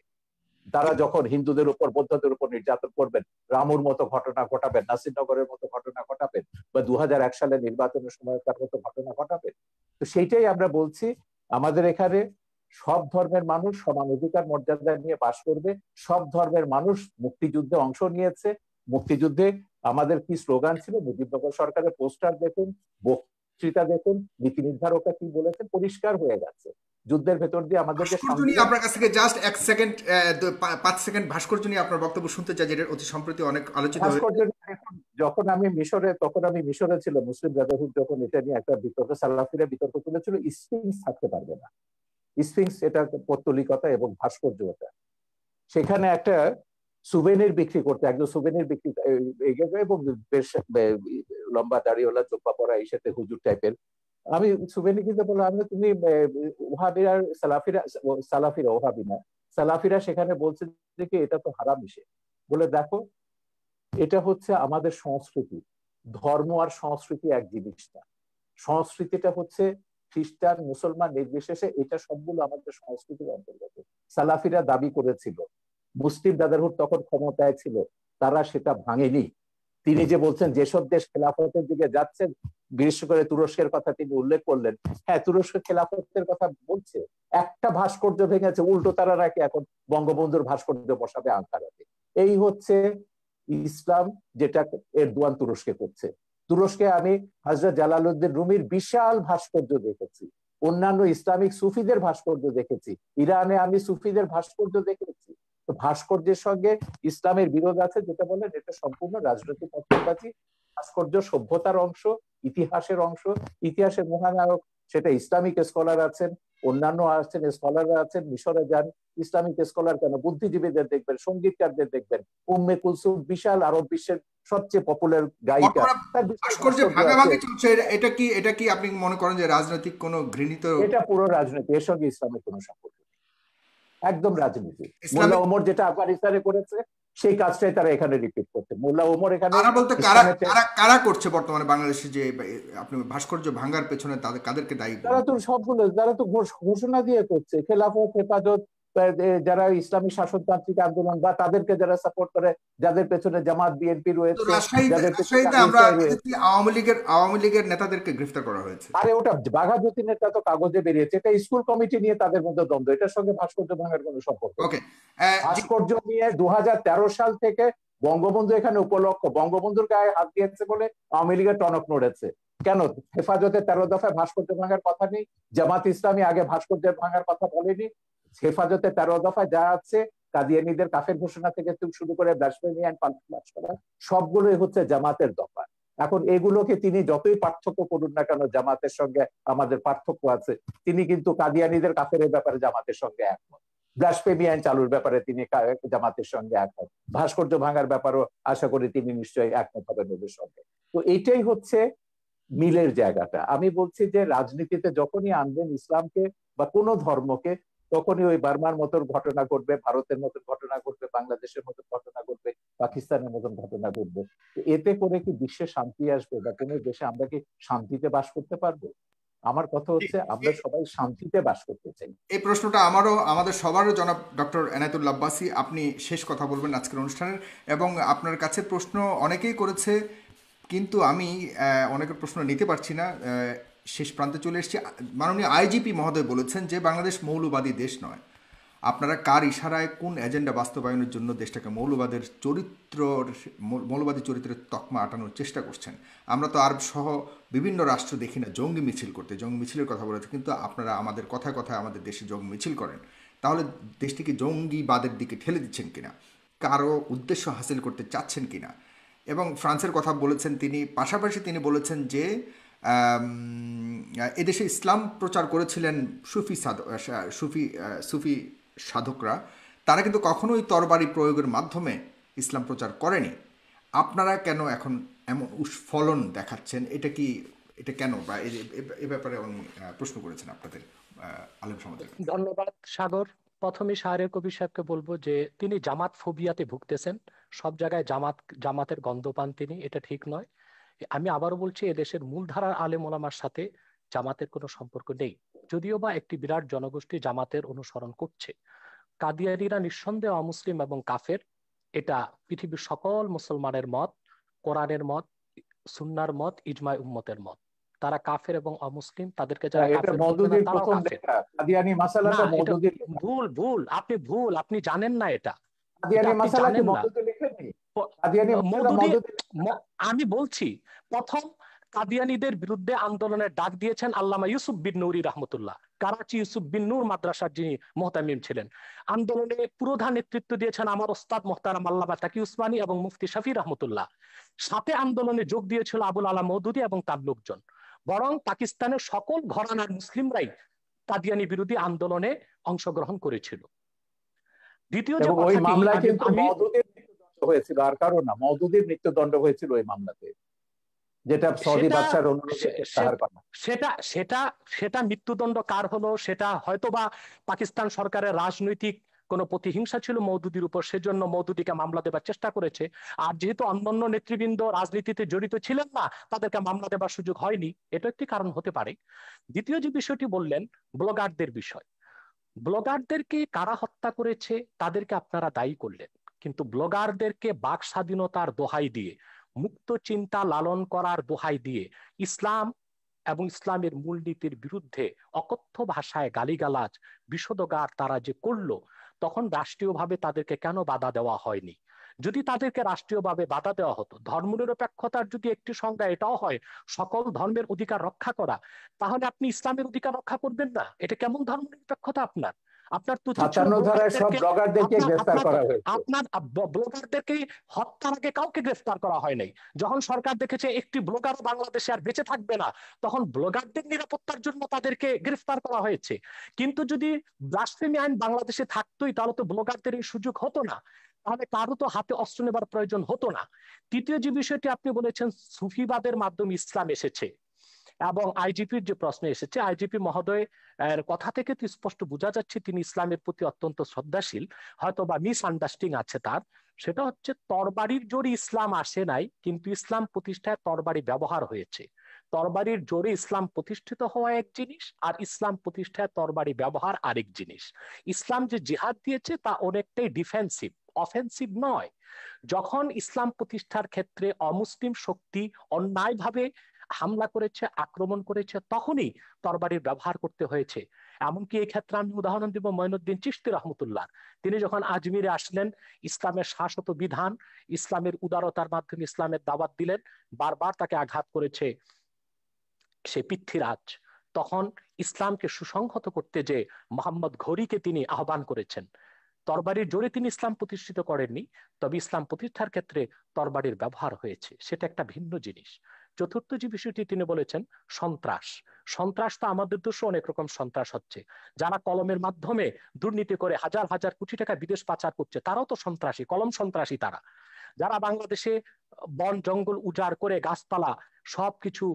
তারা যখন হিন্দুদের উপর, বৌদ্ধদের উপর নির্যাতন করবেন, রামুর মতো ঘটনা ঘটাবেন, নাসিরনগরের মতো ঘটনা ঘটাবেন, বা 2001 সালে নির্বাচনের সময়কার মতো ঘটনা ঘটাবেন। তো সেইটাই আমরা বলছি, আমাদের এখানে সব ধর্মের মানুষ সমান অধিকার মর্যাদা নিয়ে বাস করবে। সব ধর্মের মানুষ মুক্তিযুদ্ধে অংশ নিয়েছে। মুক্তিযুদ্ধে আমাদের কি স্লোগান ছিল, মুজিবনগর সরকারের পোস্টার দেখুন, বক্তৃতা দেখুন, নীতি নির্ধারকরা কি বলেছেন, পরিষ্কার হয়ে গেছে। যুদ্ধের ভেতর দিয়ে আমাদেরকে আপনার কাছ থেকে জাস্ট 1 সেকেন্ড, 5 সেকেন্ড ভাস্কর্য নিয়ে আপনার বক্তব্য শুনতে চাই, যেটা অতি সম্প্রতি অনেক আলোচিত হয়েছে। যখন আমি মিশরে, তখন আমি মিশরে ছিল, মুসলিম ব্রাদারহুড যখন এটা নিয়ে একটা বিতর্ক, সালাফিরা বিতর্ক তুলেছিল, স্ফিংস থাকতে পারবে না। স্ফিংস এটা পৌত্তলিকতা এবং ভাস্কর্যতা। সেখানে একটা সুভেনির বিক্রি করতে, একজন সুভেনির বিক্রি এবং বেশ লম্বা দাড়িওয়ালা, চোপা পরা, এই সাথে হুজুর টাইপের। আমি সুভেনি কিনতে বললাম, আমি তুমি ওহাবিরা সালাফিরা ওহাবি না, সালাফিরা সেখানে বলছে যে কি এটা তো হারাম ইসে। বলে দেখো, এটা হচ্ছে আমাদের সংস্কৃতি। ধর্ম আর সংস্কৃতি এক জিনিস না। সংস্কৃতিটা হচ্ছে খ্রিস্টান মুসলমান নির্বিশেষে এটা সবগুলো আমাদের সংস্কৃতির অন্তর্গত। সালাফিরা দাবি করেছিল, মুসলিম ব্রাদারহুড তখন ক্ষমতায় ছিল, তারা সেটা ভাঙেনি। তিনি যে বলছেন যেসব দেশ খেলাফতের দিকে যাচ্ছে, বিশেষ করে তুরস্কের কথা তিনি উল্লেখ করলেন, হ্যাঁ তুরস্ক খেলাফতের কথা বলছে, একটা ভাস্কর্য ভেঙেছে, উল্টো তারা রাখে এখন বঙ্গবন্ধুর ভাস্কর্য বসাবে আঙ্কারাতে। এই হচ্ছে ইসলাম, যেটা এরদোয়ান তুরস্কে করছে। তুরস্কে আমি হযরত জালালউদ্দিন রুমির বিশাল ভাস্কর্য দেখেছি, অন্যান্য ইসলামিক সুফিদের ভাস্কর্য দেখেছি, ইরানে আমি সুফিদের ভাস্কর্য দেখেছি। তো ভাস্কর্যের সঙ্গে ইসলামের বিরোধ আছে, যেটা বলেন এটা সম্পূর্ণ রাজনৈতিক পক্ষপাতী। ভাস্কর্য সভ্যতার অংশ, ইতিহাসের অংশ, ইতিহাসের মহানায়ক সেটা ইসলামিক স্কলার আছেন, অন্যান্য আছেন, স্কলাররা আছেন। মিশরে যান, ইসলামিক স্কলার কেন, বুদ্ধিজীবীদের দেখবেন, সঙ্গীতকারদের দেখবেন। উম্মে কুলসুম বিশাল আরব বিশ্বের সবচেয়ে পপুলার গায়িকা, তার বিশাল ভাস্কর্য ভাস্কর্য আছে। ভাগাভাগি চলছে, এটা কি আপনি মনে করেন যে রাজনৈতিক কোনো ঘৃণিত? এটা পুরো রাজনীতি, এর সঙ্গে ইসলামের কোনো সম্পর্ক নেই, একদম রাজনীতি। মোল্লা ইসলামিক ওমর যেটা আফগানিস্তানে করেছে সেই কাজটাই তারা এখানে রিপিট করছে। মোল্লা ওমর এখানে কারা বলতে কারা ইসলামের কারা কারা করছে বর্তমানে বাংলাদেশে যে আপনি ভাস্কর্য ভাঙার পেছনে কাদেরকে দায়ী তারা বলবেন? তো সবগুলো, তারা তো ঘোষণা দিয়ে করছে, খেলাফত, হেফাজত, যারা ইসলামী শাসনতান্ত্রিক আন্দোলন বা তাদেরকে যারা সাপোর্ট করে, যাদের পেছনে জামাত বিএনপি তো রয়েছে, রাজশাহীতে যাদের পেছনে রাজশাহীতে আমরা আইএসআই রয়েছে। দেখেছি আওয়ামী লীগের নেতাদেরকে গ্রেফতার করা হয়েছে। আরে ওটা বাঘাযতীন নেতা তো কাগজে বেরিয়েছে, এটা স্কুল কমিটি নিয়ে তাদের মধ্যে দ্বন্দ্ব, এটার সঙ্গে ভাস্কর্য ভাঙার কোনো সম্পর্ক নেই। ওকে। ভাস্কর্য নিয়ে 2013 সাল থেকে বঙ্গবন্ধু এখানে উপলক্ষ, বঙ্গবন্ধুর গায়ে হাত দিয়েছে বলে আওয়ামী লীগের টনক নড়েছে। কেন হেফাজতে 13 দফায় ভাস্কর্য ভাঙার কথা নেই? জামাত ইসলামী আগে ভাস্কর্য ভাঙার কথা বলেনি? হেফাজতে 13 দফায় যা আছে, কাদিয়ানীদের কাফের ঘোষণা থেকে শুরু করে ব্লাসফেমি এন্ড পাল্স করা, সবগুলোই হচ্ছে জামাতের দফা। এখন এগুলোকে তিনি যতই পার্থক্য করুন না কেন, জামাতের সঙ্গে আমাদের পার্থক্য আছে, তিনি কিন্তু কাদিয়ানীদের কাফের ব্যাপারে জামাতের সঙ্গে একমত, ব্লাসফেমি আইন চালুর ব্যাপারে তিনি জামাতের সঙ্গে একমত, ভাস্কর্য ভাঙার ব্যাপারও আশা করি তিনি নিশ্চয়ই একমত হবেন ওদের সঙ্গে। তো এইটাই হচ্ছে মিলের জায়গাটা। আমি বলছি যে রাজনীতিতে যখনই আনবেন ইসলামকে বা কোনো ধর্মকে, তখনই ওই বার্মার মতো ঘটনা ঘটবে, ভারতের মতো ঘটনা ঘটবে, বাংলাদেশের মতো ঘটনা ঘটবে, পাকিস্তানের মতন ঘটনা ঘটবে। এতে করে কি বিশ্বে শান্তি আসবে বা কোনো দেশে আমরা কি শান্তিতে বাস করতে পারবো? আমার কথা হচ্ছে আমরা সবাই শান্তিতে বাস করতে চাই। এই প্রশ্নটা আমাদের সবারও জনাব ডক্টর এনায়েতুল্লাহ আব্বাসী, আপনি শেষ কথা বলবেন আজকের অনুষ্ঠানের, এবং আপনার কাছে প্রশ্ন অনেকেই করেছে, কিন্তু আমি অনেকের প্রশ্ন নিতে পারছি না, শেষ প্রান্তে চলে এসেছি। মাননীয় আইজিপি মহোদয় বলেছেন যে বাংলাদেশ মৌলবাদী দেশ নয়। আপনারা কার ইশারায় কোন এজেন্ডা বাস্তবায়নের জন্য দেশটাকে মৌলবাদী চরিত্রের তকমা আটানোর চেষ্টা করছেন? আমরা তো আরব সহ বিভিন্ন রাষ্ট্র দেখি না জঙ্গি মিছিল করতে, জঙ্গি মিছিলের কথা বলেছে, কিন্তু আপনারা আমাদের কথায় কথায় আমাদের দেশে জঙ্গি মিছিল করেন। তাহলে দেশটিকে জঙ্গিবাদের দিকে ঠেলে দিচ্ছেন কিনা, কারো উদ্দেশ্য হাসিল করতে চাচ্ছেন কিনা? এবং ফ্রান্সের কথা বলেছেন তিনি, পাশাপাশি তিনি বলেছেন যে এদেশে ইসলাম প্রচার করেছিলেন সুফি সাধকরা, তারা কিন্তু কখনোই তরবারি প্রয়োগের মাধ্যমে ইসলাম প্রচার করেনি। আপনারা কেন এখন এমন উস্ফলন দেখাচ্ছেন? এটা কেন, বা এ ব্যাপারে উনি প্রশ্ন করেছেন আপনাদের আলেম সমাজের। ধন্যবাদ সাগর। প্রথমে শাহরের কবির সাহেবকে বলবো যে তিনি জামাত ফোবিয়াতে ভুগতেছেন, সব জায়গায় জামাতের গন্ধ পান তিনি, এটা ঠিক নয়। আমি আবারও বলছি, এদেশের মূলধারার আলেম ওলামার সাথে জামাতের কোনো সম্পর্ক নেই, যদিও বা একটি বিরাট জনগোষ্ঠী জামাতের অনুসরণ করছে। কাদিয়ানীরা নিঃসন্দেহে অমুসলিম এবং কাফের, এটা পৃথিবীর সকল মুসলমানের মত, কোরআনের মত, সুন্নার মত, ইজমায় উম্মতের মত। তারা কাফের এবং অমুসলিম, তাদেরকে যারা এটা কাফের বলবে না মওদুদির তারাও প্রথম কাফের। লেখা, কাদিয়ানী না, মাসালাটা এটা মওদুদির লেখা। ভুল, আপনি জানেন না এটা, কাদিয়ানী আপনি মাসালা কি জানেন না। মওদুদি লেখেননি? কাদিয়ানী মাসালা মওদুদি, মওদুদি লেখেন না? আমি বলছি, প্রথম কাদিয়ানীদের বিরুদ্ধে আন্দোলনের ডাক দিয়েছেন আল্লামা ইউসুফ বিন নুরি রহমতুল্লাহ, কারাচি ইউসুফ বিন নূর মাদ্রাসার যিনি মোহতামিম ছিলেন। আন্দোলনে পুরোধা নেতৃত্ব দিয়েছেন আমার ওস্তাদ মোহতারাম আল্লামা তাকি উসমানী এবং মুফতি শফি রহমতুল্লাহ। সাথে আন্দোলনে যোগ দিয়েছিল আবুল আলা মওদুদি এবং তার লোকজন। বরং পাকিস্তানের সকল ঘরানার মুসলিমরাই কাদিয়ানী বিরোধী আন্দোলনে অংশগ্রহণ করেছিল। দ্বিতীয় যে এবং ওই কথাটি, মামলায় কিন্তু আমি মওদুদির মৃত্যুদণ্ড হয়েছিল, আর কারণ না, মওদুদির মৃত্যুদণ্ড হয়েছিল ওই মামলাতে, যেটা সৌদি সেটা বাদশার অনুরোধে প্রত্যাহার করা। সেটা সেটা সেটা মৃত্যুদণ্ড কার হলো সেটা হয়তোবা পাকিস্তান সরকারের রাজনৈতিক কোনো প্রতিহিংসা ছিল মওদুদির উপর, সেজন্য মওদুদিকে মামলা দেবার চেষ্টা করেছে। আর যেহেতু অন্যান্য নেতৃবৃন্দ রাজনীতিতে জড়িত ছিলেন না, তাদেরকে মামলা দেবার সুযোগ হয়নি, এটা একটি কারণ হতে পারে। দ্বিতীয় যে বিষয়টি বললেন, ব্লগারদের বিষয়। ব্লগারদেরকে কারা হত্যা করেছে তাদেরকে আপনারা দায়ী করলেন, কিন্তু ব্লগারদেরকে বাক স্বাধীনতার দোহাই দিয়ে, মুক্ত চিন্তা লালন করার দোহাই দিয়ে ইসলাম এবং ইসলামের মূলনীতির বিরুদ্ধে অকথ্য ভাষায় গালিগালাজ বিষোদগার তারা যে করলো, তখন রাষ্ট্রীয়ভাবে তাদেরকে কেন বাধা দেওয়া হয়নি? যদি তাদেরকে রাষ্ট্রীয়ভাবে বাধা দেওয়া হতো, ধর্মনিরপেক্ষতার যদি একটি সংজ্ঞা এটাও হয় সকল ধর্মের অধিকার রক্ষা করা, তাহলে আপনি ইসলামের অধিকার রক্ষা করবেন না? এটা কেমন ধর্মনিরপেক্ষতা আপনার? আপনার তো উচিত ছিল 57 ধারায় সব ব্লগারদেরকে, ব্লগারদেরকে আপনার গ্রেফতার আপনার করা হয়েছে। আপনার ব্লগারদেরকে হত্যার আগে কাউকে গ্রেফতার করা হয় নাই। যখন সরকার দেখেছে একটি ব্লগারও বাংলাদেশে আর বেঁচে থাকবে না, তখন ব্লগারদের নিরাপত্তার জন্য তাদেরকে গ্রেফতার করা হয়েছে। কিন্তু যদি ব্লাসফেমি আইন বাংলাদেশে থাকতোই, তাহলে তো ব্লগারদের এই সুযোগ হতো না, তাহলে কারো তো হাতে অস্ত্র নেবার প্রয়োজন হতো না। তৃতীয় যে বিষয়টি আপনি বলেছেন, সুফিবাদের মাধ্যমে ইসলাম এসেছে এবং আইজিপির যে প্রশ্ন এসেছে, আইজিপি মহোদয় এর কথা থেকে তো স্পষ্ট বোঝা যাচ্ছে তিনি ইসলামের প্রতি অত্যন্ত শ্রদ্ধাশীল, হয়তো বা মিস আন্ডারস্ট্যান্ডিং আছে তার। সেটা হচ্ছে, তরবারির জোরে ইসলাম আসে নাই, কিন্তু ইসলাম প্রতিষ্ঠায় তরবারি ব্যবহার হয়েছে। তরবারির জোরে ইসলাম প্রতিষ্ঠিত হওয়া এক জিনিস, আর ইসলাম প্রতিষ্ঠায় তরবারি ব্যবহার আরেক জিনিস। ইসলাম যে জিহাদ দিয়েছে তা অনেকটাই ডিফেন্সিভ, অফেন্সিভ নয়। যখন ইসলাম প্রতিষ্ঠার ক্ষেত্রে অমুসলিম শক্তি অন্যায়ভাবে হামলা করেছে, আক্রমণ করেছে, তখনই তরবারির ব্যবহার করতে হয়েছে। এমনকি এই ক্ষেত্রে আমি উদাহরণ দিব মঈনুদ্দিন চিশতি রহমতুল্লাহ। তিনি যখন আজমিরে আসলেন, ইসলামের শাশ্বত বিধান, ইসলামের উদারতার মাধ্যমে ইসলামের দাওয়াত দিলেন, বারবার তাকে আঘাত করেছে সে পৃথ্বীরাজ। তখন ইসলামকে সুসংহত করতে যে মোহাম্মদ ঘড়িকে তিনি আহ্বান করেছেন। তরবারির জোরে তিনি ইসলাম প্রতিষ্ঠিত করেননি, তবে ইসলাম প্রতিষ্ঠার ক্ষেত্রে তরবারির ব্যবহার হয়েছে, সেটা একটা ভিন্ন জিনিস। চতুর্থ যে বিষয়টি তিনি বলেছেন, সন্ত্রাস। সন্ত্রাস তো আমাদের দেশে অনেক রকম সন্ত্রাস হচ্ছে। যারা কলমের মাধ্যমে দুর্নীতি করে হাজার হাজার কোটি টাকা বিদেশ পাচার করছে, তারাও তো সন্ত্রাসী, কলম সন্ত্রাসী তারা। যারা বাংলাদেশে বন জঙ্গল উজাড় করে গাছপালা সবকিছু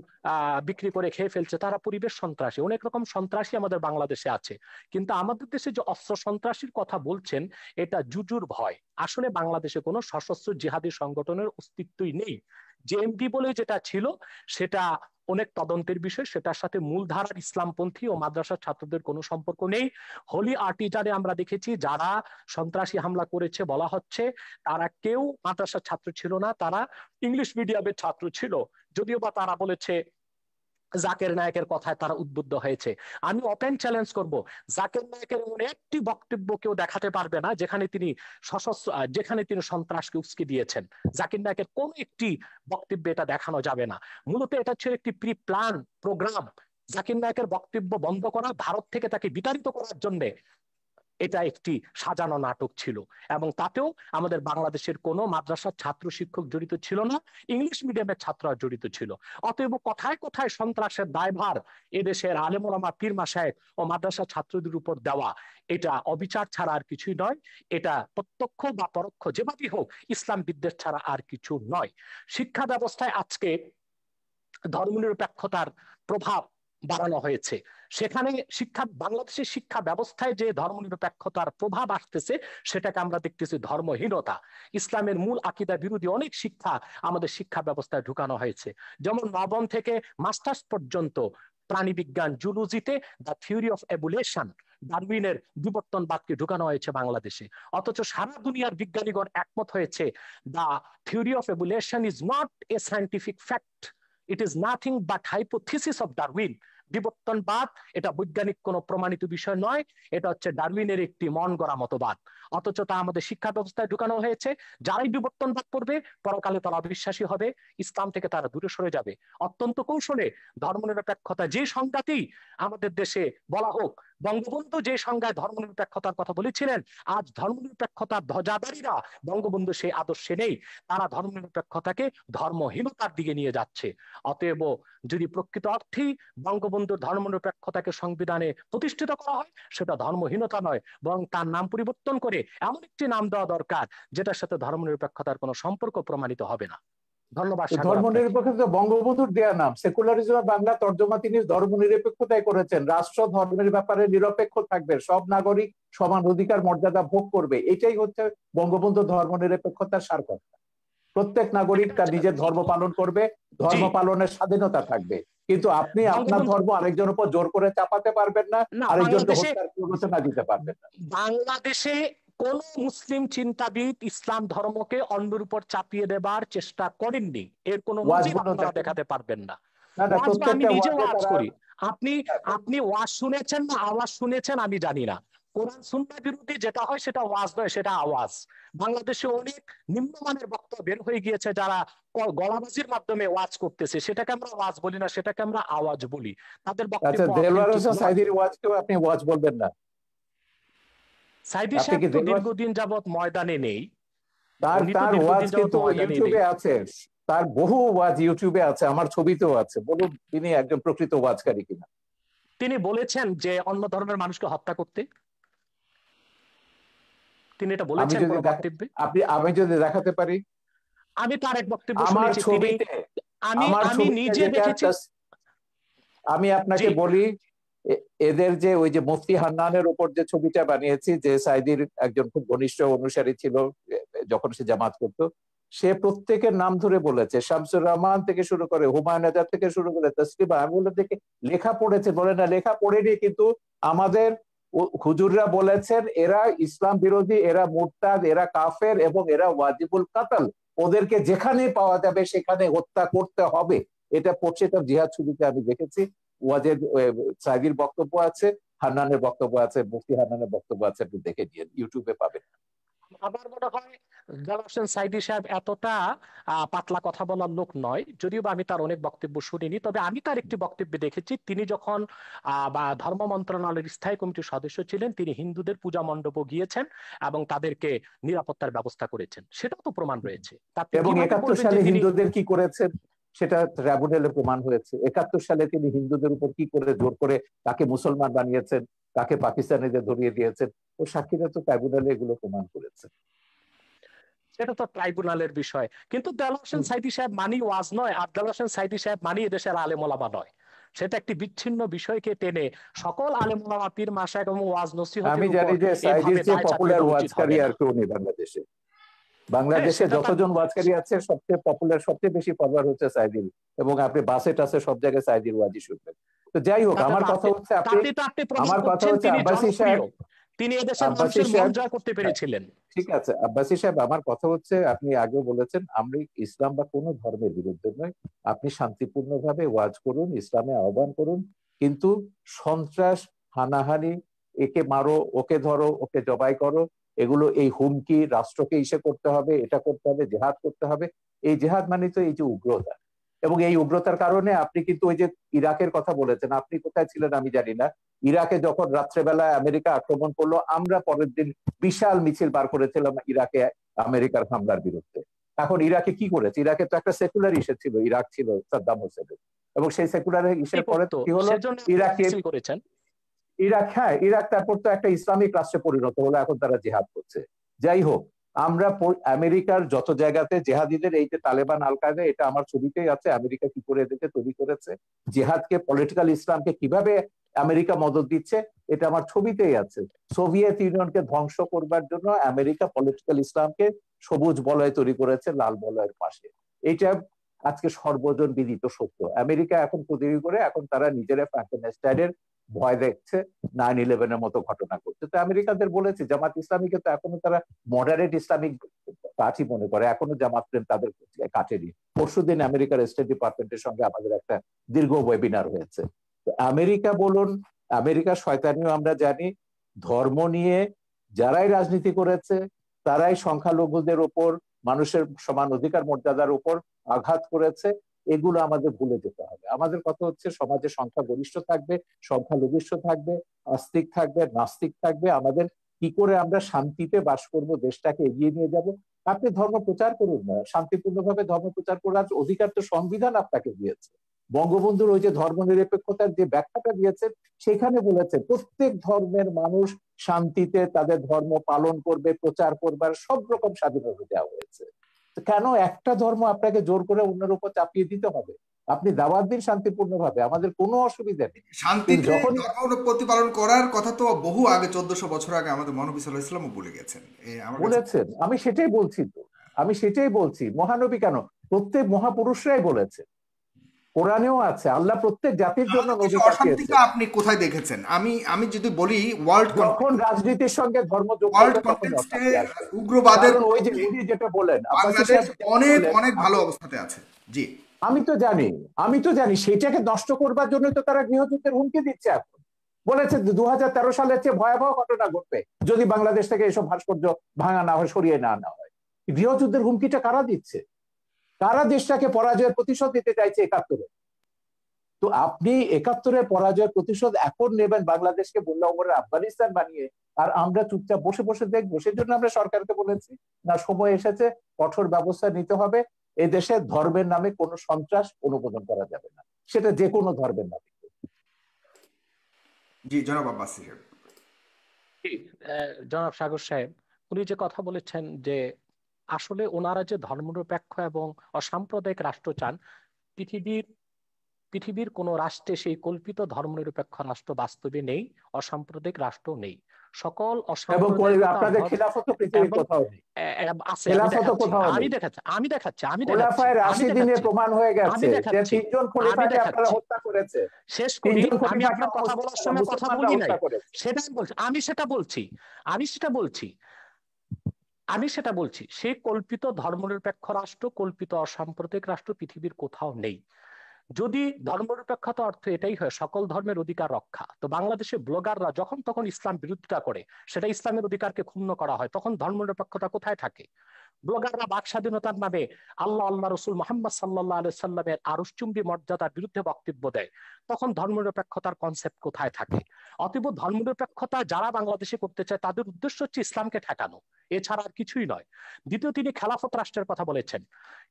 বিক্রি করে খেয়ে ফেলছে, তারা পরিবেশ সন্ত্রাসী। অনেক রকম সন্ত্রাসী আমাদের বাংলাদেশে আছে। কিন্তু আমাদের দেশে যে অস্ত্র সন্ত্রাসীর কথা বলছেন, এটা জুজুর ভয়। আসলে বাংলাদেশে কোনো সশস্ত্র জিহাদি সংগঠনের অস্তিত্বই নেই। জেএমবি বলে যেটা ছিল, সেটা অনেক তদন্তের বিষয়, সেটার সাথে মূলধারার ইসলামপন্থী ও মাদ্রাসার ছাত্রদের কোনো সম্পর্ক নেই। হোলি আর্টিজানে আমরা দেখেছি যারা সন্ত্রাসী হামলা করেছে বলা হচ্ছে, তারা কেউ মাদ্রাসার ছাত্র ছিল না, তারা ইংলিশ মিডিয়ামের ছাত্র ছিল। যদিও বা তারা বলেছে জাকের নায়কের কথায় তারা উদ্বুদ্ধ হয়েছে। আমি ওপেন চ্যালেঞ্জ করব, জাকের নায়কের এমন একটি বক্তব্য কেউ দেখাতে পারবে না যেখানে তিনি সশস্ত্র, যেখানে তিনি সন্ত্রাসকে উস্কে দিয়েছেন। জাকির নায়কের কোন একটি বক্তব্যে এটা দেখানো যাবে না। মূলত এটা ছিল একটি প্রি প্ল্যান প্রোগ্রাম। জাকির নায়কের বক্তব্য বন্ধ করা, ভারত থেকে তাকে বিতাড়িত করার জন্য এটা একটি সাজানো নাটক ছিল। এবং তাতেও আমাদের বাংলাদেশের কোনো মাদ্রাসার ছাত্র শিক্ষক জড়িত ছিল না, ইংলিশ মিডিয়ামের ছাত্ররা জড়িত ছিল। অতএব কোথায় কোথায় সন্ত্রাসের দায়ভার এদেশের আলেম ওলামা পীর মাশায়েখ ও মাদ্রাসা ছাত্রদের উপর দেওয়া, এটা অবিচার ছাড়া আর কিছুই নয়। এটা প্রত্যক্ষ বা পরোক্ষ যেভাবেই হোক ইসলাম বিদ্বেষ ছাড়া আর কিছু নয়। শিক্ষা ব্যবস্থায় আজকে ধর্মনিরপেক্ষতার প্রভাব বাড়ানো হয়েছে। সেখানে বাংলাদেশের শিক্ষা ব্যবস্থায় যে ধর্মনিরপেক্ষতার প্রভাব আসতেছে, সেটাকে আমরা দেখতেছি ধর্মহীনতা। ইসলামের মূল আকীদা বিরোধী অনেক শিক্ষা আমাদের শিক্ষা ব্যবস্থায় ঢুকানো হয়েছে। যেমন নবম থেকে মাস্টার্স পর্যন্ত প্রাণীবিজ্ঞান, জুলজিতে দ্য থিওরি অফ এভুলেশন, ডারউইনের বিবর্তনবাদকে ঢুকানো হয়েছে বাংলাদেশে। অথচ সারা দুনিয়ার বিজ্ঞানীগণ একমত হয়েছে, the theory of evolution is not a scientific fact, it is nothing but hypothesis of Darwin. বিবর্তনবাদ এটা বৈজ্ঞানিক কোনো প্রমাণিত বিষয় নয়, এটা হচ্ছে ডারউইনের একটি মন গড়া মতবাদ। অথচ তা আমাদের শিক্ষা ব্যবস্থায় ঢুকানো হয়েছে। যারাই বিবর্তনবাদ করবে, পরকালে তারা অবিশ্বাসী হবে, ইসলাম থেকে তারা দূরে সরে যাবে। অত্যন্ত কৌশলে ধর্মনিরপেক্ষতা যে সংজ্ঞাতেই আমাদের দেশে বলা হোক, বঙ্গবন্ধু যে সংজ্ঞায় ধর্মনিরপেক্ষতার কথা বলেছিলেন, আজ ধর্মনিরপেক্ষতার ধ্বজাধারীরা বঙ্গবন্ধু সেই আদর্শে নেই। তারা ধর্মনিরপেক্ষতাকে ধর্মহীনতার দিকে নিয়ে যাচ্ছে। অতএব যদি প্রকৃত অর্থেই বঙ্গবন্ধুর ধর্মনিরপেক্ষতাকে সংবিধানে প্রতিষ্ঠিত করা হয়, সেটা ধর্মহীনতা নয়, বরং তার নাম পরিবর্তন করে এমন একটি নাম দেওয়া দরকার যেটার সাথে ধর্মনিরপেক্ষতার কোনো সম্পর্ক প্রমাণিত হবে না। ধন্যবাদ সাগর ধর্ম আপনাকে। নিরপেক্ষতা বঙ্গবন্ধুর দেয়া নাম। সেকুলারিজম বাংলা তর্জমা তিনি ধর্ম নিরপেক্ষতায় করেছেন। রাষ্ট্র ধর্মের ব্যাপারে নিরপেক্ষ থাকবে, সব নাগরিক সমান অধিকার মর্যাদা ভোগ করবে, এটাই হচ্ছে বঙ্গবন্ধু ধর্ম নিরপেক্ষতার সারকথা। প্রত্যেক নাগরিক তার নিজের ধর্ম পালন করবে, জি, ধর্ম পালনের স্বাধীনতা থাকবে, কিন্তু আপনি আপনার বঙ্গবন্ধু ধর্ম আরেকজনের উপর জোর করে চাপাতে পারবেন না, না, আরেকজনকে হত্যার প্ররোচনা দিতে পারবেন না। বাংলাদেশে কোন মুসলিম চিন্তাবিদ ইসলাম ধর্মকে অন্যের উপর চাপিয়ে দেবার চেষ্টা করেননি, এর কোন নজির ওয়াজগুলো আপনারা দেখেন, দেখাতে পারবেন না। না না, ওয়াজ বা আমি প্রত্যেকটা নিজে ওয়াজে ওয়াজ তারা করি, আপনি আপনি ওয়াজ শুনেছেন না আওয়াজ শুনেছেন আমি জানি না। কোরআন সুন্নাহ বিরোধী যেটা হয় সেটা ওয়াজ নয়, সেটা আওয়াজ। বাংলাদেশে অনেক নিম্নমানের বক্তব্য বের হয়ে গিয়েছে যারা গলাবাজির মাধ্যমে ওয়াজ করতেছে, সেটাকে আমরা ওয়াজ বলি না, সেটাকে আমরা আওয়াজ বলি। তাদের আচ্ছা, বক্তব্য দেলোয়ার অথেন্টিক হোসেন নয়। সাইদির ওয়াজকেও আপনি ওয়াজ বলবেন না? সাইদি আপনি সাহেব কি তো দেলোয়ার, দীর্ঘদিন যাবৎ ময়দানে নেই। তার উনি তো তার ওয়াজ দীর্ঘদিন যাবৎ কিন্তু ময়দানে ইউটিউবে নেই। আছে, তার বহু ওয়াজ ইউটিউবে আছে, আমার ছবিতেও আছে। বলুন তিনি একজন প্রকৃত ওয়াজকারী কিনা। তিনি বলেছেন যে অন্য ধর্মের মানুষকে হত্যা করতে, তিনি এটা আমি বলেছেন যদি কোন বক্তব্যে? আমি যদি দেখাতে পারি আমি তার এক বক্তব্য আমার শুনেছি, তিনি ছবিতে, আমি আমার আমি ছবিতে নিজে যেটা দেখেছি। আমি জি, আপনাকে বলি, এদের যে ওই যে মুফতি হান্নানের উপর যে ছবিটা বানিয়েছি, যে সাইদির একজন খুব ঘনিষ্ঠ অনুসারী ছিল যখন সে জামাত করতো, সে প্রত্যেকের নাম ধরে বলেছে, শামসুর রহমান থেকে শুরু করে হুমায়ুন আজাদ থেকে শুরু করে তসলিমা। আমি বলে দেখে লেখা পড়েছে, বলে না লেখা পড়েনি, কিন্তু আমাদের হুজুররা বলেছেন এরা ইসলাম বিরোধী, এরা মুরতাদ, এরা কাফের এবং এরা ওয়াজিবুল কাতাল, ওদেরকে যেখানে পাওয়া যাবে সেখানে হত্যা করতে হবে। এটা পড়ছে, এটা জিহাদ ছবিতে আমি দেখেছি। ওয়াজের সাইদির বক্তব্য আছে, হান্নানের বক্তব্য আছে, মুফতি হান্নানের বক্তব্য আছে, আপনি দেখে নিন, ইউটিউবে পাবেন। আমার মনে হয় জালাল হোসেন সাইদি সাহেব এতটা পাতলা কথা বলার লোক নয়, যদিও বা আমি তার অনেক বক্তব্য শুনিনি। তবে আমি তার একটি বক্তব্যে দেখেছি, তিনি যখন বা ধর্ম মন্ত্রণালয়ের স্থায়ী কমিটির সদস্য ছিলেন, তিনি হিন্দুদের পূজা মণ্ডপও গিয়েছেন এবং তাদেরকে নিরাপত্তার ব্যবস্থা করেছেন, সেটাও তো প্রমাণ রয়েছে। তা আপনি এবং কিভাবে 71 বলবেন যে সালে তিনি হিন্দুদের কি করেছেন সেটা ট্রাইব্যুনালে প্রমাণ হয়েছে। 71 সালে তিনি হিন্দুদের উপর কি করে জোর করে কাকে মুসলমান বানিয়েছেন, কাকে পাকিস্তানিদের ধরিয়ে দিয়েছেন, ও সাক্ষীরা তো ট্রাইব্যুনালে এগুলো প্রমাণ করেছে। সেটা তো ট্রাইব্যুনালের বিষয়। কিন্তু দেলাওয়ার হোসেন সাইদি সাহেব মানি ওয়াজ নয়, আর দেলাওয়ার হোসেন সাইদি সাহেব মানি এদেশের আলেম ওলামা নয়। সেটা একটি বিচ্ছিন্ন বিষয়কে টেনে সকল আলেম ওলামা, পীর মাশায়েখ এবং ওয়াজ আমি নসিহতের উপর জানি যে সাইদির এইভাবে চেয়ে দায় চাপিয়ে পপুলার দেওয়া উচিত ওয়াজকারী হবে না। আর কেউ নেই বাংলাদেশে। হ্যাঁ, বাংলাদেশে সেটা তার যতজন ওয়াজকারী আছে সবচেয়ে পপুলার, সবচেয়ে বেশি ফলোয়ার হচ্ছে সাইদির, এবং আপনি বাসে টাসে সব জায়গায় সাইদির ওয়াজই শুনবেন। তো যাই হোক, তাতে আমার তো কথা আপনি হচ্ছে, তাতে তো আপনি প্রমাণ আমার কথা করছেন হচ্ছে তিনি আব্বাসী জনপ্রিয়, সাহেব, তিনি এদেশের আব্বাসী মানুষের মন সাহেব, জয় করতে হ্যাঁ, পেরেছিলেন। ঠিক আছে আব্বাসী সাহেব, আমার কথা হচ্ছে, আপনি আগেও বলেছেন আমরা ইসলাম বা কোনো ধর্মের বিরুদ্ধে নয়, আপনি শান্তিপূর্ণভাবে ওয়াজ করুন, ইসলামে আহ্বান করুন, কিন্তু সন্ত্রাস, হানাহানি, একে মারো, ওকে ধরো, ওকে জবাই করো, এগুলো, এই হুমকি রাষ্ট্রকে ইসে করতে হবে, এটা করতে হবে, জেহাদ করতে হবে, এই জেহাদ মানে তো এই যে উগ্রতা। এবং এই উগ্রতার কারণে আপনি কিন্তু ওই যে ইরাকের কথা বলেছেন, আপনি কোথায় ছিলেন আমি জানি না, ইরাকে যখন রাত্রেবেলায় আমেরিকা আক্রমণ করলো, আমরা পরের দিন বিশাল মিছিল বার করেছিলাম ইরাকে আমেরিকার হামলার বিরুদ্ধে। এখন ইরাকে কি করেছে? ইরাকে তো একটা সেকুলার ইস্যু ছিল, ইরাক ছিল সাদ্দাম হোসেনের, এবং সেই সেকুলার কি ইস্যুর পরে করতো কি হলো, সেজন্য ইরাকে, মিছিল করেছেন। ইরাক, হ্যাঁ ইরাক তারপর তো একটা ইসলামিক রাষ্ট্রে পরিণত হলো, এখন তারা জেহাদ করছে। যাই হোক, আমরা আমেরিকার যত জায়গাতে জেহাদিদের, এই যে তালেবান, আল কায়দা, এটা আমার ছবিতেই আছে, আমেরিকা কি করে এদেরকে তৈরি করেছে, জেহাদকে, পলিটিক্যাল ইসলামকে কিভাবে আমেরিকা মদদ দিচ্ছে, এটা আমার ছবিতেই আছে। সোভিয়েত ইউনিয়নকে ধ্বংস করবার জন্য আমেরিকা পলিটিক্যাল ইসলামকে সবুজ বলয় তৈরি করেছে লাল বলয়ের পাশে। এটা আজকে সর্বজন বিদিত সত্য। আমেরিকা এখন প্রতিযোগী করে, এখন তারা নিজেরা ফ্র্যাঙ্কেনস্টাইনের ভয় দেখছে, 9/11-এর মতো ঘটনা করছে। তো আমেরিকাদের বলেছে, জামাত ইসলামীকে তো এখনো তারা মডারেট ইসলামিক পার্টি মনে করে, এখনো জামাত প্রেম তাদের কাটেনি। পরশুদিন আমেরিকার স্টেট ডিপার্টমেন্টের সঙ্গে আমাদের একটা দীর্ঘ ওয়েবিনার হয়েছে। তো আমেরিকা বলুন, আমেরিকার শয়তানিও আমরা জানি, ধর্ম নিয়ে যারাই রাজনীতি করেছে তারাই সংখ্যালঘুদের উপর, মানুষের সমান অধিকার মর্যাদার উপর আঘাত করেছে। এগুলো আমাদের ভুলে যেতে হবে। আমাদের কথা হচ্ছে সমাজে সংখ্যাগরিষ্ঠ থাকবে, সংখ্যালঘিষ্ঠ থাকবে, আস্তিক থাকবে, নাস্তিক থাকবে। আমাদের কি করে আমরা শান্তিতে বাস করব, দেশটাকে এগিয়ে নিয়ে যাব। আপনি ধর্ম প্রচার করুন না, শান্তিপূর্ণভাবে ধর্ম প্রচার করার অধিকার তো সংবিধান আপনাকে দিয়েছে। বঙ্গবন্ধুর ওই যে ধর্ম নিরপেক্ষতার যে ব্যাখ্যাটা দিয়েছেন, সেখানে বলেছেন প্রত্যেক ধর্মের মানুষ শান্তিতে তাদের ধর্ম পালন করবে, প্রচার করবার সব রকম স্বাধীনতা দেওয়া হয়েছে। তো কেন একটা ধর্ম আপনাকে জোর করে অন্যের উপর চাপিয়ে দিতে হবে? আপনি দাওয়াত দিন শান্তিপূর্ণভাবে, আমাদের কোনো অসুবিধা নেই। কিন্তু শান্তিতে যখন ধর্ম প্রতিপালন করার কথা তো বহু আগে, 1400 বছর আগে আমাদের মহানবী সাল্লাল্লাহু আলাইহি ওয়াসাল্লামও বলে গেছেন। আমার কাছে বলেছেন, আমি সেটাই বলছি, তো আমি সেটাই বলছি, মহানবী কেন, প্রত্যেক মহাপুরুষরাই বলেছে, কোরআনেও আছে, আল্লাহ প্রত্যেক জাতির জন্য আমাদের দেশে নবী অশান্তিটা পাঠিয়েছেন। আপনি কোথায় দেখেছেন? আমি আমি যদি বলি ওয়ার্ল্ড যখন রাজনীতির সঙ্গে ধর্ম যোগ ওয়ার্ল্ড করবে তখন কনটেক্সটে অশান্তি আসবে। উগ্রবাদের কারণ ওই যে বিরুদ্ধে উনি যেটা বলেন, আব্বাসী বাংলাদেশ সাহেব যেটা অনেক বললেন, অনেক ভালো অবস্থাতে আছে। জি, আমি তো জানি, আমি তো জানি সেটাকে নষ্ট করবার জন্য তো তারা গৃহযুদ্ধের হুমকি দিচ্ছে এখন। বলেছে 2013 সালের চেয়ে ভয়াবহ ঘটনা ঘটবে যদি বাংলাদেশ থেকে এসব ভাস্কর্য ভাঙা না হয়, সরিয়ে না হয়। গৃহযুদ্ধের হুমকিটা কারা দিচ্ছে? কারা দেশটাকে পরাজয়ের প্রতিশোধ দিতে চাইছে 71-এ? তো আপনি 71-এর পরাজয়ের প্রতিশোধ এখন নেবেন বাংলাদেশকে বললে ওমরে আফগানিস্তান বানিয়ে, আর আমরা চুপচাপ বসে বসে দেখবো? সেজন্য আমরা সরকারকে বলেছি, না, সময় এসেছে, কঠোর ব্যবস্থা নিতে হবে। এই দেশে ধর্মের নামে কোনো সন্ত্রাস অনুমোদন করা যাবে না, সেটা যে কোনো ধর্মের নামে। জি, জনাব আব্বাস সাহেব। জনাব সাগর সাহেব, উনি যে কথা বলেছেন যে আসলে ওনারা যে ধর্মনিরপেক্ষ এবং অসাম্প্রদায়িক রাষ্ট্র চান, পৃথিবীর পৃথিবীর কোন রাষ্ট্রে সেই কল্পিত ধর্মনিরপেক্ষ রাষ্ট্র বাস্তবে নেই, অসাম্প্রদায়িক রাষ্ট্র নেই। সকল এবং অসাম্প্রদায়িকতা আপনাদের খিলাফত পৃথিবীর এবং কোথাও নেই, আছে, আমি খেলাফত দেখাচ্ছি কোথাও আমি নেই। দেখাচ্ছি আমি দেখাচ্ছি আমি দেখাচ্ছি খোলাফায়ে আমি রাশিদিনে দেখাচ্ছি প্রমাণ হয়ে আমি গেছে যে দেখাচ্ছি 3 জন আমি খলিফাকে আপনারা দেখাচ্ছি হত্যা করেছে, শেষ করি। 3 জন আমি খলিফাকে আপনার কথা বলার সময় কথা মুসলমানরা বলি নাই, হত্যা করেছে। সেটাই বলছি, আমি সেটা বলছি সেই কল্পিত ধর্মনিরপেক্ষ রাষ্ট্র, কল্পিত অসাম্প্রদায়িক রাষ্ট্র পৃথিবীর কোথাও নেই। যদি ধর্মনিরপেক্ষতা অর্থ এটাই হয় সকল ধর্মের অধিকার রক্ষা, তো বাংলাদেশে ব্লগাররা যখন তখন ইসলাম বিরোধিতা করে, সেটা ইসলামের অধিকারকে ক্ষুণ্ণ করা হয়, তখন ধর্মনিরপেক্ষতা কোথায় থাকে? ব্লগাররা বাক স্বাধীনতার নামে আল্লাহ রসুল মোহাম্মদ সাল্লাহ আলাইহি সাল্লামের আরশচুম্বী মর্যাদার বিরুদ্ধে বক্তব্য দেয়, তখন ধর্মনিরপেক্ষতার কনসেপ্ট কোথায় থাকে? অতএব ধর্মনিরপেক্ষতা যারা বাংলাদেশে করতে চায় তাদের উদ্দেশ্য হচ্ছে ইসলামকে ঠেকানো, এছাড়া আর কিছুই নয়। দ্বিতীয়, তিনি খেলাফত রাষ্ট্রের কথা বলেছেন।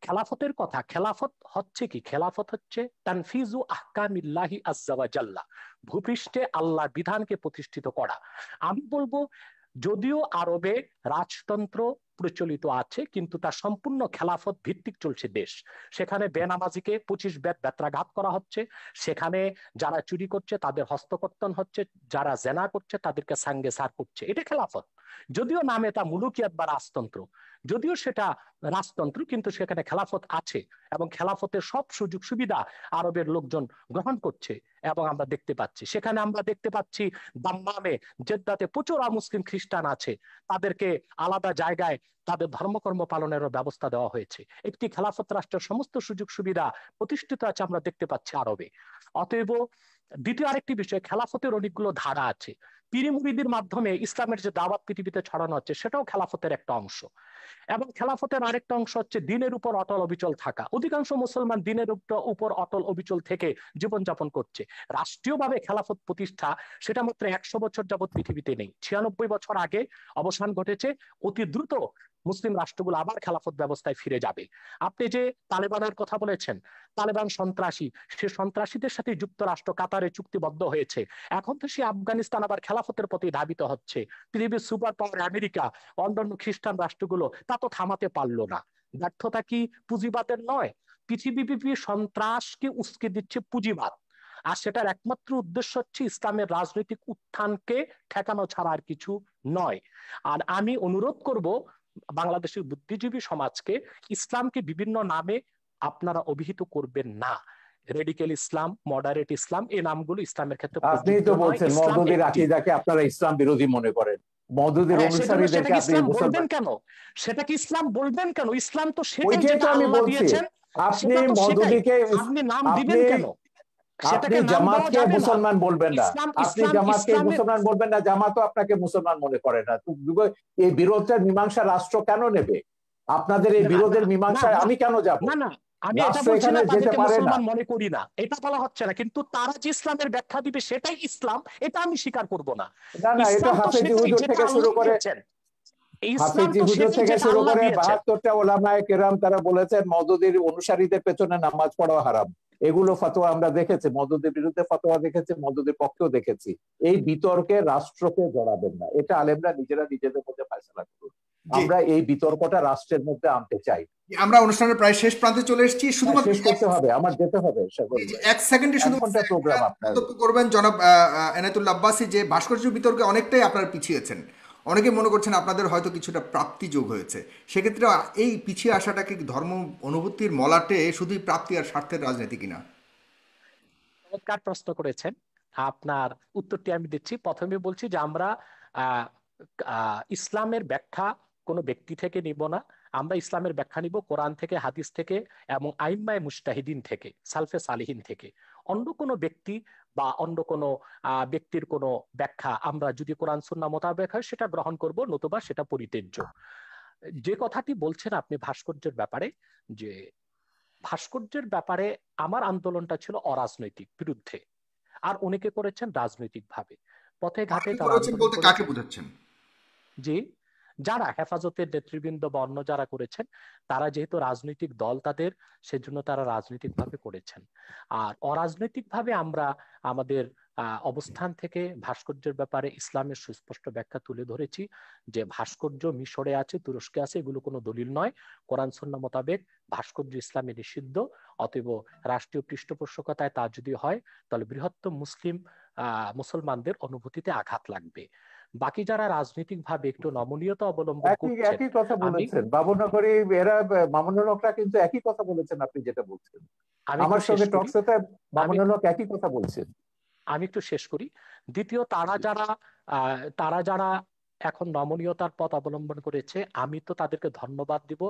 খেলাফতের কথা, খেলাফত হচ্ছে কি? খেলাফত হচ্ছে তানফিজু আহকামিল্লাহি আজ্জা ওয়া জাল্লা, ভূপৃষ্ঠে আল্লাহর বিধানকে প্রতিষ্ঠিত করা। আমি বলবো, যদিও আরবে রাজতন্ত্র প্রচলিত আছে, কিন্তু তা সম্পূর্ণ খেলাফত ভিত্তিক চলছে দেশ। সেখানে বেনামাজিকে 25 বেত্রাঘাত করা হচ্ছে, সেখানে যারা চুরি করছে তাদের হস্তকর্তন হচ্ছে, যারা জেনা করছে তাদেরকে সাঙ্গে সার করছে। এটা খেলাফত। যদিও নামে তা মুলুকিয়াত বা রাজতন্ত্র, যদিও সেটা রাজতন্ত্র, কিন্তু সেখানে খেলাফত আছে এবং খেলাফতের সব সুযোগ সুবিধা আরবের লোকজন গ্রহণ করছে। এবং আমরা দেখতে পাচ্ছি, সেখানে আমরা দেখতে পাচ্ছি দাম্মামে, জেদ্দাতে প্রচুর মুসলিম খ্রিস্টান আছে, তাদেরকে আলাদা জায়গায় তাদের ধর্মকর্ম পালনের ব্যবস্থা দেওয়া হয়েছে। একটি খেলাফত রাষ্ট্রের সমস্ত সুযোগ সুবিধা প্রতিষ্ঠিত আছে আমরা দেখতে পাচ্ছি আরবে। অতএব দ্বিতীয় আরেকটি বিষয়, খেলাফতের অনেকগুলো ধারা আছে। পীর মুরিদির মাধ্যমে ইসলামের যে দাওয়াত পৃথিবীতে ছড়ানো হচ্ছে, সেটাও খেলাফতের একটা অংশ। এবং খেলাফতের আরেকটা অংশ হচ্ছে দিনের উপর অটল অবিচল থাকা। অধিকাংশ মুসলমান দিনের উপর অটল অবিচল থেকে জীবনযাপন করছে। রাষ্ট্রীয়ভাবে খেলাফত প্রতিষ্ঠা, সেটা মাত্র 100 বছর যাবৎ পৃথিবীতে নেই। 96 বছর আগে অবসান ঘটেছে। অতি দ্রুত মুসলিম রাষ্ট্রগুলো আবার খেলাফত ব্যবস্থায় ফিরে যাবে। আপনি যে তালেবানের কথা বলেছেন, তালেবান সন্ত্রাসী, সে সন্ত্রাসীদের সাথে যুক্তরাষ্ট্র কাতারে চুক্তিবদ্ধ হয়েছে। এখন তো সে আফগানিস্তান আবার খেলাফতের প্রতি ধাবিত হচ্ছে। পৃথিবীর সুপার পাওয়ার আমেরিকা, অন্যান্য খ্রিস্টান রাষ্ট্রগুলো তা তো থামাতে পারলো না। ব্যর্থতা কি পুঁজিবাদের নয়? পৃথিবীব্যাপী সন্ত্রাসকে উস্কে দিচ্ছে পুঁজিবাদ, আর সেটার একমাত্র উদ্দেশ্য হচ্ছে ইসলামের রাজনৈতিক উত্থানকে ঠেকানো ছাড়া আর কিছু নয়। আর আমি অনুরোধ করব বাংলাদেশের বুদ্ধিজীবী সমাজকে, ইসলামকে বিভিন্ন নামে আপনারা অভিহিত করবেন না। রেডিক্যাল ইসলাম, মডারেট ইসলাম, এই নামগুলো ইসলামের ক্ষেত্রে আপনি প্রযোজ্য তো নয়। বলছেন ইসলাম মওদুদির একটি। আকীদাকে আপনারা ইসলাম বিরোধী মনে করেন, মওদুদির হ্যাঁ, সেজন্য অনুসারীদেরকে সেটাকে আপনি ইসলাম বলবেন মুসলমান। কেন? সেটাকে ইসলাম বলবেন কেন? ইসলাম তো সেটাই ওইটাই তো যেটা আমি আল্লাহ বলছি। দিয়েছেন, আপনি সেটা তো সেটাই। মওদুদিকে, আপনি নাম আপনি দিবেন কেন? আপনি সেটাকে নাম দেওয়া জামাতকে যাবে না। মুসলমান বলবেন না, ইসলাম আপনি ইসলাম জামাতকে ইসলামের মুসলমান বলবেন না, জামাতও আপনাকে মুসলমান মনে করে না। এই বিরোধটার মীমাংসা রাষ্ট্র কেন নেবে? আপনাদের এই না বিরোধের না মীমাংসায় না আমি কেন যাব? না না, আমি এটা রাষ্ট্র বলছি এখানে না যেতে তাদেরকে পারে না। মুসলমান মনে করি না, এটা বলা হচ্ছে না, কিন্তু তারা যে ইসলামের ব্যাখ্যা দিবে সেটাই ইসলাম, এটা আমি স্বীকার করব না। না না, এটা ইসলাম তো হাফেজি সেটাই হুজুর যেটা থেকে শুরু আল্লাহ করে, দিয়েছেন। এই ইসলাম হাফেজি তো হুজুর সেটাই থেকে যেটা শুরু আল্লাহ করে দিয়েছেন। 72টা ওলামায়ে কেরাম তারা বলেছেন মওদুদির অনুসারীদের পেছনে নামাজ পড়া হারাম। এগুলো ফতোয়া আমরা দেখেছি, মওদুদির বিরুদ্ধে ফতোয়া দেখেছি, মওদুদির পক্ষেও দেখেছি। এই বিতর্কে রাষ্ট্রকে জড়াবেন না, এটা আলেমরা নিজেরা নিজেদের মধ্যে ফয়সালা করুন। জি। আমরা এই বিতর্কটা রাষ্ট্রের মধ্যে আনতে চাই। আমরা অনুষ্ঠানের প্রায় শেষ প্রান্তে চলে এসেছি, শুধুমাত্র শেষ করতে হবে, আমার যেতে হবে সাগর ভাই। এক সেকেন্ডে 1 শুধু ঘন্টা প্রোগ্রাম আপনার। মন্তব্য করবেন জনাব এনায়েতুল্লাহ আব্বাসী, যে ভাস্কর্য বিতর্কে অনেকটাই আপনারা পিছিয়েছেন, অনেকে মনে করছেন আপনাদের হয়তো কিছুটা প্রাপ্তি যোগ হয়েছে, সেক্ষেত্রে এই পিছিয়ে আসাটাকে ধর্ম অনুভূতির মলাটে শুধুই প্রাপ্তি আর স্বার্থের রাজনীতি কিনা? চমৎকার প্রশ্ন করেছেন, আপনার উত্তরটি আমি দিচ্ছি। প্রথমে বলছি যে আমরা আহ, ইসলামের ব্যাখ্যা কোনো ব্যক্তি থেকে নিব না, আমরা ইসলামের ব্যাখ্যা নিব কোরআন থেকে, হাদিস থেকে এবং আইম্মায়ে মুজতাহিদিন থেকে, সালফে সালিহিন থেকে। অন্য কোনো ব্যক্তি বা অন্য কোনো ব্যক্তির কোনো ব্যাখ্যা আমরা যদি কোরআন সুন্নাহ মোতাবেক হয় সেটা গ্রহণ করব, নতুবা সেটা পরিত্যাজ্য। যে কথাটি বলছেন আপনি ভাস্কর্যের ব্যাপারে, যে ভাস্কর্যের ব্যাপারে আমার আন্দোলনটা ছিল অরাজনৈতিক বিরুদ্ধে, আর অনেকে করেছেন রাজনৈতিক ভাবে। পথে ঘাটে আপনি যারা করেছেন আন্দোলন বলতে কাকে করেছেন, বোঝাচ্ছেন? যে যারা হেফাজতের নেতৃবৃন্দ বা অন্য যারা করেছেন, তারা যেহেতু রাজনৈতিক দল তাদের, সেজন্য তারা রাজনৈতিক ভাবে করেছেন। আর অরাজনৈতিক ভাবে আমরা আমাদের অবস্থান থেকে ভাস্কর্যের ব্যাপারে ইসলামের সুস্পষ্ট ব্যাখ্যা তুলে ধরেছি, যে ভাস্কর্য মিশরে আছে, তুরস্কে আছে, এগুলো কোনো দলিল নয়। কোরআন সুন্নাহ মোতাবেক ভাস্কর্য ইসলামে নিষিদ্ধ। অতএব রাষ্ট্রীয় পৃষ্ঠপোষকতায় তা যদি হয় তাহলে বৃহত্তম মুসলমানদের অনুভূতিতে আঘাত লাগবে। বাকি যারা রাজনৈতিক ভাবে একটু নমনীয়তা অবলম্বন একই করছেন, একই কথা আমি বলেছেন বাবুনগরী, এরা মামুনুল হকরা কিন্তু একই কথা বলেছেন আপনি যেটা বলছেন। আমি একটু আমার শেষ সঙ্গে করি টকশোতে আমি মামুনুল হক একই কথা বলছেন। আমি একটু শেষ করি। দ্বিতীয়, তারা যারা এখন নমনীয়তার পথ অবলম্বন করেছে, আমি তো তাদেরকে ধন্যবাদ দিব।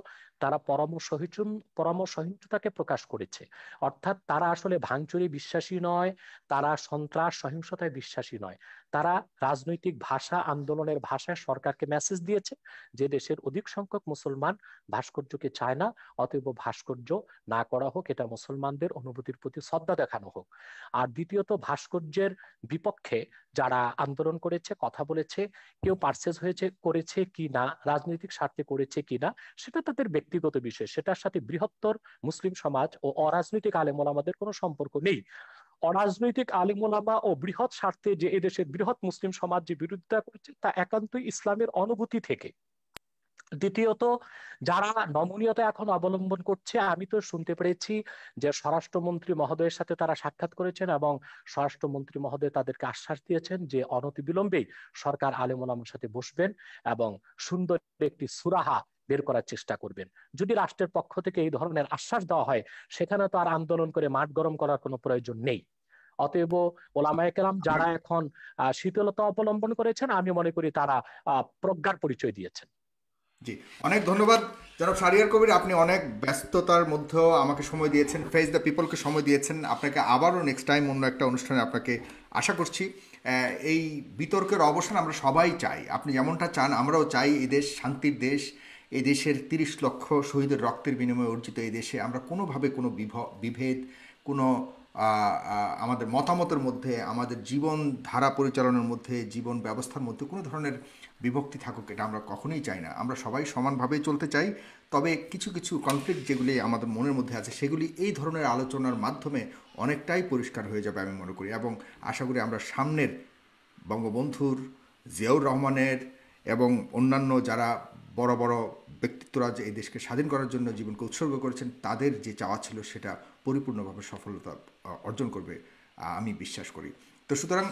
তারা পরমসহিষ্ণুতাকে প্রকাশ করেছে। অর্থাৎ তারা আসলে ভাঙচুরে বিশ্বাসী নয়, তারা সন্ত্রাস সহিংসতায় বিশ্বাসী নয়। তারা রাজনৈতিক ভাষা, আন্দোলনের ভাষায় সরকারকে মেসেজ দিয়েছে যে দেশের অধিক সংখ্যক মুসলমান ভাস্কর্যকে চায় না, অতএব ভাস্কর্য না করা হোক, এটা মুসলমানদের অনুভূতির প্রতি শ্রদ্ধা দেখানো হোক। আর দ্বিতীয়ত, ভাস্কর্যের বিপক্ষে যারা আন্দোলন করেছে, কথা বলেছে, কেউ পারচেজ করেছে কি না, রাজনৈতিক স্বার্থে করেছে কি না, সেটা তাদের ব্যক্তিগত বিষয়। সেটার সাথে বৃহত্তর মুসলিম সমাজ ও অরাজনৈতিক আলেম ওলামাদের কোনো সম্পর্ক নেই। অরাজনৈতিক আলেম ওলামা ও বৃহৎ স্বার্থে যে এদেশের বৃহৎ মুসলিম সমাজ যে বিরোধিতা করেছে, তা একান্তই ইসলামের অনুভূতি থেকে। দ্বিতীয়ত, যারা নমনীয়তা এখন অবলম্বন করছে, আমি তো শুনতে পেরেছি যে স্বরাষ্ট্রমন্ত্রী মহোদয়ের সাথে তারা সাক্ষাৎ করেছেন এবং স্বরাষ্ট্রমন্ত্রী মহোদয় তাদেরকে আশ্বাস দিয়েছেন যে অনতিবিলম্বেই সরকার আলেম ওলামার সাথে বসবেন এবং সুন্দর একটি সুরাহা বের করার চেষ্টা করবেন। যদি রাষ্ট্রের পক্ষ থেকে এই ধরনের আশ্বাস দেওয়া হয়, সেখানে তো আর আন্দোলন করে মাঠ গরম করার কোনো প্রয়োজন নেই। অতএব ওলামায়ে কেরাম যারা এখন শীতলতা অবলম্বন করেছেন, আমি মনে করি তারা প্রজ্ঞার পরিচয় দিয়েছেন। জি, অনেক ধন্যবাদ জনাব শাহরিয়ার কবির, আপনি অনেক ব্যস্ততার মধ্যেও আমাকে সময় দিয়েছেন, ফেস দ্য পিপলকে সময় দিয়েছেন। আপনাকে আবারও নেক্সট টাইম অন্য একটা অনুষ্ঠানে আপনাকে আশা করছি। এই বিতর্কের অবসান আমরা সবাই চাই, আপনি যেমনটা চান আমরাও চাই। এই দেশ শান্তির দেশ, এই দেশের 30 লক্ষ শহীদের রক্তের বিনিময়ে অর্জিত এই দেশে আমরা কোনোভাবে কোনো বিভেদ, কোনো আমাদের মতামতের মধ্যে, আমাদের জীবন ধারা পরিচালনার মধ্যে, জীবন ব্যবস্থার মধ্যে কোনো ধরনের বিভক্তি থাকুক, এটা আমরা কখনোই চাই না। আমরা সবাই সমানভাবেই চলতে চাই। তবে কিছু কিছু কনফ্লিক্ট যেগুলি আমাদের মনের মধ্যে আছে, সেগুলি এই ধরনের আলোচনার মাধ্যমে অনেকটাই পরিষ্কার হয়ে যাবে আমি মনে করি। এবং আশা করি আমরা সামনের বঙ্গবন্ধুর, জিয়াউর রহমানের এবং অন্যান্য যারা বড় বড় ব্যক্তিত্বরা যে এই দেশকে স্বাধীন করার জন্য জীবনকে উৎসর্গ করেছেন, তাদের যে চাওয়া ছিল সেটা পরিপূর্ণভাবে সফলতা অর্জন করবে আমি বিশ্বাস করি। তো সুতরাং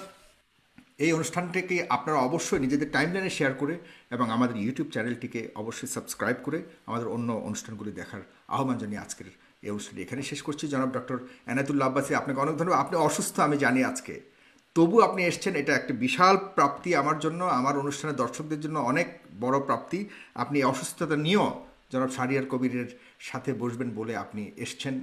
এই অনুষ্ঠানটিকে আপনারা অবশ্যই নিজেদের টাইমলাইনে শেয়ার করে এবং আমাদের ইউটিউব চ্যানেলটিকে অবশ্যই সাবস্ক্রাইব করে আমাদের অন্য অনুষ্ঠানগুলি দেখার আহ্বান জানিয়ে আজকের এই অনুষ্ঠানটি এখানে শেষ করছি। জনাব ডক্টর এনায়েতুল্লাহ আব্বাসী, আপনাকে অনেক ধন্যবাদ। আপনি অসুস্থ আমি জানি আজকে, তবু আপনি এসছেন, এটা একটা বিশাল প্রাপ্তি আমার জন্য, আমার অনুষ্ঠানের দর্শকদের জন্য অনেক বড় প্রাপ্তি। আপনি অসুস্থতা নিয়েও জনাব শাহরিয়ার কবিরের সাথে বসবেন বলে আপনি এসছেন,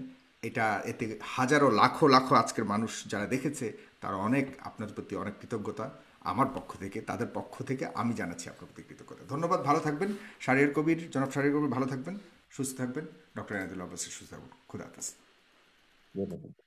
এতে হাজারো লাখো লাখো আজকের মানুষ যারা দেখেছে তারা অনেক আপনার প্রতি অনেক কৃতজ্ঞতা আমার পক্ষ থেকে, তাদের পক্ষ থেকে আমি জানাচ্ছি আপনার প্রতি কৃতজ্ঞতা। ধন্যবাদ, ভালো থাকবেন। শাহরিয়ার কবির, জনাব শাহরিয়ার কবির ভালো থাকবেন, সুস্থ থাকবেন। ডক্টর এনায়েতুল্লাহ আব্বাসী সুস্থ থাকবেন। খুদা হাফেজ। ধন্যবাদ।